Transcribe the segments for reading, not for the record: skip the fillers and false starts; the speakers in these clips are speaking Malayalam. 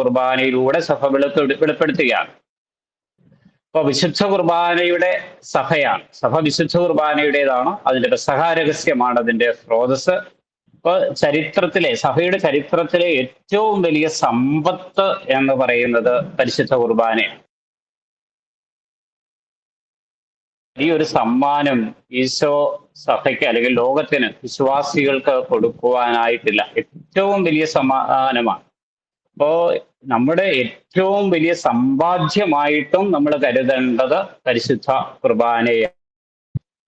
കുർബാനയിലൂടെ സഭ വെളിപ്പെടുത്തുകയാണ്. അപ്പൊ വിശുദ്ധ കുർബാനയുടെ സഭയാണ്. സഭ വിശുദ്ധ കുർബാനയുടേതാണ്. അതിന്റെ പെസഹ രഹസ്യമാണ് അതിന്റെ സ്രോതസ്. ഇപ്പൊ സഭയുടെ ചരിത്രത്തിലെ ഏറ്റവും വലിയ സമ്പത്ത് എന്ന് പറയുന്നത് പരിശുദ്ധ കുർബാനയാണ്. ഈ ഒരു സമ്മാനം ഈശോ സഭയ്ക്ക് അല്ലെങ്കിൽ ലോകത്തിന്, വിശ്വാസികൾക്ക് കൊടുക്കുവാനായിട്ടില്ല. ഏറ്റവും വലിയ സമ്മാനമാണ്. അപ്പോ നമ്മുടെ ഏറ്റവും വലിയ സമ്പാദ്യമായിട്ടും നമ്മൾ കരുതേണ്ടത് പരിശുദ്ധ കുർബാനയാണ്.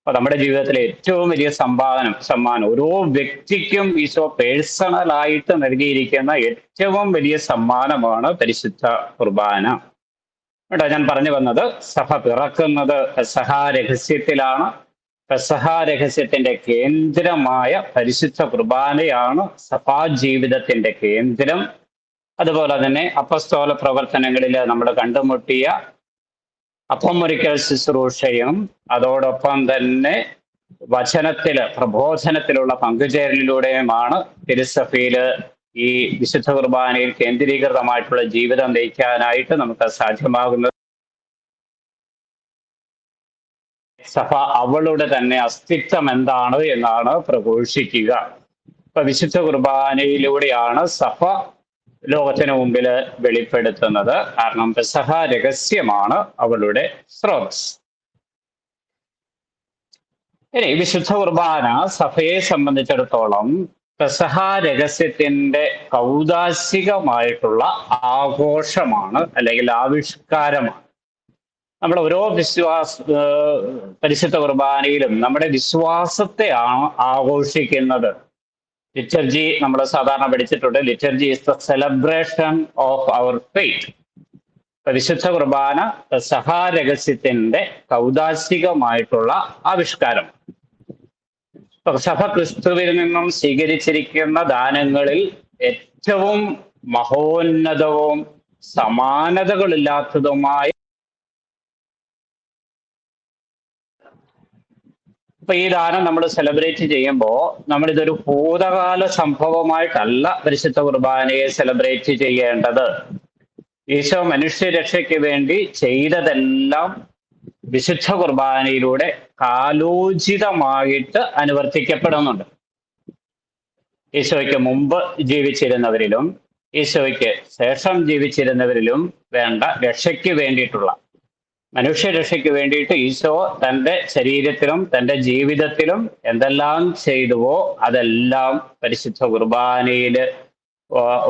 അപ്പൊ നമ്മുടെ ജീവിതത്തിലെ ഏറ്റവും വലിയ സമ്മാനം ഓരോ വ്യക്തിക്കും ഈശോ പേഴ്സണലായിട്ട് നൽകിയിരിക്കുന്ന ഏറ്റവും വലിയ സമ്മാനമാണ് പരിശുദ്ധ കുർബാന. കേട്ടോ, ഞാൻ പറഞ്ഞു വന്നത് സഭ പിറക്കുന്നത് പെസഹ രഹസ്യത്തിലാണ്. പെസഹ രഹസ്യത്തിന്റെ കേന്ദ്രമായ പരിശുദ്ധ കുർബാനയാണ് സഭാ ജീവിതത്തിന്റെ കേന്ദ്രം. അതുപോലെ തന്നെ അപ്പസ്തോല പ്രവർത്തനങ്ങളിൽ നമ്മൾ കണ്ടുമുട്ടിയ അപ്പം മുറിക്കൽ ശുശ്രൂഷയും അതോടൊപ്പം തന്നെ പ്രബോധനത്തിലുള്ള പങ്കുചേരലിലൂടെയുമാണ് തിരുസഭയില് ഈ വിശുദ്ധ കുർബാനയിൽ കേന്ദ്രീകൃതമായിട്ടുള്ള ജീവിതം നയിക്കാനായിട്ട് നമുക്ക് സാധ്യമാകുന്നത്. സഭ അവളുടെ തന്നെ അസ്തിത്വം എന്താണ് എന്നാണ് പ്രഘോഷിക്കുക. ഇപ്പൊ വിശുദ്ധ കുർബാനയിലൂടെയാണ് സഭ ലോകത്തിന് മുമ്പിൽ വെളിപ്പെടുത്തുന്നത്. കാരണം പെസഹ രഹസ്യമാണ് അവളുടെ സ്രോതസ്. ഇനി വിശുദ്ധ കുർബാന സഭയെ സംബന്ധിച്ചിടത്തോളം പെസഹ രഹസ്യത്തിന്റെ കൗദാശികമായിട്ടുള്ള ആഘോഷമാണ്, അല്ലെങ്കിൽ ആവിഷ്കാരമാണ്. നമ്മൾ ഓരോ പരിശുദ്ധ കുർബാനയിലും നമ്മുടെ വിശ്വാസത്തെയാണ് ആഘോഷിക്കുന്നത്. ലിറ്റർജി നമ്മൾ സാധാരണ പഠിച്ചിട്ടുണ്ട്. Liturgy is the celebration of our faith. വിശുദ്ധ കുർബാന പെസഹ രഹസ്യത്തിന്റെ കൗദാശികമായിട്ടുള്ള ആവിഷ്കാരം. സഭ ക്രിസ്തുവിൽ നിന്നും സ്വീകരിച്ചിരിക്കുന്ന ദാനങ്ങളിൽ ഏറ്റവും മഹോന്നതവും സമാനതകളില്ലാത്തതുമായ ഈ ദാനം നമ്മൾ സെലിബ്രേറ്റ് ചെയ്യുമ്പോൾ നമ്മളിതൊരു ഭൂതകാല സംഭവമായിട്ടല്ല പരിശുദ്ധ കുർബാനയെ സെലിബ്രേറ്റ് ചെയ്യേണ്ടത്. ഈശോ മനുഷ്യരക്ഷയ്ക്ക് വേണ്ടി ചെയ്തതെല്ലാം വിശുദ്ധ കുർബാനയിലൂടെ കാലോചിതമായിട്ട് അനുവർത്തിക്കപ്പെടുന്നുണ്ട്. ഈശോയ്ക്ക് മുമ്പ് ജീവിച്ചിരുന്നവരിലും ഈശോയ്ക്ക് ശേഷം ജീവിച്ചിരുന്നവരിലും വേണ്ട രക്ഷയ്ക്ക് വേണ്ടിയിട്ടുള്ള, മനുഷ്യരക്ഷയ്ക്ക് വേണ്ടിയിട്ട് ഈശോ തൻ്റെ ശരീരത്തിലും തൻ്റെ ജീവിതത്തിലും എന്തെല്ലാം ചെയ്തുവോ അതെല്ലാം പരിശുദ്ധ കുർബാനയിൽ,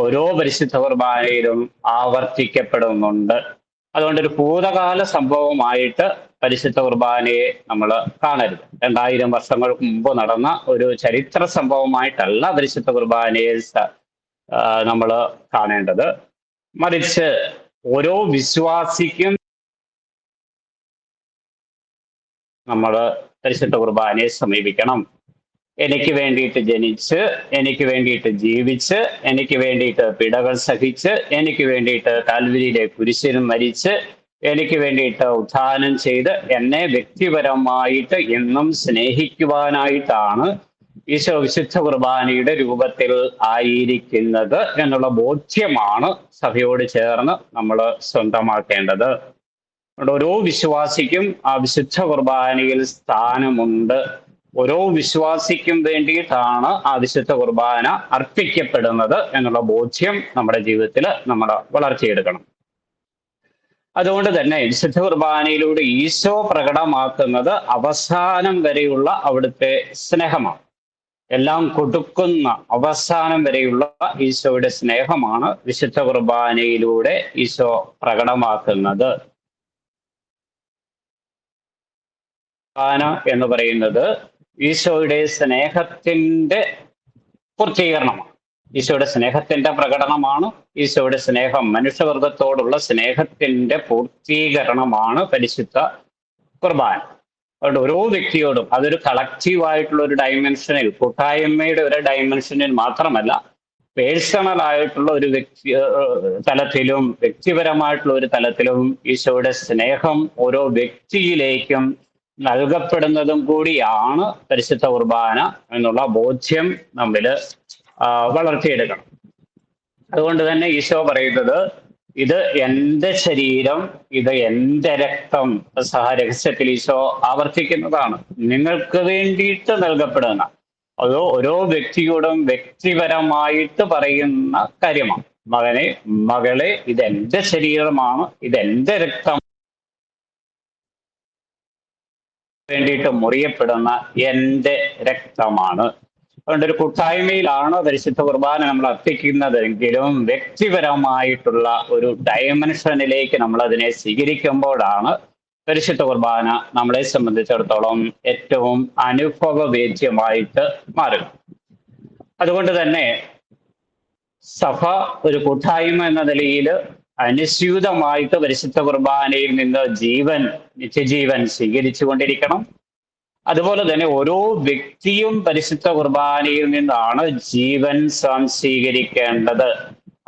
ഓരോ പരിശുദ്ധ കുർബാനയിലും ആവർത്തിക്കപ്പെടുന്നുണ്ട്. അതുകൊണ്ടൊരു ഭൂതകാല സംഭവമായിട്ട് പരിശുദ്ധ കുർബാനയെ നമ്മൾ കാണരുത്. 2000 വർഷങ്ങൾക്ക് മുമ്പ് നടന്ന ഒരു ചരിത്ര സംഭവമായിട്ടല്ല പരിശുദ്ധ കുർബാനയെ നമ്മൾ കാണേണ്ടത്. മറിച്ച് ഓരോ വിശ്വാസിക്കും നമ്മൾ പരിശുദ്ധ കുർബാനയെ സമീപിക്കണം. എനിക്ക് വേണ്ടിയിട്ട് ജനിച്ച്, എനിക്ക് വേണ്ടിയിട്ട് ജീവിച്ച്, എനിക്ക് വേണ്ടിയിട്ട് പിടകൾ സഹിച്ച്, എനിക്ക് വേണ്ടിയിട്ട് കാൽവരിയിലെ കുരിശിനും മരിച്ച്, എനിക്ക് വേണ്ടിയിട്ട് ഉത്ഥാനം ചെയ്ത് എന്നെ വ്യക്തിപരമായിട്ട് എന്നും സ്നേഹിക്കുവാനായിട്ടാണ് ഈശോ വിശുദ്ധ കുർബാനയുടെ രൂപത്തിൽ ആയിരിക്കുന്നത് എന്നുള്ള ബോധ്യമാണ് സഭയോട് ചേർന്ന് നമ്മൾ സ്വന്തമാക്കേണ്ടത്. ഓരോ വിശ്വാസിക്കും ആ വിശുദ്ധ കുർബാനയിൽ സ്ഥാനമുണ്ട്. ഓരോ വിശ്വാസിക്കും വേണ്ടിയിട്ടാണ് ആ വിശുദ്ധ കുർബാന അർപ്പിക്കപ്പെടുന്നത് എന്നുള്ള ബോധ്യം നമ്മുടെ ജീവിതത്തിൽ നമ്മൾ വളർത്തിയെടുക്കണം. അതുകൊണ്ട് തന്നെ വിശുദ്ധ കുർബാനയിലൂടെ ഈശോ പ്രകടമാക്കുന്നത് അവസാനം വരെയുള്ള അവിടുത്തെ സ്നേഹമാണ്. എല്ലാം കൊടുക്കുന്ന അവസാനം വരെയുള്ള ഈശോയുടെ സ്നേഹമാണ് വിശുദ്ധ കുർബാനയിലൂടെ ഈശോ പ്രകടമാക്കുന്നത്. കുർബാന എന്ന് പറയുന്നത് ഈശോയുടെ സ്നേഹത്തിന്റെ പൂർത്തീകരണമാണ്, ഈശോയുടെ സ്നേഹത്തിന്റെ പ്രകടനമാണ്. ഈശോയുടെ സ്നേഹം, മനുഷ്യവർഗത്തോടുള്ള സ്നേഹത്തിന്റെ പൂർത്തീകരണമാണ് പരിശുദ്ധ കുർബാന. അതുകൊണ്ട് ഓരോ വ്യക്തിയോടും അതൊരു കളക്റ്റീവായിട്ടുള്ള ഒരു ഡയമെൻഷനിൽ, കൂട്ടായ്മയുടെ ഒരു ഡയമെൻഷനിൽ മാത്രമല്ല, പേഴ്സണൽ ആയിട്ടുള്ള ഒരു തലത്തിലും വ്യക്തിപരമായിട്ടുള്ള ഒരു തലത്തിലും ഈശോയുടെ സ്നേഹം ഓരോ വ്യക്തിയിലേക്കും നൽകപ്പെടുന്നതും കൂടിയാണ് പരിശുദ്ധ കുർബാന എന്നുള്ള ബോധ്യം നമ്മിൽ വളർത്തിയെടുക്കണം. അതുകൊണ്ട് തന്നെ ഈശോ പറയുന്നത് ഇത് എൻ്റെ ശരീരം, ഇത് എൻ്റെ രക്തം. രഹസ്യത്തിൽ ഈശോ ആവർത്തിക്കുന്നതാണ്. നിങ്ങൾക്ക് വേണ്ടിയിട്ട് നൽകപ്പെടുന്ന അതോ ഓരോ വ്യക്തിയോടും വ്യക്തിപരമായിട്ട് പറയുന്ന കാര്യമാണ്. മകനെ, മകളെ, ഇത് എൻ്റെ ശരീരമാണ്, ഇത് എൻ്റെ രക്തം, വേണ്ടിയിട്ട് മുറിയപ്പെടുന്ന എൻ്റെ രക്തമാണ്. അതുകൊണ്ട് ഒരു കൂട്ടായ്മയിലാണ് പരിശുദ്ധ കുർബാന നമ്മൾ അർപ്പിക്കുന്നതെങ്കിലും വ്യക്തിപരമായിട്ടുള്ള ഒരു ഡയമെൻഷനിലേക്ക് നമ്മൾ അതിനെ സ്വീകരിക്കുമ്പോഴാണ് പരിശുദ്ധ കുർബാന നമ്മളെ സംബന്ധിച്ചിടത്തോളം ഏറ്റവും അനുഭവവേദ്യമായിട്ട് മാറുക. അതുകൊണ്ട് തന്നെ സഭ ഒരു കൂട്ടായ്മ എന്ന നിലയിൽ അനുസ്യൂതമായിട്ട് പരിശുദ്ധ കുർബാനയിൽ നിന്ന് നിത്യജീവൻ സ്വീകരിച്ചു കൊണ്ടിരിക്കണം. അതുപോലെ തന്നെ ഓരോ വ്യക്തിയും പരിശുദ്ധ കുർബാനയിൽ നിന്നാണ് ജീവൻ സ്വീകരിക്കേണ്ടത്,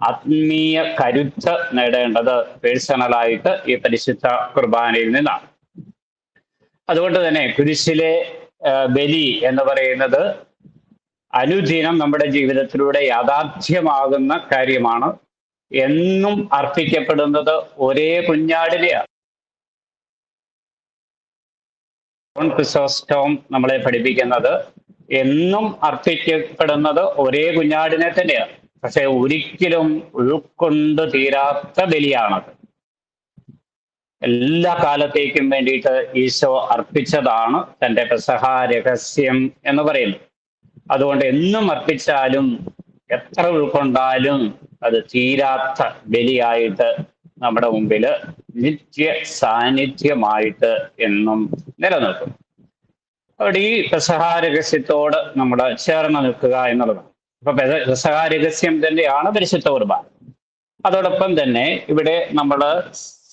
ആത്മീയ കരുത്ത് നേടേണ്ടത് പേഴ്സണലായിട്ട് ഈ പരിശുദ്ധ കുർബാനയിൽ നിന്നാണ്. അതുകൊണ്ട് തന്നെ കുരിശിലെ ബലി എന്ന് പറയുന്നത് അനുദിനം നമ്മുടെ ജീവിതത്തിലൂടെ യാഥാർത്ഥ്യമാകുന്ന കാര്യമാണ്. എന്നും അർപ്പിക്കപ്പെടുന്നത് ഒരേ കുഞ്ഞാടിനെയാണ്. ക്രിസോസ്റ്റോം നമ്മളെ പഠിപ്പിക്കുന്നത് എന്നും അർപ്പിക്കപ്പെടുന്നത് ഒരേ കുഞ്ഞാടിനെ തന്നെയാണ്. പക്ഷെ ഒരിക്കലും ഉൾക്കൊണ്ട് തീരാത്ത ബലിയാണത്. എല്ലാ കാലത്തേക്കും വേണ്ടിയിട്ട് ഈശോ അർപ്പിച്ചതാണ് തൻ്റെ പെസഹ രഹസ്യം എന്ന് പറയുന്നത്. അതുകൊണ്ട് എന്നും അർപ്പിച്ചാലും എത്ര ഉൾക്കൊണ്ടാലും അത് തീരാത്ത ബലിയായിട്ട് നമ്മുടെ മുമ്പിൽ നിത്യ സാന്നിധ്യമായിട്ട് എന്നും നിലനിൽക്കും. അവിടെ ഈ പെസഹ രഹസ്യത്തോട് നമ്മൾ ചേർന്ന് നിൽക്കുക എന്നുള്ളതാണ്. അപ്പൊ പെസഹ രഹസ്യം തന്നെയാണ് പരിശുദ്ധ കുർബാന. അതോടൊപ്പം തന്നെ ഇവിടെ നമ്മൾ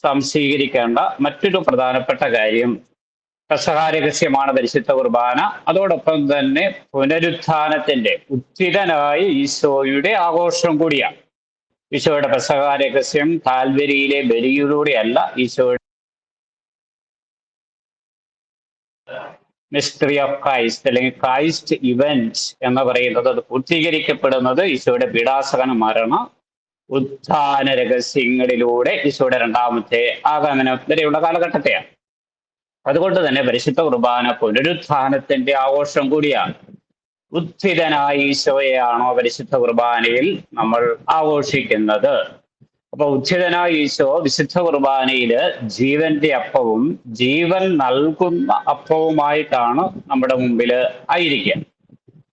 സംശീകരിക്കേണ്ട മറ്റൊരു പ്രധാനപ്പെട്ട കാര്യം പെസഹ രഹസ്യമാണ് പരിശുദ്ധ കുർബാന. അതോടൊപ്പം തന്നെ പുനരുത്ഥാനത്തിന്റെ ഉത്ഥിതനായ ഈശോയുടെ ആഘോഷം കൂടിയാണ്. ഈശോയുടെ പെസഹ രഹസ്യം കാൽവരിയിലെ ബലിയിലൂടെയല്ല, ഈശോയുടെ മിസ്റ്ററി ഓഫ് ക്രൈസ്റ്റ് അല്ലെങ്കിൽ ക്രൈസ്റ്റ് ഇവന്റ് എന്ന് പറയുന്നത് അത് പൂർത്തീകരിക്കപ്പെടുന്നത് ഈശോയുടെ പീഡാസഹന മരണ ഉത്ഥാന രഹസ്യങ്ങളിലൂടെ ഈശോയുടെ രണ്ടാമത്തെ ആഗമനം വരെയുള്ള കാലഘട്ടത്തെയാണ്. അതുകൊണ്ട് തന്നെ പരിശുദ്ധ കുർബാന പുനരുത്ഥാനത്തിന്റെ ആഘോഷം കൂടിയാണ്. ഉത്ഥിതനായ ഈശോയെയാണോ പരിശുദ്ധ കുർബാനയിൽ നമ്മൾ ആഘോഷിക്കുന്നത്. അപ്പൊ ഉത്ഥിതനായ ഈശോ വിശുദ്ധ കുർബാനയിൽ ജീവന്റെ അപ്പവും ജീവൻ നൽകുന്ന അപ്പവുമായിട്ടാണ് നമ്മുടെ മുമ്പിൽ ആയിരിക്കുക.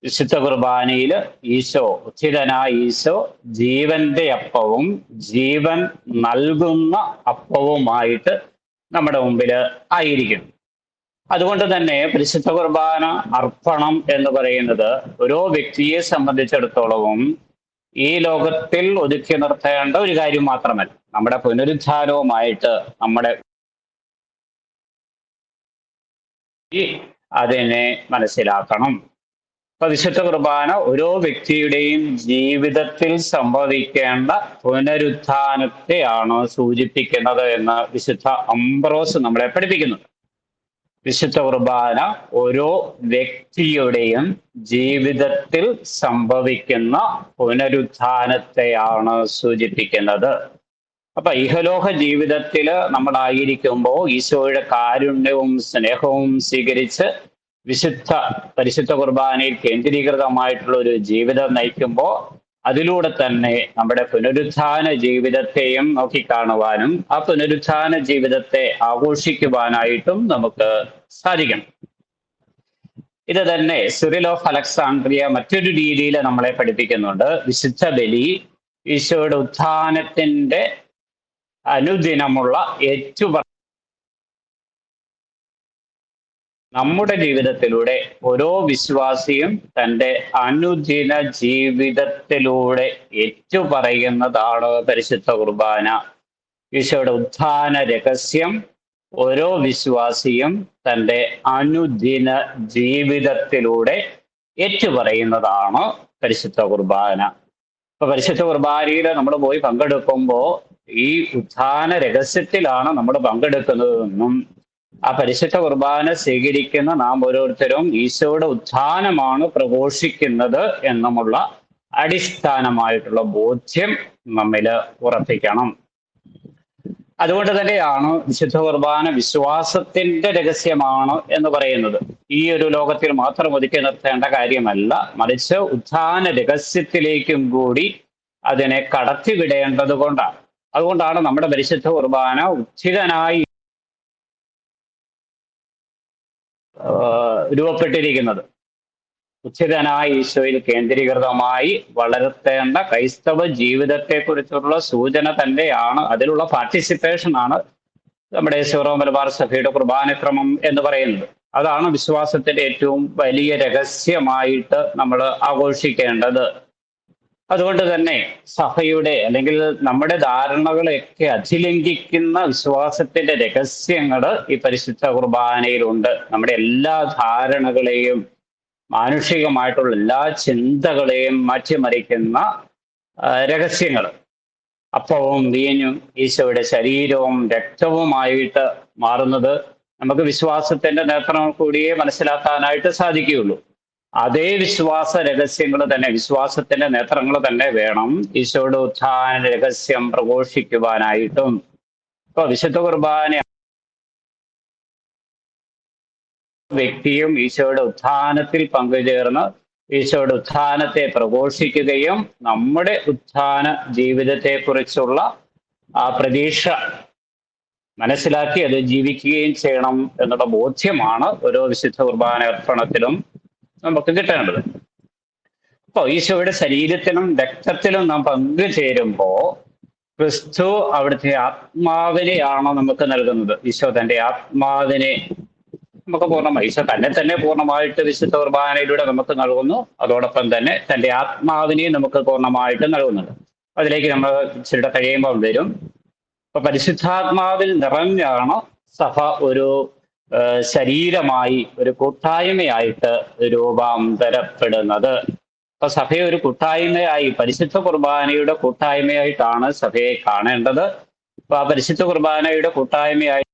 വിശുദ്ധ കുർബാനയിൽ ഈശോ, ഉത്ഥിതനായ ഈശോ ജീവന്റെ അപ്പവും ജീവൻ നൽകുന്ന അപ്പവുമായിട്ട് നമ്മുടെ മുമ്പിൽ ആയിരിക്കുന്നു. അതുകൊണ്ട് തന്നെ പരിശുദ്ധ കുർബാന അർപ്പണം എന്ന് പറയുന്നത് ഓരോ വ്യക്തിയെ സംബന്ധിച്ചിടത്തോളവും ഈ ലോകത്തിൽ ഒതുക്കി നിർത്തേണ്ട ഒരു കാര്യം മാത്രമല്ല, നമ്മുടെ പുനരുദ്ധാനവുമായിട്ട് നമ്മുടെ അതിനെ മനസ്സിലാക്കണം. അപ്പൊ വിശുദ്ധ കുർബാന ഓരോ വ്യക്തിയുടെയും ജീവിതത്തിൽ സംഭവിക്കേണ്ട പുനരുത്ഥാനത്തെയാണ് സൂചിപ്പിക്കുന്നത് എന്ന് വിശുദ്ധ അംബ്രോസ് നമ്മളെ പഠിപ്പിക്കുന്നു. വിശുദ്ധ കുർബാന ഓരോ വ്യക്തിയുടെയും ജീവിതത്തിൽ സംഭവിക്കുന്ന പുനരുത്ഥാനത്തെയാണ് സൂചിപ്പിക്കുന്നത്. അപ്പൊ ഇഹലോക ജീവിതത്തിൽ നമ്മളായിരിക്കുമ്പോൾ ഈശോയുടെ കാരുണ്യവും സ്നേഹവും സ്വീകരിച്ച് പരിശുദ്ധ കുർബാനയിൽ കേന്ദ്രീകൃതമായിട്ടുള്ള ഒരു ജീവിതം നയിക്കുമ്പോൾ അതിലൂടെ തന്നെ നമ്മുടെ പുനരുത്ഥാന ജീവിതത്തെയും നോക്കിക്കാണുവാനും ആ പുനരുത്ഥാന ജീവിതത്തെ ആഘോഷിക്കുവാനായിട്ടും നമുക്ക് സാധിക്കണം. ഇത് തന്നെ സിറിൽ ഓഫ് അലക്സാണ്ട്രിയ മറ്റൊരു രീതിയിൽ നമ്മളെ പഠിപ്പിക്കുന്നുണ്ട്. വിശുദ്ധ ബലി ഈശോയുടെ ഉത്ഥാനത്തിന്റെ അനുദിനമുള്ള നമ്മുടെ ജീവിതത്തിലൂടെ ഓരോ വിശ്വാസിയും തൻ്റെ അനുദിന ജീവിതത്തിലൂടെ ഏറ്റുപറയുന്നതാണ് പരിശുദ്ധ കുർബാന. ഈശോയുടെ ഉത്ഥാന രഹസ്യം ഓരോ വിശ്വാസിയും തൻ്റെ അനുദിന ജീവിതത്തിലൂടെ ഏറ്റുപറയുന്നതാണ് പരിശുദ്ധ കുർബാന. ഇപ്പൊ പരിശുദ്ധ കുർബാനയിൽ നമ്മൾ പോയി പങ്കെടുക്കുമ്പോൾ ഈ ഉത്ഥാന രഹസ്യത്തിലാണ് നമ്മൾ പങ്കെടുക്കുന്നതെന്നും ആ പരിശുദ്ധ കുർബാന സ്വീകരിക്കുന്ന നാം ഓരോരുത്തരും ഈശോയുടെ ഉത്ഥാനമാണ് പ്രഘോഷിക്കുന്നത് എന്നുമുള്ള അടിസ്ഥാനമായിട്ടുള്ള ബോധ്യം നമ്മിൽ ഉറപ്പിക്കണം. അതുകൊണ്ട് തന്നെയാണ് വിശുദ്ധ കുർബാന വിശ്വാസത്തിന്റെ രഹസ്യമാണ് എന്ന് പറയുന്നത്. ഈ ഒരു ലോകത്തിൽ മാത്രം ഒതുക്കി നിർത്തേണ്ട കാര്യമല്ല, മറിച്ച് ഉത്ഥാന രഹസ്യത്തിലേക്കും കൂടി അതിനെ കടത്തിവിടേണ്ടത് കൊണ്ടാണ്. അതുകൊണ്ടാണ് നമ്മുടെ പരിശുദ്ധ കുർബാന ഉച്ചിതനായി രൂപപ്പെട്ടിരിക്കുന്നത്. ഉച്ചിതനായ ഈശോയിൽ കേന്ദ്രീകൃതമായി വളർത്തേണ്ട ക്രൈസ്തവ ജീവിതത്തെക്കുറിച്ചുള്ള സൂചന തന്നെയാണ്, അതിലുള്ള പാർട്ടിസിപ്പേഷൻ ആണ് നമ്മുടെ സീറോ മലബാർ സഭയുടെ കുർബാനക്രമം എന്ന് പറയുന്നത്. അതാണ് വിശ്വാസത്തിന്റെ ഏറ്റവും വലിയ രഹസ്യമായിട്ട് നമ്മൾ ആഘോഷിക്കേണ്ടത്. അതുകൊണ്ട് തന്നെ സഭയുടെ അല്ലെങ്കിൽ നമ്മുടെ ധാരണകളെയൊക്കെ അതിലംഘിക്കുന്ന വിശ്വാസത്തിന്റെ രഹസ്യങ്ങൾ ഈ പരിശുദ്ധ കുർബാനയിലുണ്ട്. നമ്മുടെ എല്ലാ ധാരണകളെയും മാനുഷികമായിട്ടുള്ള എല്ലാ ചിന്തകളെയും മാറ്റിമറിക്കുന്ന രഹസ്യങ്ങൾ. അപ്പവും വീഞ്ഞും ഈശോയുടെ ശരീരവും രക്തവുമായിട്ട് മാറുന്നത് നമുക്ക് വിശ്വാസത്തിന്റെ നേത്രങ്ങൾ കൂടിയേ മനസ്സിലാക്കാനായിട്ട് സാധിക്കുകയുള്ളൂ. അതേ വിശ്വാസ രഹസ്യങ്ങൾ തന്നെ, വിശ്വാസത്തിന്റെ നേത്രങ്ങൾ തന്നെ വേണം ഈശോയുടെ ഉത്ഥാന രഹസ്യം പ്രഘോഷിക്കുവാനായിട്ടും. ഇപ്പൊ വിശുദ്ധ കുർബാന വ്യക്തിയും ഈശോയുടെ ഉത്ഥാനത്തിൽ പങ്കുചേർന്ന് ഈശോയുടെ ഉത്ഥാനത്തെ പ്രഘോഷിക്കുകയും നമ്മുടെ ഉത്ഥാന ജീവിതത്തെക്കുറിച്ചുള്ള ആ പ്രതീക്ഷ മനസ്സിലാക്കി അത് ജീവിക്കുകയും ചെയ്യണം എന്നുള്ള ബോധ്യമാണ് ഓരോ വിശുദ്ധ കുർബാന അർപ്പണത്തിലും നമുക്ക് കിട്ടേണ്ടത്. അപ്പോൾ ഈശോയുടെ ശരീരത്തിലും രക്തത്തിലും നാം പങ്കുചേരുമ്പോ ക്രിസ്തു അവിടുത്തെ ആത്മാവിനെയാണ് നമുക്ക് നൽകുന്നത്. ഈശോ തന്റെ ആത്മാവിനെ നമുക്ക് പൂർണ്ണമായി, ഈശോ തന്നെ പൂർണ്ണമായിട്ട് വിശുദ്ധ കുർബാനയിലൂടെ നമുക്ക് നൽകുന്നു. അതോടൊപ്പം തന്നെ തന്റെ ആത്മാവിനെയും നമുക്ക് പൂർണ്ണമായിട്ട് നൽകുന്നുണ്ട്. അതിലേക്ക് നമ്മൾ ഇച്ചിരി കഴിയുമ്പോൾ വരും. അപ്പൊ പരിശുദ്ധാത്മാവിൽ നിറഞ്ഞാണ് സഭ ഒരു ശരീരമായി, ഒരു കൂട്ടായ്മയായിട്ട് രൂപാന്തരപ്പെടുന്നത്. അപ്പൊ സഭയെ ഒരു കൂട്ടായ്മയായി, പരിശുദ്ധ കുർബാനയുടെ കൂട്ടായ്മയായിട്ടാണ് സഭയെ കാണേണ്ടത്. അപ്പൊ ആ പരിശുദ്ധ കുർബാനയുടെ കൂട്ടായ്മയായി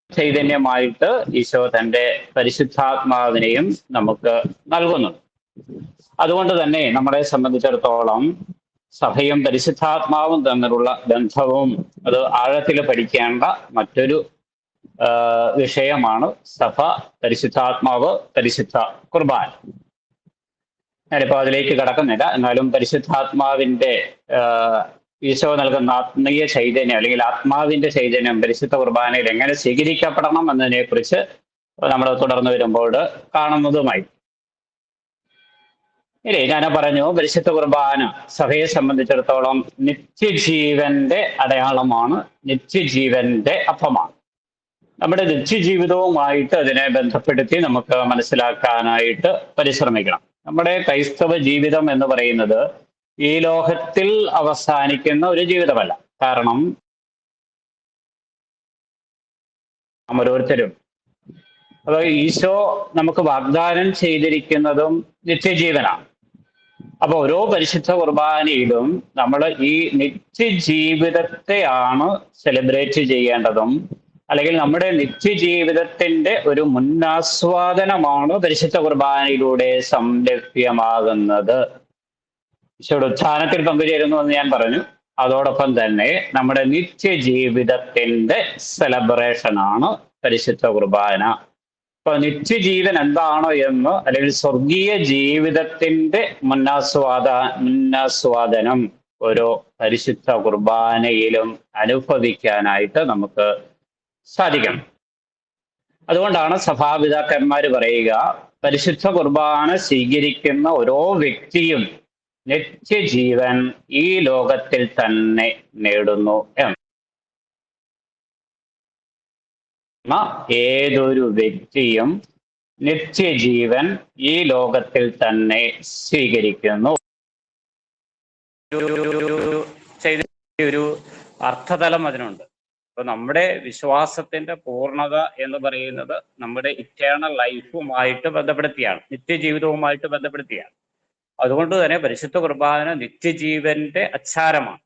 ചൈതന്യമായിട്ട് ഈശോ തന്റെ പരിശുദ്ധാത്മാവിനെയും നമുക്ക് നൽകുന്നു. അതുകൊണ്ട് തന്നെ നമ്മളെ സംബന്ധിച്ചിടത്തോളം സഭയും പരിശുദ്ധാത്മാവും തമ്മിലുള്ള ബന്ധവും അത് ആഴത്തിൽ പഠിക്കേണ്ട മറ്റൊരു വിഷയമാണ് സഭ, പരിശുദ്ധാത്മാവ്, പരിശുദ്ധ കുർബാന. ഞാനിപ്പോൾ അതിലേക്ക് കടക്കുന്നില്ല. എന്നാലും പരിശുദ്ധാത്മാവിന്റെ ഈശോ നൽകുന്ന ആത്മീയ ചൈതന്യം അല്ലെങ്കിൽ ആത്മാവിന്റെ ചൈതന്യം പരിശുദ്ധ കുർബാനയിൽ എങ്ങനെ സ്വീകരിക്കപ്പെടണം എന്നതിനെ കുറിച്ച് നമ്മൾ തുടർന്ന് വരുമ്പോൾ കാണുന്നതുമായി. ഇല്ലേ, ഞാൻ പറഞ്ഞു പരിശുദ്ധ കുർബാന സഭയെ സംബന്ധിച്ചിടത്തോളം നിത്യജീവന്റെ അടയാളമാണ്, നിത്യജീവന്റെ അപ്പമാണ്. നമ്മുടെ നിത്യജീവിതവുമായിട്ട് അതിനെ ബന്ധപ്പെടുത്തി നമുക്ക് മനസ്സിലാക്കാനായിട്ട് പരിശ്രമിക്കണം. നമ്മുടെ ക്രൈസ്തവ ജീവിതം എന്ന് പറയുന്നത് ഈ ലോകത്തിൽ അവസാനിക്കുന്ന ഒരു ജീവിതമല്ല. കാരണം നാം ഓരോരുത്തരും, അപ്പൊ ഈശോ നമുക്ക് വാഗ്ദാനം ചെയ്തിരിക്കുന്നതും നിത്യജീവനാണ്. അപ്പൊ ഓരോ പരിശുദ്ധ കുർബാനയിലും നമ്മൾ ഈ നിത്യജീവിതത്തെയാണ് സെലിബ്രേറ്റ് ചെയ്യേണ്ടതും, അല്ലെങ്കിൽ നമ്മുടെ നിത്യജീവിതത്തിന്റെ ഒരു മുന്നാസ്വാദനമാണ് പരിശുദ്ധ കുർബാനയിലൂടെ സംലഭ്യമാകുന്നത്. ഈശോയുടെ ഉത്ഥാനത്തിൽ പങ്കുചേരുന്നു എന്ന് ഞാൻ പറഞ്ഞു. അതോടൊപ്പം തന്നെ നമ്മുടെ നിത്യജീവിതത്തിന്റെ സെലിബ്രേഷനാണ് പരിശുദ്ധ കുർബാന. അപ്പൊ നിത്യജീവൻ എന്താണോ എന്ന്, അല്ലെങ്കിൽ സ്വർഗീയ ജീവിതത്തിന്റെ മുന്നാസ്വാദനം ഓരോ പരിശുദ്ധ കുർബാനയിലും അനുഭവിക്കാനായിട്ട് നമുക്ക് സാധിക്കണം. അതുകൊണ്ടാണ് സഭാപിതാക്കന്മാർ പറയുക, പരിശുദ്ധ കുർബാന സ്വീകരിക്കുന്ന ഓരോ വ്യക്തിയും നിത്യജീവൻ ഈ ലോകത്തിൽ തന്നെ നേടുന്നു എന്ന്. ഏതൊരു വ്യക്തിയും നിത്യജീവൻ ഈ ലോകത്തിൽ തന്നെ സ്വീകരിക്കുന്നു. ഒരു അർത്ഥതലം അതിനുണ്ട്. അപ്പൊ നമ്മുടെ വിശ്വാസത്തിന്റെ പൂർണ്ണത എന്ന് പറയുന്നത് നമ്മുടെ ഇറ്റേണൽ ലൈഫുമായിട്ട് ബന്ധപ്പെടുത്തിയാണ്, നിത്യജീവിതവുമായിട്ട് ബന്ധപ്പെടുത്തിയാണ്. അതുകൊണ്ട് തന്നെ പരിശുദ്ധ കുർബാന നിത്യജീവന്റെ അച്ചാരമാണ്.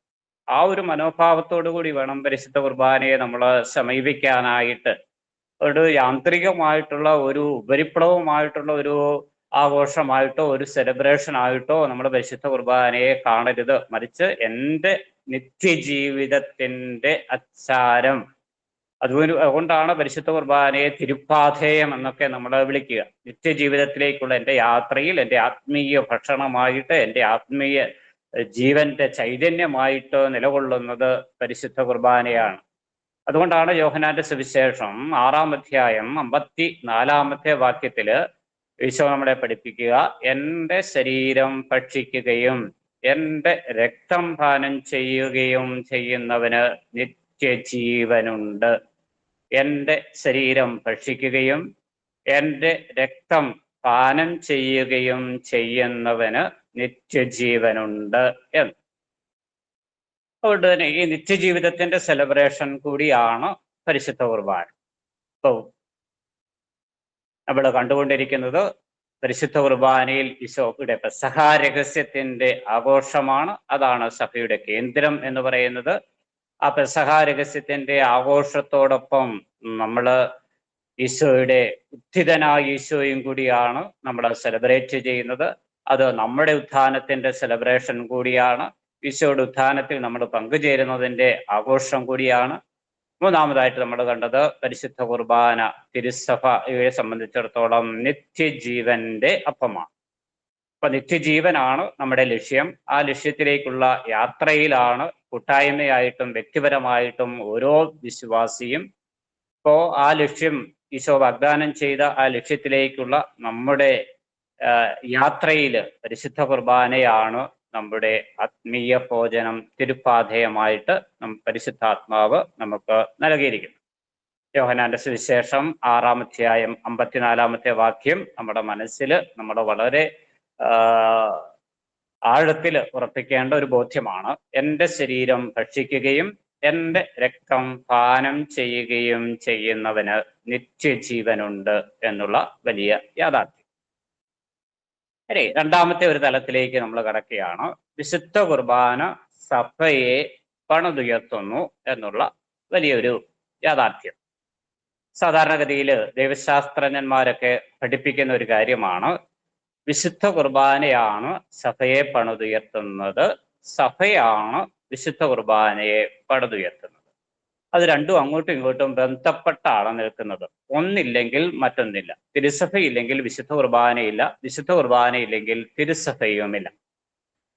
ആ ഒരു മനോഭാവത്തോടു കൂടി വേണം പരിശുദ്ധ കുർബാനയെ നമ്മൾ സമീപിക്കാനായിട്ട്. ഒരു യാന്ത്രികമായിട്ടുള്ള, ഒരു ഉപരിപ്ലവമായിട്ടുള്ള ഒരു ആഘോഷമായിട്ടോ ഒരു സെലിബ്രേഷൻ ആയിട്ടോ നമ്മൾ പരിശുദ്ധ കുർബാനയെ കാണരുത്. മറിച്ച് എൻ്റെ നിത്യജീവിതത്തിൻ്റെ അച്ചാരം. അതുകൊണ്ടാണ് പരിശുദ്ധ കുർബാനയെ തിരുപ്പാഥേയം എന്നൊക്കെ നമ്മൾ വിളിക്കുക. നിത്യജീവിതത്തിലേക്കുള്ള എൻ്റെ യാത്രയിൽ എൻ്റെ ആത്മീയ ഭക്ഷണമായിട്ട്, എൻ്റെ ആത്മീയ ജീവന്റെ ചൈതന്യമായിട്ട് നിലകൊള്ളുന്നത് പരിശുദ്ധ കുർബാനയാണ്. അതുകൊണ്ടാണ് യോഹന്നാന്റെ സുവിശേഷം 6-ാം അധ്യായം 54-ാമത്തെ വാക്യത്തില് ഈശോ നമ്മളെ പഠിപ്പിക്കുക, എൻ്റെ ശരീരം ഭക്ഷിക്കുകയും എൻ്റെ രക്തം പാനം ചെയ്യുകയും ചെയ്യുന്നവന് നിത്യജീവനുണ്ട്. എൻ്റെ ശരീരം ഭക്ഷിക്കുകയും എൻ്റെ രക്തം പാനം ചെയ്യുകയും ചെയ്യുന്നവന് നിത്യജീവനുണ്ട് എന്ന്. അതുകൊണ്ട് തന്നെ ഈ നിത്യജീവിതത്തിന്റെ സെലിബ്രേഷൻ കൂടിയാണ് പരിശുദ്ധ കുർബാന. ഇപ്പോൾ നമ്മൾ കണ്ടുകൊണ്ടിരിക്കുന്നത് പരിശുദ്ധ കുർബാനയിൽ ഈശോയുടെ പെസഹ രഹസ്യത്തിന്റെ ആഘോഷമാണ്. അതാണ് സഭയുടെ കേന്ദ്രം എന്ന് പറയുന്നത്. ആ പെസഹ രഹസ്യത്തിന്റെ ആഘോഷത്തോടൊപ്പം നമ്മൾ ഈശോയുടെ ഉത്ഥിതനായ ഈശോയും കൂടിയാണ് നമ്മൾ സെലിബ്രേറ്റ് ചെയ്യുന്നത്. അത് നമ്മുടെ ഉത്ഥാനത്തിന്റെ സെലിബ്രേഷൻ കൂടിയാണ്. ഈശോയുടെ ഉത്ഥാനത്തിൽ നമ്മൾ പങ്കുചേരുന്നതിന്റെ ആഘോഷം കൂടിയാണ്. മൂന്നാമതായിട്ട് നമ്മൾ കണ്ടത് പരിശുദ്ധ കുർബാന തിരുസഭയെ സംബന്ധിച്ചിടത്തോളം നിത്യജീവന്റെ അപ്പമാണ്. അപ്പൊ നിത്യജീവനാണ് നമ്മുടെ ലക്ഷ്യം. ആ ലക്ഷ്യത്തിലേക്കുള്ള യാത്രയിലാണ് കൂട്ടായ്മയായിട്ടും വ്യക്തിപരമായിട്ടും ഓരോ വിശ്വാസിയും. ഇപ്പോ ആ ലക്ഷ്യം ഈശോ വാഗ്ദാനം ചെയ്ത ആ ലക്ഷ്യത്തിലേക്കുള്ള നമ്മുടെ യാത്രയില് പരിശുദ്ധ കുർബാനയാണ് നമ്മുടെ ആത്മീയ ഭോജനം, തിരുപ്പാഥേയമായിട്ട് പരിശുദ്ധാത്മാവ് നമുക്ക് നൽകിയിരിക്കുന്നു. യോഹന്നാന്റെ സുവിശേഷം 6-ാം അധ്യായം 54-ാമത്തെ വാക്യം നമ്മുടെ മനസ്സിൽ നമ്മൾ വളരെ ആഴത്തിൽ ഉറപ്പിക്കേണ്ട ഒരു ബോധ്യമാണ്. എൻ്റെ ശരീരം ഭക്ഷിക്കുകയും എൻ്റെ രക്തം പാനം ചെയ്യുകയും ചെയ്യുന്നവന് നിത്യജീവനുണ്ട് എന്നുള്ള വലിയ യാഥാർത്ഥ്യം. അല്ലേ, രണ്ടാമത്തെ ഒരു തലത്തിലേക്ക് നമ്മൾ കടക്കുകയാണ്. വിശുദ്ധ കുർബാന സഭയെ പണിതുയർത്തുന്നു എന്നുള്ള വലിയൊരു യാഥാർത്ഥ്യം. സാധാരണഗതിയിൽ ദൈവശാസ്ത്രജ്ഞന്മാരൊക്കെ പഠിപ്പിക്കുന്ന ഒരു കാര്യമാണ്, വിശുദ്ധ കുർബാനയാണ് സഭയെ പണിതുയർത്തുന്നത്, സഭയാണ് വിശുദ്ധ കുർബാനയെ പണിതുയർത്തുന്നത്. അത് രണ്ടും അങ്ങോട്ടും ഇങ്ങോട്ടും ബന്ധപ്പെട്ടാണ് നിൽക്കുന്നത്. ഒന്നില്ലെങ്കിൽ മറ്റൊന്നില്ല. തിരുസഭയില്ലെങ്കിൽ വിശുദ്ധ കുർബാനയില്ല, വിശുദ്ധ കുർബാനയില്ലെങ്കിൽ തിരുസഭയുമില്ല.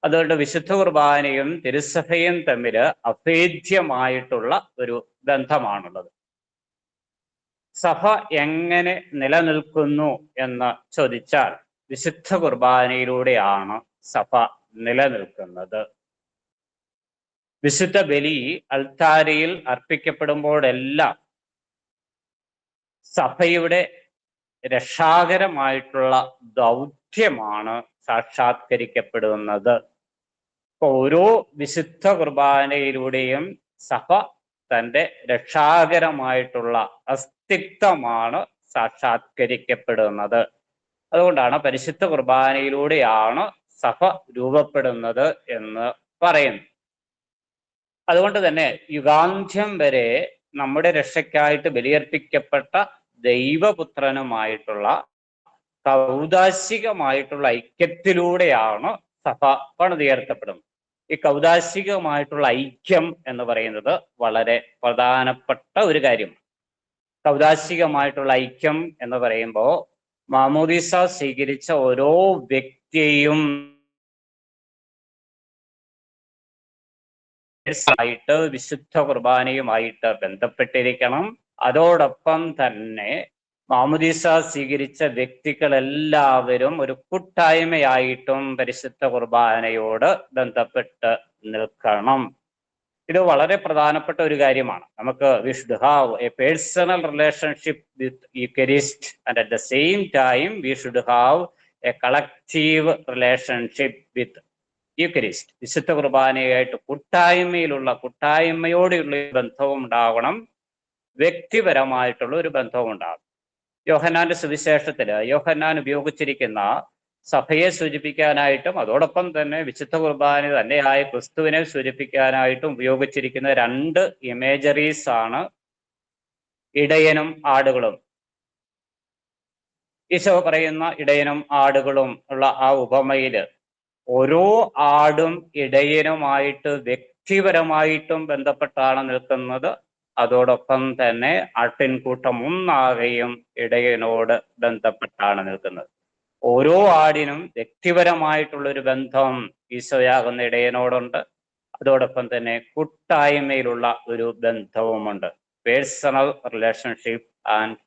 അതുകൊണ്ട് വിശുദ്ധ കുർബാനയും തിരുസഭയും തമ്മിൽ അഭേദ്യമായിട്ടുള്ള ഒരു ബന്ധമാണുള്ളത്. സഭ എങ്ങനെ നിലനിൽക്കുന്നു എന്ന് ചോദിച്ചാൽ വിശുദ്ധ കുർബാനയിലൂടെയാണ് സഭ നിലനിൽക്കുന്നത്. വിശുദ്ധ ബലി അൾത്താരയിൽ അർപ്പിക്കപ്പെടുമ്പോഴെല്ലാം സഭയുടെ രക്ഷാകരമായിട്ടുള്ള ദൗത്യമാണ് സാക്ഷാത്കരിക്കപ്പെടുന്നത്. ഓരോ വിശുദ്ധ കുർബാനയിലൂടെയും സഭ തൻ്റെ രക്ഷാകരമായിട്ടുള്ള അസ്തിത്വമാണ് സാക്ഷാത്കരിക്കപ്പെടുന്നത്. അതുകൊണ്ടാണ് പരിശുദ്ധ കുർബാനയിലൂടെയാണ് സഭ രൂപപ്പെടുന്നത് എന്ന് പറയുന്നു. അതുകൊണ്ട് തന്നെ യുഗാന്ത്യം വരെ നമ്മുടെ രക്ഷയ്ക്കായിട്ട് ബലിയർപ്പിക്കപ്പെട്ട ദൈവപുത്രനുമായിട്ടുള്ള കൗദാശികമായിട്ടുള്ള ഐക്യത്തിലൂടെയാണ് സഭ പണിതുയർത്തപ്പെടുന്നത്. ഈ കൗദാശികമായിട്ടുള്ള ഐക്യം എന്ന് പറയുന്നത് വളരെ പ്രധാനപ്പെട്ട ഒരു കാര്യമാണ്. കൗദാശികമായിട്ടുള്ള ഐക്യം എന്ന് പറയുമ്പോൾ മാമോദീസ സ്വീകരിച്ച ഓരോ വ്യക്തിയെയും ആയിട്ട് വിശുദ്ധ കുർബാനയുമായിട്ട് ബന്ധപ്പെട്ടിരിക്കണം. അതോടൊപ്പം തന്നെ മാമോദീസ സ്വീകരിച്ച വ്യക്തികളെല്ലാവരും ഒരു കൂട്ടായ്മയായിട്ടും പരിശുദ്ധ കുർബാനയോട് ബന്ധപ്പെട്ട് നിൽക്കണം. ഇത് വളരെ പ്രധാനപ്പെട്ട ഒരു കാര്യമാണ്. നമുക്ക് we should have A personal relationship with Eucharist and at the same time we should have A collective relationship with Eucharist. വിശുദ്ധ കുർബാനയായിട്ട് കൂട്ടായ്മയോടെയുള്ള ബന്ധവും ഉണ്ടാവണം, വ്യക്തിപരമായിട്ടുള്ള ഒരു ബന്ധവും ഉണ്ടാകും. യോഹന്നാന്റെ സുവിശേഷത്തില് യോഹന്നാൻ ഉപയോഗിച്ചിരിക്കുന്ന സഭയെ സൂചിപ്പിക്കാനായിട്ടും അതോടൊപ്പം തന്നെ വിശുദ്ധ കുർബാന തന്നെയായ ക്രിസ്തുവിനെ സൂചിപ്പിക്കാനായിട്ടും ഉപയോഗിച്ചിരിക്കുന്ന രണ്ട് ഇമേജറീസ് ആണ് ഇടയനും ആടുകളും. ഈശോ പറയുന്ന ഇടയനും ആടുകളും ഉള്ള ആ ഉപമയില് ഓരോ ആടും ഇടയനുമായിട്ട് വ്യക്തിപരമായിട്ടും ബന്ധപ്പെട്ടാണ് നിൽക്കുന്നത്. അതോടൊപ്പം തന്നെ ആട്ടിൻകൂട്ടം ഒന്നാകെയും ഇടയനോട് ബന്ധപ്പെട്ടാണ് നിൽക്കുന്നത്. ഓരോ ആടിനും വ്യക്തിപരമായിട്ടുള്ളൊരു ബന്ധം ഈശോയാകുന്ന ഇടയനോടുണ്ട്. അതോടൊപ്പം തന്നെ കൂട്ടായ്മയിലുള്ള ഒരു ബന്ധവുമുണ്ട്. Personal relationship and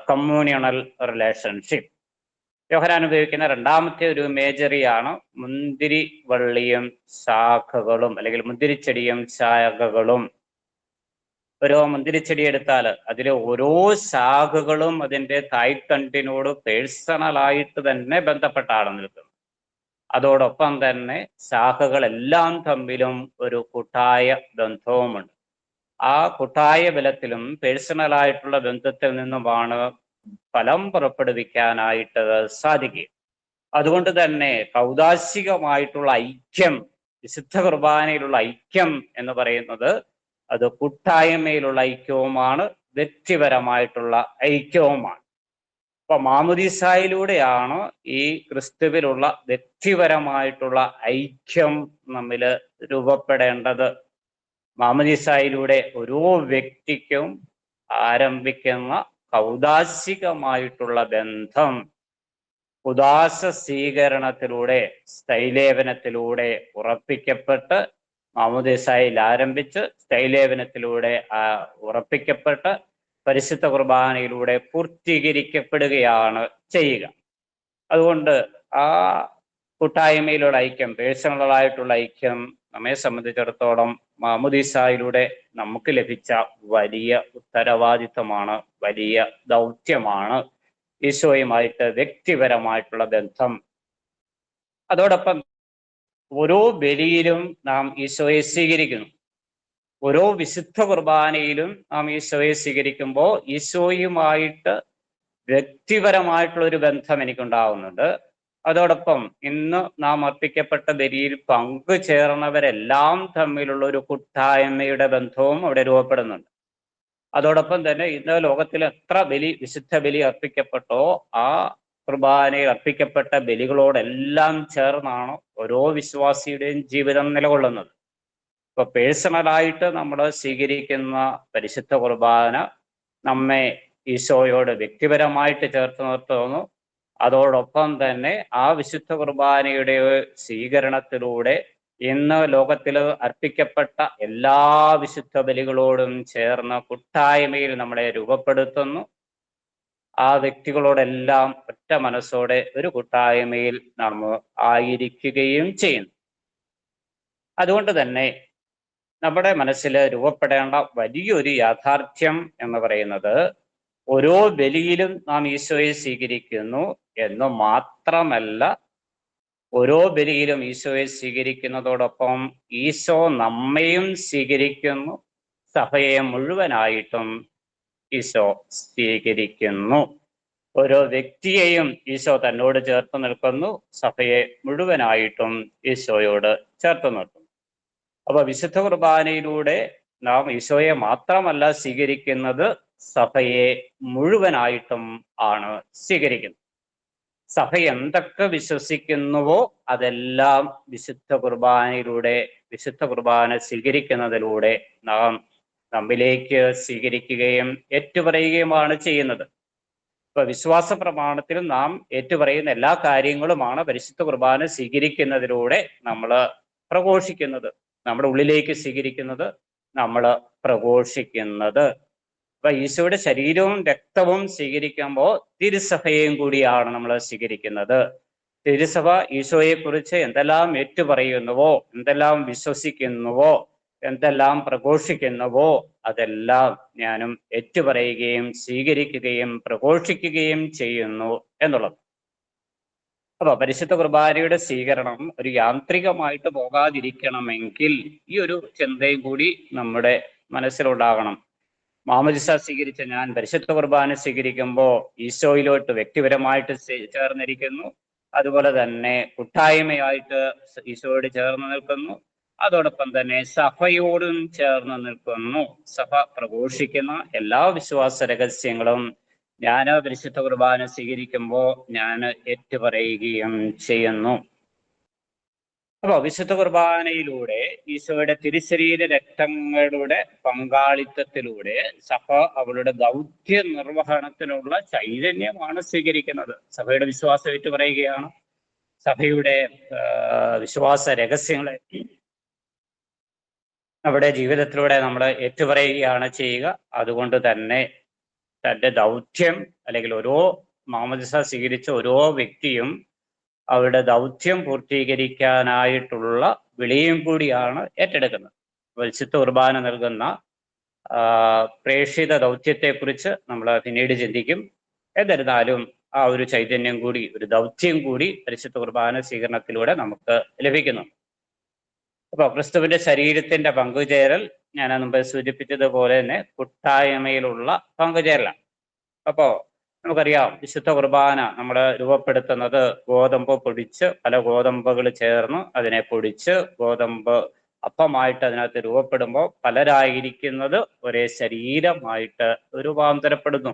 communional relationship. Yohannan ഉപയോഗിക്കുന്ന രണ്ടാമത്തെ ഒരു മേജറിയാണ് മുന്തിരി വള്ളിയും ശാഖകളും, അല്ലെങ്കിൽ മുന്തിരിച്ചെടിയും ശാഖകളും. ഒരു മുന്തിരിച്ചെടി എടുത്താൽ അതിലെ ഓരോ ശാഖകളും അതിൻ്റെ തായ്തണ്ടിനോട് പേഴ്സണലായിട്ട് തന്നെ ബന്ധപ്പെട്ടാണ് നിൽക്കുന്നത്. അതോടൊപ്പം തന്നെ ശാഖകളെല്ലാം തമ്മിലും ഒരു കൂട്ടായ ബന്ധവുമുണ്ട്. ആ കൂട്ടായ ബലത്തിലും പേഴ്സണലായിട്ടുള്ള ബന്ധത്തിൽ നിന്നുമാണ് ഫലം പുറപ്പെടുവിക്കാനായിട്ട് സാധിക്കുക. അതുകൊണ്ട് തന്നെ കൗദാശികമായിട്ടുള്ള ഐക്യം, വിശുദ്ധ കുർബാനയിലുള്ള ഐക്യം എന്ന് പറയുന്നത് അത് കൂട്ടായ്മയിലുള്ള ഐക്യവുമാണ്, വ്യക്തിപരമായിട്ടുള്ള ഐക്യവുമാണ്. അപ്പൊ മാമുദീസായിലൂടെയാണ് ഈ ക്രിസ്തുവിലുള്ള വ്യക്തിപരമായിട്ടുള്ള ഐക്യം നമ്മിൽ രൂപപ്പെടേണ്ടത്. മാമുദീസായിലൂടെ ഓരോ വ്യക്തിക്കും ആരംഭിക്കുന്ന കൗദാശികമായിട്ടുള്ള ബന്ധം ഉദാസ സ്വീകരണത്തിലൂടെ, സ്ഥൈലേപനത്തിലൂടെ ഉറപ്പിക്കപ്പെട്ട്, മാമുദീസായിൽ ആരംഭിച്ച് സ്ഥൈലേപനത്തിലൂടെ ഉറപ്പിക്കപ്പെട്ട് പരിശുദ്ധ കുർബാനയിലൂടെ പൂർത്തീകരിക്കപ്പെടുകയാണ് ചെയ്യുക. അതുകൊണ്ട് ആ കൂട്ടായ്മയിലുള്ള ഐക്യം, പേഴ്സണലായിട്ടുള്ള ഐക്യം നമ്മെ സംബന്ധിച്ചിടത്തോളം മാമുദീസായിലൂടെ നമുക്ക് ലഭിച്ച വലിയ ഉത്തരവാദിത്തമാണ്, വലിയ ദൗത്യമാണ്. ഈശോയുമായിട്ട് വ്യക്തിപരമായിട്ടുള്ള ബന്ധം. അതോടൊപ്പം ഓരോ ബലിയിലും നാം ഈശോയെ സ്വീകരിക്കുന്നു. ഓരോ വിശുദ്ധ കുർബാനയിലും നാം ഈശോയെ സ്വീകരിക്കുമ്പോൾ ഈശോയുമായിട്ട് വ്യക്തിപരമായിട്ടുള്ള ഒരു ബന്ധം എനിക്കുണ്ടാവുന്നുണ്ട്. അതോടൊപ്പം ഇന്ന് നാം അർപ്പിക്കപ്പെട്ട ബലിയിൽ പങ്കുചേർന്നവരെല്ലാം തമ്മിലുള്ള ഒരു കൂട്ടായ്മയുടെ ബന്ധവും അവിടെ രൂപപ്പെടുന്നുണ്ട്. അതോടൊപ്പം തന്നെ ഇന്ന് ലോകത്തിൽ എത്ര വിശുദ്ധ ബലി അർപ്പിക്കപ്പെട്ടോ ആ കുർബാനയിൽ അർപ്പിക്കപ്പെട്ട ബലികളോടെല്ലാം ചേർന്നാണ് ഓരോ വിശ്വാസിയുടെയും ജീവിതം നിലകൊള്ളുന്നത്. ഇപ്പൊ പേഴ്സണലായിട്ട് നമ്മൾ സ്വീകരിക്കുന്ന പരിശുദ്ധ കുർബാന നമ്മെ ഈശോയോട് വ്യക്തിപരമായിട്ട് ചേർത്ത് നിർത്തുന്നു. അതോടൊപ്പം തന്നെ ആ വിശുദ്ധ കുർബാനയുടെ സ്വീകരണത്തിലൂടെ ഇന്ന് ലോകത്തിൽ അർപ്പിക്കപ്പെട്ട എല്ലാ വിശുദ്ധ ബലികളോടും ചേർന്ന് കൂട്ടായ്മയിൽ നമ്മളെ രൂപപ്പെടുത്തുന്നു. ആ വ്യക്തികളോടെല്ലാം ഒറ്റ മനസ്സോടെ ഒരു കൂട്ടായ്മയിൽ നമ്മൾ ആയിരിക്കുകയും ചെയ്യുന്നു. അതുകൊണ്ട് തന്നെ നമ്മുടെ മനസ്സിൽ രൂപപ്പെടേണ്ട വലിയൊരു യാഥാർത്ഥ്യം എന്ന് പറയുന്നത് ഓരോ ബലിയിലും നാം ഈശോയെ സ്വീകരിക്കുന്നു എന്ന് മാത്രമല്ല, ഓരോ ബലിയിലും ഈശോയെ സ്വീകരിക്കുന്നതോടൊപ്പം ഈശോ നമ്മയും സ്വീകരിക്കുന്നു, സഭയെ മുഴുവനായിട്ടും ഈശോ സ്വീകരിക്കുന്നു. ഓരോ വ്യക്തിയെയും ഈശോ തന്നോട് ചേർത്ത് നിൽക്കുന്നു, സഭയെ മുഴുവനായിട്ടും ഈശോയോട് ചേർത്ത് നിർത്തുന്നു. അപ്പൊ വിശുദ്ധ കുർബാനയിലൂടെ നാം ഈശോയെ മാത്രമല്ല സ്വീകരിക്കുന്നത്, സഭയെ മുഴുവനായിട്ടും ആണ് സ്വീകരിക്കുന്നത്. സഭ എന്തൊക്കെ വിശ്വസിക്കുന്നുവോ അതെല്ലാം വിശുദ്ധ കുർബാനയിലൂടെ, വിശുദ്ധ കുർബാന സ്വീകരിക്കുന്നതിലൂടെ നാം നമ്മിലേക്ക് സ്വീകരിക്കുകയും ഏറ്റുപറയുകയുമാണ് ചെയ്യുന്നത്. ഇപ്പൊ വിശ്വാസ പ്രമാണത്തിൽ നാം ഏറ്റുപറയുന്ന എല്ലാ കാര്യങ്ങളുമാണ് പരിശുദ്ധ കുർബാന സ്വീകരിക്കുന്നതിലൂടെ നമ്മൾ പ്രഘോഷിക്കുന്നത്, നമ്മുടെ ഉള്ളിലേക്ക് സ്വീകരിക്കുന്നത്, നമ്മൾ പ്രഘോഷിക്കുന്നത്. അപ്പൊ ഈശോയുടെ ശരീരവും രക്തവും സ്വീകരിക്കുമ്പോൾ തിരുസഭയെയും കൂടിയാണ് നമ്മൾ സ്വീകരിക്കുന്നത്. തിരുസഭ ഈശോയെക്കുറിച്ച് എന്തെല്ലാം ഏറ്റുപറയുന്നുവോ, എന്തെല്ലാം വിശ്വസിക്കുന്നുവോ, എന്തെല്ലാം പ്രഘോഷിക്കുന്നുവോ അതെല്ലാം ഞാനും ഏറ്റുപറയുകയും സ്വീകരിക്കുകയും പ്രഘോഷിക്കുകയും ചെയ്യുന്നു എന്നുള്ളത്. അപ്പൊ പരിശുദ്ധ കുർബാനയുടെ സ്വീകരണം ഒരു യാന്ത്രികമായിട്ട് പോകാതിരിക്കണമെങ്കിൽ ഈ ഒരു ചിന്തയും കൂടി നമ്മുടെ മനസ്സിലുണ്ടാകണം. മാമോദിസ സ്വീകരിച്ച ഞാൻ പരിശുദ്ധ കുർബാന സ്വീകരിക്കുമ്പോൾ ഈശോയിലോട്ട് വ്യക്തിപരമായിട്ട് ചേർന്നിരിക്കുന്നു, അതുപോലെ തന്നെ കൂട്ടായ്മയായിട്ട് ഈശോയോട് ചേർന്ന് നിൽക്കുന്നു, അതോടൊപ്പം തന്നെ സഭയോടും ചേർന്ന് നിൽക്കുന്നു. സഭ പ്രഘോഷിക്കുന്ന എല്ലാ വിശ്വാസ രഹസ്യങ്ങളും ഞാൻ പരിശുദ്ധ കുർബാന സ്വീകരിക്കുമ്പോൾ ഞാൻ ഏറ്റുപറയുകയും ചെയ്യുന്നു. അപ്പോൾ വിശുദ്ധ കുർബാനയിലൂടെ ഈശോയുടെ തിരുശരീര രക്തങ്ങളുടെ പങ്കാളിത്തത്തിലൂടെ സഭ അവളുടെ ദൗത്യ നിർവഹണത്തിനുള്ള ചൈതന്യമാണ് സ്വീകരിക്കുന്നത്. സഭയുടെ വിശ്വാസം ഏറ്റുപറയുകയാണ്. സഭയുടെ വിശ്വാസ രഹസ്യങ്ങളെ നമ്മുടെ ജീവിതത്തിലൂടെ നമ്മൾ ഏറ്റുപറയുകയാണ് ചെയ്യുക. അതുകൊണ്ട് തന്നെ തൻ്റെ ദൗത്യം, അല്ലെങ്കിൽ ഓരോ മാമോദിസ സ്വീകരിച്ച ഓരോ വ്യക്തിയും അവരുടെ ദൗത്യം പൂർത്തീകരിക്കാനായിട്ടുള്ള വിളിയും കൂടിയാണ് ഏറ്റെടുക്കുന്നത്. വിശുദ്ധ കുർബാന നൽകുന്ന പ്രേക്ഷിത ദൗത്യത്തെക്കുറിച്ച് നമ്മൾ പിന്നീട് ചിന്തിക്കും. എന്നിരുന്നാലും ആ ഒരു ചൈതന്യം കൂടി, ഒരു ദൗത്യം കൂടി പരിശുദ്ധ കുർബാന സ്വീകരണത്തിലൂടെ നമുക്ക് ലഭിക്കുന്നു. അപ്പോൾ ക്രിസ്തുവിന്റെ ശരീരത്തിന്റെ പങ്കുചേരൽ ഞാൻ മുമ്പ് സൂചിപ്പിച്ചതുപോലെ തന്നെ കൂട്ടായ്മയിലുള്ള പങ്കുചേരലാണ്. അപ്പോൾ നമുക്കറിയാം, വിശുദ്ധ കുർബാന നമ്മൾ രൂപപ്പെടുത്തുന്നത് ഗോതമ്പ് പൊടിച്ച്, പല ഗോതമ്പുകൾ ചേർന്ന് അതിനെ പൊടിച്ച് ഗോതമ്പ് അപ്പമായിട്ട് അതിനകത്ത് രൂപപ്പെടുമ്പോൾ പലരായിരിക്കുന്നത് ഒരേ ശരീരമായിട്ട് രൂപാന്തരപ്പെടുന്നു.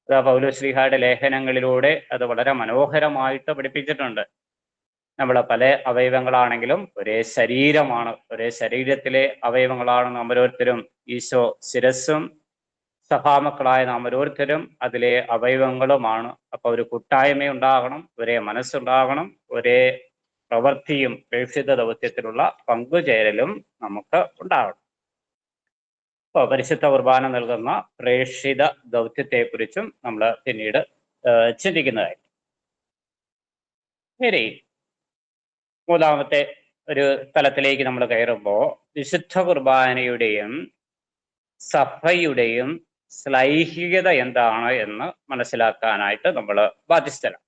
പൗലോസ്ലീഹായുടെ ലേഖനങ്ങളിലൂടെ അത് വളരെ മനോഹരമായിട്ട് പഠിപ്പിച്ചിട്ടുണ്ട്. നമ്മൾ പല അവയവങ്ങളാണെങ്കിലും ഒരേ ശരീരമാണ്, ഒരേ ശരീരത്തിലെ അവയവങ്ങളാണ് നാം ഓരോരുത്തരും. ഈശോ ശിരസ്സും സഭാമക്കളായ നാം ഓരോരുത്തരും അതിലെ അവയവങ്ങളുമാണ്. അപ്പൊ ഒരു കൂട്ടായ്മയുണ്ടാകണം, ഒരേ മനസ്സുണ്ടാകണം, ഒരേ പ്രവൃത്തിയും പ്രേക്ഷിത ദൗത്യത്തിലുള്ള പങ്കുചേരലും നമുക്ക് ഉണ്ടാകണം. അപ്പോൾ പരിശുദ്ധ കുർബാന നൽകുന്ന പ്രേക്ഷിത ദൗത്യത്തെക്കുറിച്ചും നമ്മൾ പിന്നീട് ചിന്തിക്കുന്നതായി. ശരി, മൂന്നാമത്തെ ഒരു തലത്തിലേക്ക് നമ്മൾ കയറുമ്പോൾ വിശുദ്ധ കുർബാനയുടെയും സഭയുടെയും ശ്ലൈഹികത എന്താണ് എന്ന് മനസ്സിലാക്കാനായിട്ട് നമ്മൾ ബാധ്യസ്ഥരാണ്.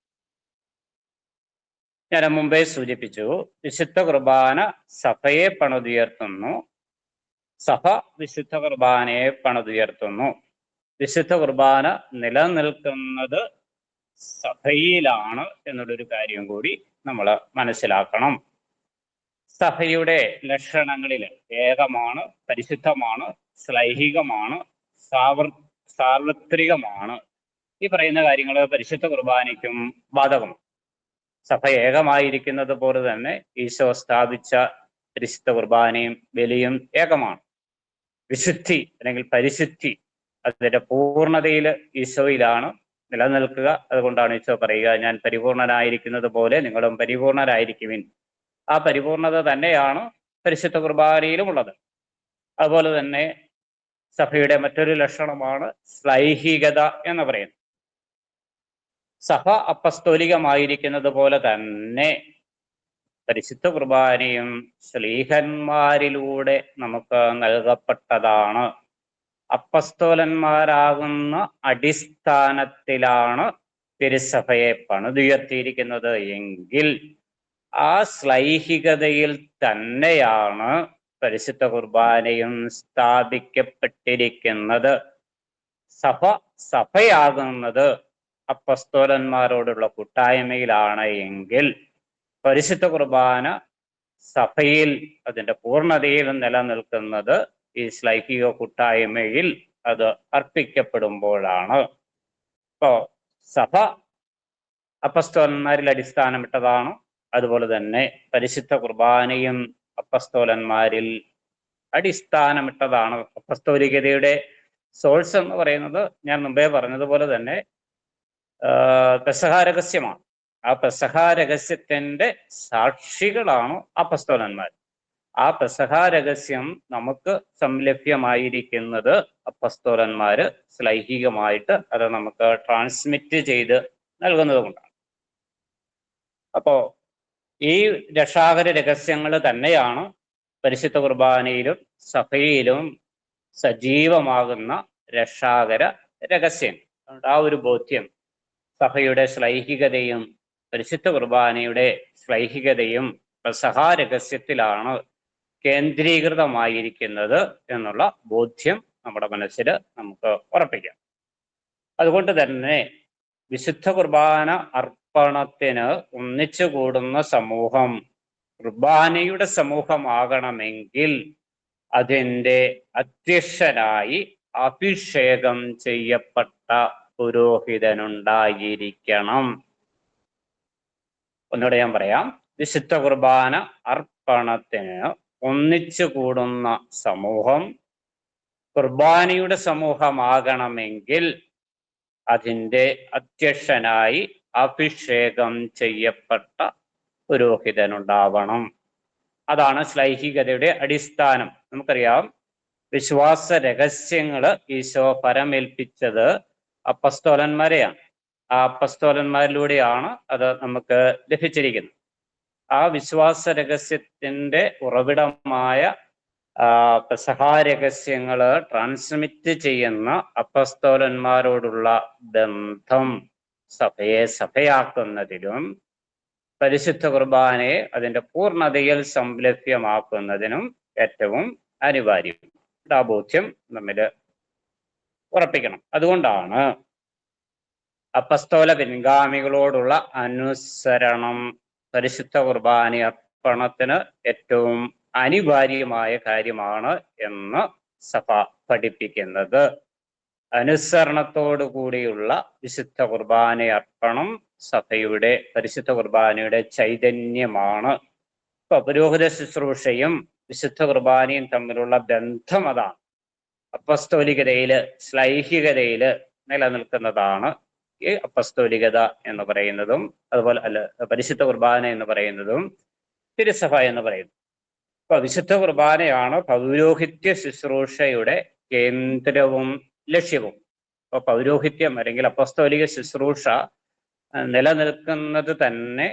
ഞാൻ മുമ്പേ സൂചിപ്പിച്ചു, വിശുദ്ധ കുർബാന സഭയെ പണിതുയർത്തുന്നു, സഭ വിശുദ്ധ കുർബാനയെ പണിതുയർത്തുന്നു. വിശുദ്ധ കുർബാന നിലനിൽക്കുന്നത് സഭയിലാണ് എന്നുള്ളൊരു കാര്യം കൂടി നമ്മൾ മനസ്സിലാക്കണം. സഭയുടെ ലക്ഷണങ്ങളിൽ ഏകമാണ്, പരിശുദ്ധമാണ്, ശ്ലൈഹികമാണ്, സാർവത്രികമാണ്. ഈ പറയുന്ന കാര്യങ്ങൾ പരിശുദ്ധ കുർബാനയ്ക്കും ബാധകമാണ്. സഭ ഏകമായിരിക്കുന്നത് പോലെ തന്നെ ഈശോ സ്ഥാപിച്ച പരിശുദ്ധ കുർബാനയും ബലിയും ഏകമാണ്. വിശുദ്ധി അല്ലെങ്കിൽ പരിശുദ്ധി അതിന്റെ പൂർണ്ണതയിൽ ഈശോയിലാണ് നിലനിൽക്കുക. അതുകൊണ്ടാണ് ഈശോ പറയുക, ഞാൻ പരിപൂർണനായിരിക്കുന്നത് പോലെ നിങ്ങളും പരിപൂർണരായിരിക്കുവിൻ. ആ പരിപൂർണത തന്നെയാണ് പരിശുദ്ധ കുർബാനയിലും ഉള്ളത്. അതുപോലെ തന്നെ സഭയുടെ മറ്റൊരു ലക്ഷണമാണ് ശ്ലൈഹികത എന്ന് പറയുന്നത്. സഭ അപ്പസ്തോലികമായിരിക്കുന്നത് പോലെ തന്നെ പരിശുദ്ധ കുർബാനയും ശ്ലീഹന്മാരിലൂടെ നമുക്ക് നൽകപ്പെട്ടതാണ്. അപ്പസ്തോലന്മാരാകുന്ന അടിസ്ഥാനത്തിലാണ് തിരുസഭയെ പണിതുയർത്തിയിരിക്കുന്നത് എങ്കിൽ ആ ശ്ലൈഹികതയിൽ തന്നെയാണ് പരിശുദ്ധ കുർബാനയും സ്ഥാപിക്കപ്പെട്ടിരിക്കുന്നത്. സഭയാകുന്നത് അപ്പസ്തോലന്മാരോടുള്ള കൂട്ടായ്മയിലാണ് എങ്കിൽ പരിശുദ്ധ കുർബാന സഭയിൽ അതിൻ്റെ പൂർണ്ണതയിൽ നിലനിൽക്കുന്നത് ഈ ശ്ലൈഹിക കൂട്ടായ്മയിൽ അത് അർപ്പിക്കപ്പെടുമ്പോഴാണ്. ഇപ്പോൾ സഭ അപ്പസ്തോലന്മാരിൽ അടിസ്ഥാനമിട്ടതാണ്. അതുപോലെ തന്നെ പരിശുദ്ധ കുർബാനയും അപ്പസ്തോലന്മാരിൽ അടിസ്ഥാനമിട്ടതാണ്. അപ്പസ്തോലികതയുടെ സോഴ്സ് എന്ന് പറയുന്നത് ഞാൻ മുമ്പേ പറഞ്ഞതുപോലെ തന്നെ പെസഹ രഹസ്യമാണ്. ആ പെസഹ രഹസ്യത്തിൻ്റെ സാക്ഷികളാണ് അപ്പസ്തോലന്മാർ. ആ പെസഹ രഹസ്യം നമുക്ക് സംലഭ്യമായിരിക്കുന്നത് അപ്പസ്തോലന്മാര് ശ്ലൈഹികമായിട്ട് അത് നമുക്ക് ട്രാൻസ്മിറ്റ് ചെയ്ത് നൽകുന്നത് കൊണ്ടാണ്. അപ്പോ ഈ രക്ഷാകര രഹസ്യങ്ങൾ തന്നെയാണ് പരിശുദ്ധ കുർബാനയിലും സഭയിലും സജീവമാകുന്ന രക്ഷാകര രഹസ്യം. ആ ഒരു ബോധ്യം സഭയുടെ ശ്ലൈഹികതയും പരിശുദ്ധ കുർബാനയുടെ ശ്ലൈഹികതയും പെസഹ രഹസ്യത്തിലാണ് കേന്ദ്രീകൃതമായിരിക്കുന്നത് എന്നുള്ള ബോധ്യം നമ്മുടെ മനസ്സിൽ നമുക്ക് ഉറപ്പിക്കാം. അതുകൊണ്ട് തന്നെ വിശുദ്ധ കുർബാന അർപ്പണത്തിന് ഒന്നിച്ചു കൂടുന്ന സമൂഹം കുർബാനയുടെ സമൂഹമാകണമെങ്കിൽ അതിൻ്റെ അധ്യക്ഷനായി അഭിഷേകം ചെയ്യപ്പെട്ട പുരോഹിതനുണ്ടായിരിക്കണം. ഒന്നുകൂടെ ഞാൻ പറയാം. വിശുദ്ധ കുർബാന അർപ്പണത്തിന് ഒന്നിച്ചു കൂടുന്ന സമൂഹം കുർബാനയുടെ സമൂഹമാകണമെങ്കിൽ അതിൻ്റെ അധ്യക്ഷനായി അഭിഷേകം ചെയ്യപ്പെട്ട പുരോഹിതനുണ്ടാവണം. അതാണ് ശ്ലൈഹികതയുടെ അടിസ്ഥാനം. നമുക്കറിയാം, വിശ്വാസ രഹസ്യങ്ങൾ ഈശോ പരമേൽപ്പിച്ചത് അപ്പസ്തോലന്മാരെയാണ്. ആ അപ്പസ്തോലന്മാരിലൂടെയാണ് അത് നമുക്ക് ലഭിച്ചിരിക്കുന്നത്. ആ വിശ്വാസ രഹസ്യത്തിൻ്റെ ഉറവിടമായ പെസഹാരഹസ്യങ്ങൾ ട്രാൻസ്മിറ്റ് ചെയ്യുന്ന അപ്പസ്തോലന്മാരോടുള്ള ബന്ധം സഭയെ സഭയാക്കുന്നതിലും പരിശുദ്ധ കുർബാനയെ അതിൻ്റെ പൂർണ്ണതയിൽ സംലഭ്യമാക്കുന്നതിനും ഏറ്റവും അനിവാര്യം. ആ ബോധ്യം നമ്മൾ ഉറപ്പിക്കണം. അതുകൊണ്ടാണ് അപ്പസ്തോല പിൻഗാമികളോടുള്ള അനുസരണം പരിശുദ്ധ കുർബാന അർപ്പണത്തിന് ഏറ്റവും അനിവാര്യമായ കാര്യമാണ് എന്ന് സഭ പഠിപ്പിക്കുന്നത്. അനുസരണത്തോടു കൂടിയുള്ള വിശുദ്ധ കുർബാന അർപ്പണം സഭയുടെ പരിശുദ്ധ കുർബാനയുടെ ചൈതന്യമാണ്. ഇപ്പൊ പുരോഹിത ശുശ്രൂഷയും വിശുദ്ധ കുർബാനയും തമ്മിലുള്ള ബന്ധം അതാണ്. അപ്പസ്തോലികതയില് ശ്ലൈഹികതയില് നിലനിൽക്കുന്നതാണ് ഈ അപ്പസ്തോലികത എന്ന് പറയുന്നതും അതുപോലെ പരിശുദ്ധ കുർബാന എന്ന് പറയുന്നതും തിരുസഭ എന്ന് പറയുന്നത്. അപ്പൊ വിശുദ്ധ കുർബാനയാണ് പൗരോഹിത്യ ശുശ്രൂഷയുടെ കേന്ദ്രവും ലക്ഷ്യവും. അപ്പൊ പൗരോഹിത്യം അല്ലെങ്കിൽ അപ്പസ്തോലിക ശുശ്രൂഷ നിലനിൽക്കുന്നത് തന്നെ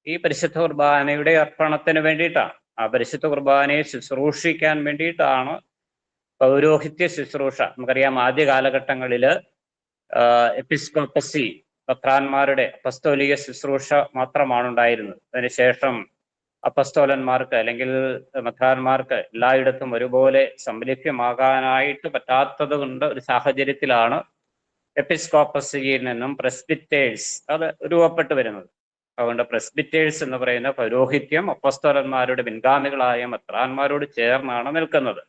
ഈ പരിശുദ്ധ കുർബാനയുടെ അർപ്പണത്തിന് വേണ്ടിയിട്ടാണ്. ആ പരിശുദ്ധ കുർബാനയെ ശുശ്രൂഷിക്കാൻ വേണ്ടിയിട്ടാണ് പൗരോഹിത്യ ശുശ്രൂഷ. നമുക്കറിയാം, ആദ്യ കാലഘട്ടങ്ങളിൽ എപ്പിസ്കോപ്പസി മെത്രാന്മാരുടെ അപ്പസ്തോലിക ശുശ്രൂഷ മാത്രമാണ് ഉണ്ടായിരുന്നത്. അതിനുശേഷം അപ്പസ്തോലന്മാർക്ക് അല്ലെങ്കിൽ മെത്രാന്മാർക്ക് എല്ലായിടത്തും ഒരുപോലെ സംലഭ്യമാകാനായിട്ട് പറ്റാത്തത് കൊണ്ട് ഒരു സാഹചര്യത്തിലാണ് എപ്പിസ്കോപ്പസിയിൽ നിന്നും പ്രസ്ബിറ്റേഴ്സ് അത് രൂപപ്പെട്ടു വരുന്നത്. അതുകൊണ്ട് പ്രസ്ബിറ്റേഴ്സ് എന്ന് പറയുന്ന പൗരോഹിത്യം അപ്പസ്തോലന്മാരുടെ പിൻഗാമികളായ മെത്രാന്മാരോട് ചേർന്നാണ് നിൽക്കുന്നത്.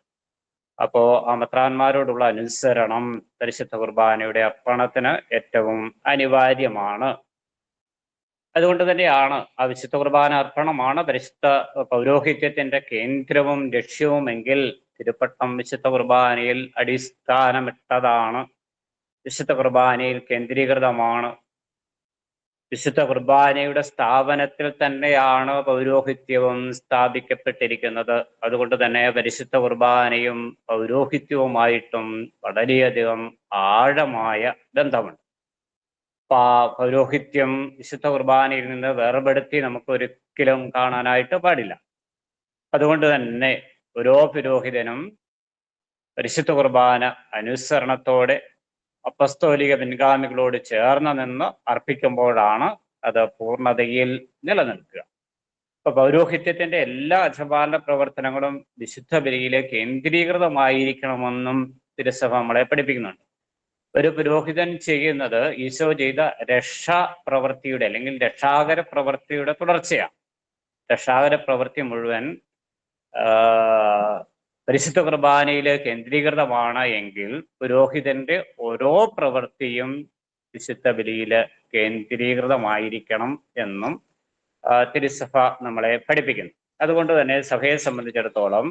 അപ്പോ ആ മെത്രാന്മാരോടുള്ള അനുസരണം പരിശുദ്ധ കുർബാനയുടെ അർപ്പണത്തിന് ഏറ്റവും അനിവാര്യമാണ്. അതുകൊണ്ട് തന്നെയാണ് ആ വിശുദ്ധ കുർബാന അർപ്പണമാണ് പരിശുദ്ധ പൗരോഹിത്യത്തിന്റെ കേന്ദ്രവും ലക്ഷ്യവുമെങ്കിൽ തിരുപ്പട്ടം വിശുദ്ധ കുർബാനയിൽ അടിസ്ഥാനമിട്ടതാണ്, വിശുദ്ധ കുർബാനയിൽ കേന്ദ്രീകൃതമാണ്. വിശുദ്ധ കുർബാനയുടെ സ്ഥാപനത്തിൽ തന്നെയാണ് പൗരോഹിത്യവും സ്ഥാപിക്കപ്പെട്ടിരിക്കുന്നത്. അതുകൊണ്ട് തന്നെ പരിശുദ്ധ കുർബാനയും പൗരോഹിത്യവുമായിട്ടും വളരെയധികം ആഴമായ ബന്ധമുണ്ട്. പൗരോഹിത്യം വിശുദ്ധ കുർബാനയിൽ നിന്ന് വേർപെടുത്തി നമുക്ക് ഒരിക്കലും കാണാനായിട്ട് പാടില്ല. അതുകൊണ്ട് തന്നെ ഓരോ പുരോഹിതനും പരിശുദ്ധ കുർബാന അനുസരണത്തോടെ അപ്പസ്തോലിക പിൻഗാമികളോട് ചേർന്ന് നിന്ന് അർപ്പിക്കുമ്പോഴാണ് അത് പൂർണ്ണതയിൽ നിലനിൽക്കുക. അപ്പൊ പൗരോഹിത്യത്തിന്റെ എല്ലാ അജപാലന പ്രവർത്തനങ്ങളും വിശുദ്ധ ബലിയിലെ കേന്ദ്രീകൃതമായിരിക്കണമെന്നും തിരുസഭ നമ്മളെ പഠിപ്പിക്കുന്നുണ്ട്. ഒരു പുരോഹിതൻ ചെയ്യുന്നത് ഈശോ ചെയ്ത രക്ഷാ പ്രവൃത്തിയുടെ അല്ലെങ്കിൽ രക്ഷാകര പ്രവൃത്തിയുടെ തുടർച്ചയാണ്. രക്ഷാകര പ്രവൃത്തി മുഴുവൻ പരിശുദ്ധ കുർബാനയിൽ കേന്ദ്രീകൃതമാണ് എങ്കിൽ പുരോഹിതന്റെ ഓരോ പ്രവൃത്തിയും വിശുദ്ധ ബലിയിൽ കേന്ദ്രീകൃതമായിരിക്കണം എന്നും തിരുസഭ നമ്മളെ പഠിപ്പിക്കുന്നു. അതുകൊണ്ട് തന്നെ സഭയെ സംബന്ധിച്ചിടത്തോളം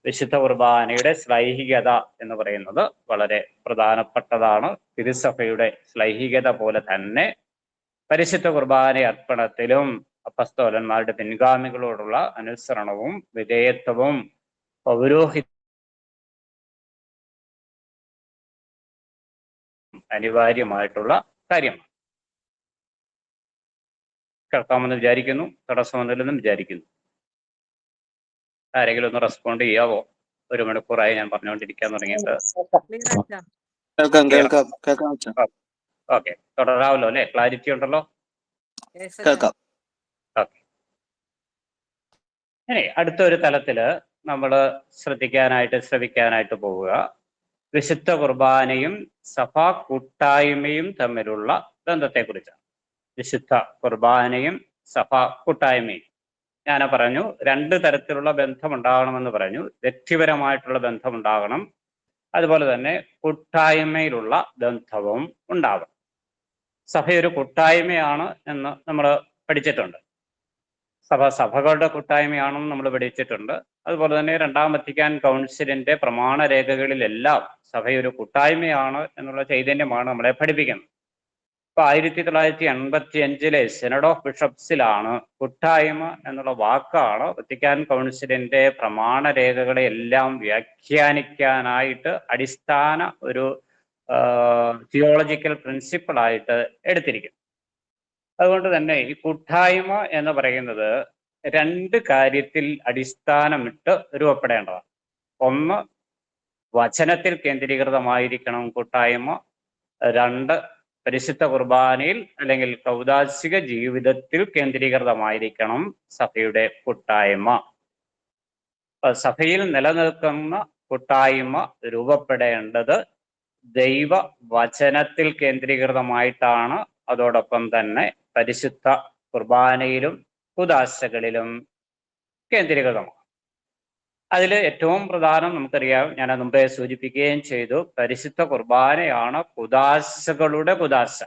വിശുദ്ധ കുർബാനയുടെ ശ്ലൈഹികത എന്ന് പറയുന്നത് വളരെ പ്രധാനപ്പെട്ടതാണ്. തിരുസഭയുടെ ശ്ലൈഹികത പോലെ തന്നെ പരിശുദ്ധ കുർബാന അർപ്പണത്തിലും അപ്പസ്തോലന്മാരുടെ പിൻഗാമികളോടുള്ള അനുസരണവും വിധേയത്വവും പൗരോഹിത്യം അനിവാര്യമായിട്ടുള്ള കാര്യമാണ്. കേൾക്കാമെന്ന് വിചാരിക്കുന്നു. തടസ്സമൊന്നുമില്ലെന്നും വിചാരിക്കുന്നു. ആരെങ്കിലും ഒന്ന് റെസ്പോണ്ട് ചെയ്യാവോ? 1 മണിക്കൂറായി ഞാൻ പറഞ്ഞുകൊണ്ടിരിക്കാൻ തുടങ്ങിയിട്ട്. ഓക്കെ, തുടരാമല്ലോ അല്ലെ? ക്ലാരിറ്റി ഉണ്ടല്ലോ? ഓക്കെ. ഇനി അടുത്തൊരു തലത്തില് നമ്മൾ ശ്രമിക്കാനായിട്ട് പോവുക വിശുദ്ധ കുർബാനയും സഭാ കൂട്ടായ്മയും തമ്മിലുള്ള ബന്ധത്തെക്കുറിച്ചാണ്. വിശുദ്ധ കുർബാനയും സഭാ കൂട്ടായ്മയും ഞാൻ പറഞ്ഞു 2 തരത്തിലുള്ള ബന്ധമുണ്ടാകണമെന്ന് പറഞ്ഞു. വ്യക്തിപരമായിട്ടുള്ള ബന്ധമുണ്ടാകണം, അതുപോലെ തന്നെ കൂട്ടായ്മയിലുള്ള ബന്ധവും ഉണ്ടാകണം. സഭയൊരു കൂട്ടായ്മയാണ് എന്ന് നമ്മൾ പഠിച്ചിട്ടുണ്ട്. സഭകളുടെ കൂട്ടായ്മയാണെന്ന് നമ്മൾ പഠിച്ചിട്ടുണ്ട്. അതുപോലെ തന്നെ രണ്ടാം വത്തിക്കാൻ കൗൺസിലിന്റെ പ്രമാണ രേഖകളിലെല്ലാം സഭയൊരു കൂട്ടായ്മയാണ് എന്നുള്ള ചൈതന്യമാണ് നമ്മളെ പഠിപ്പിക്കുന്നത്. ഇപ്പൊ 1985 സിനഡ് ഓഫ് ബിഷപ്സിലാണ് കൂട്ടായ്മ എന്നുള്ള വാക്കാണ് വത്തിക്കാൻ കൗൺസിലിന്റെ പ്രമാണ രേഖകളെ എല്ലാം വ്യാഖ്യാനിക്കാനായിട്ട് അടിസ്ഥാന ഒരു തിയോളജിക്കൽ പ്രിൻസിപ്പിളായിട്ട് എടുത്തിരിക്കുന്നു. അതുകൊണ്ട് തന്നെ ഈ കൂട്ടായ്മ എന്ന് പറയുന്നത് രണ്ട് കാര്യത്തിൽ അടിസ്ഥാനമിട്ട് രൂപപ്പെടേണ്ടതാണ്. ഒന്ന്, വചനത്തിൽ കേന്ദ്രീകൃതമായിരിക്കണം കൂട്ടായ്മ. രണ്ട്, പരിശുദ്ധ കുർബാനയിൽ അല്ലെങ്കിൽ കൗദാശിക ജീവിതത്തിൽ കേന്ദ്രീകൃതമായിരിക്കണം സഭയുടെ കൂട്ടായ്മ. സഭയിൽ നിലനിൽക്കുന്ന കൂട്ടായ്മ രൂപപ്പെടേണ്ടത് ദൈവ വചനത്തിൽ കേന്ദ്രീകൃതമായിട്ടാണ്. അതോടൊപ്പം തന്നെ പരിശുദ്ധ കുർബാനയിലും കുദാശകളിലും കേന്ദ്രീകൃതമാണ്. അതിൽ ഏറ്റവും പ്രധാനം നമുക്കറിയാം, ഞാൻ മുമ്പേ സൂചിപ്പിക്കുകയും ചെയ്തു, പരിശുദ്ധ കുർബാനയാണ് കുദാശകളുടെ കുദാശ.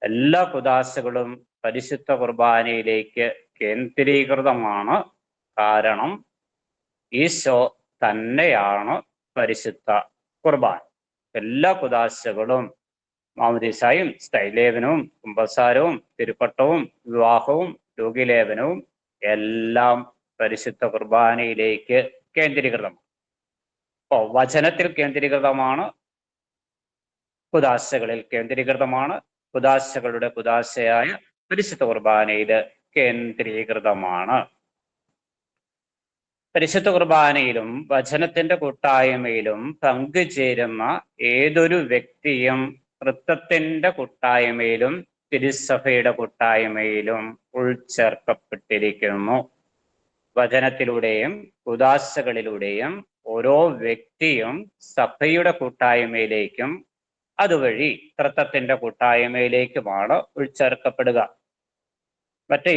എല്ലാ കുദാശകളും പരിശുദ്ധ കുർബാനയിലേക്ക് കേന്ദ്രീകൃതമാണ്. കാരണം ഈശോ തന്നെയാണ് പരിശുദ്ധ കുർബാന. എല്ലാ കുദാശകളും മാമോദീസായും സ്ഥൈലേപനവും കുമ്പസാരവും തിരുപ്പട്ടവും വിവാഹവും രോഗിലേപനവും എല്ലാം പരിശുദ്ധ കുർബാനയിലേക്ക് കേന്ദ്രീകൃതമാണ്. അപ്പോൾ വചനത്തിൽ കേന്ദ്രീകൃതമാണ്, കുദാശകളിൽ കേന്ദ്രീകൃതമാണ്, കുദാശകളുടെ കുദാശയായ പരിശുദ്ധ കുർബാനയിൽ കേന്ദ്രീകൃതമാണ്. പരിശുദ്ധ കുർബാനയിലും വചനത്തിന്റെ കൂട്ടായ്മയിലും പങ്കുചേരുന്ന ഏതൊരു വ്യക്തിയും തൃത്വത്തിന്റെ കൂട്ടായ്മയിലും തിരുസഭയുടെ കൂട്ടായ്മയിലും ഉൾച്ചേർക്കപ്പെട്ടിരിക്കുന്നു. വചനത്തിലൂടെയും കുദാശകളിലൂടെയും ഓരോ വ്യക്തിയും സഭയുടെ കൂട്ടായ്മയിലേക്കും അതുവഴി തൃത്വത്തിന്റെ കൂട്ടായ്മയിലേക്കുമാണ് ഉൾച്ചേർക്കപ്പെടുക.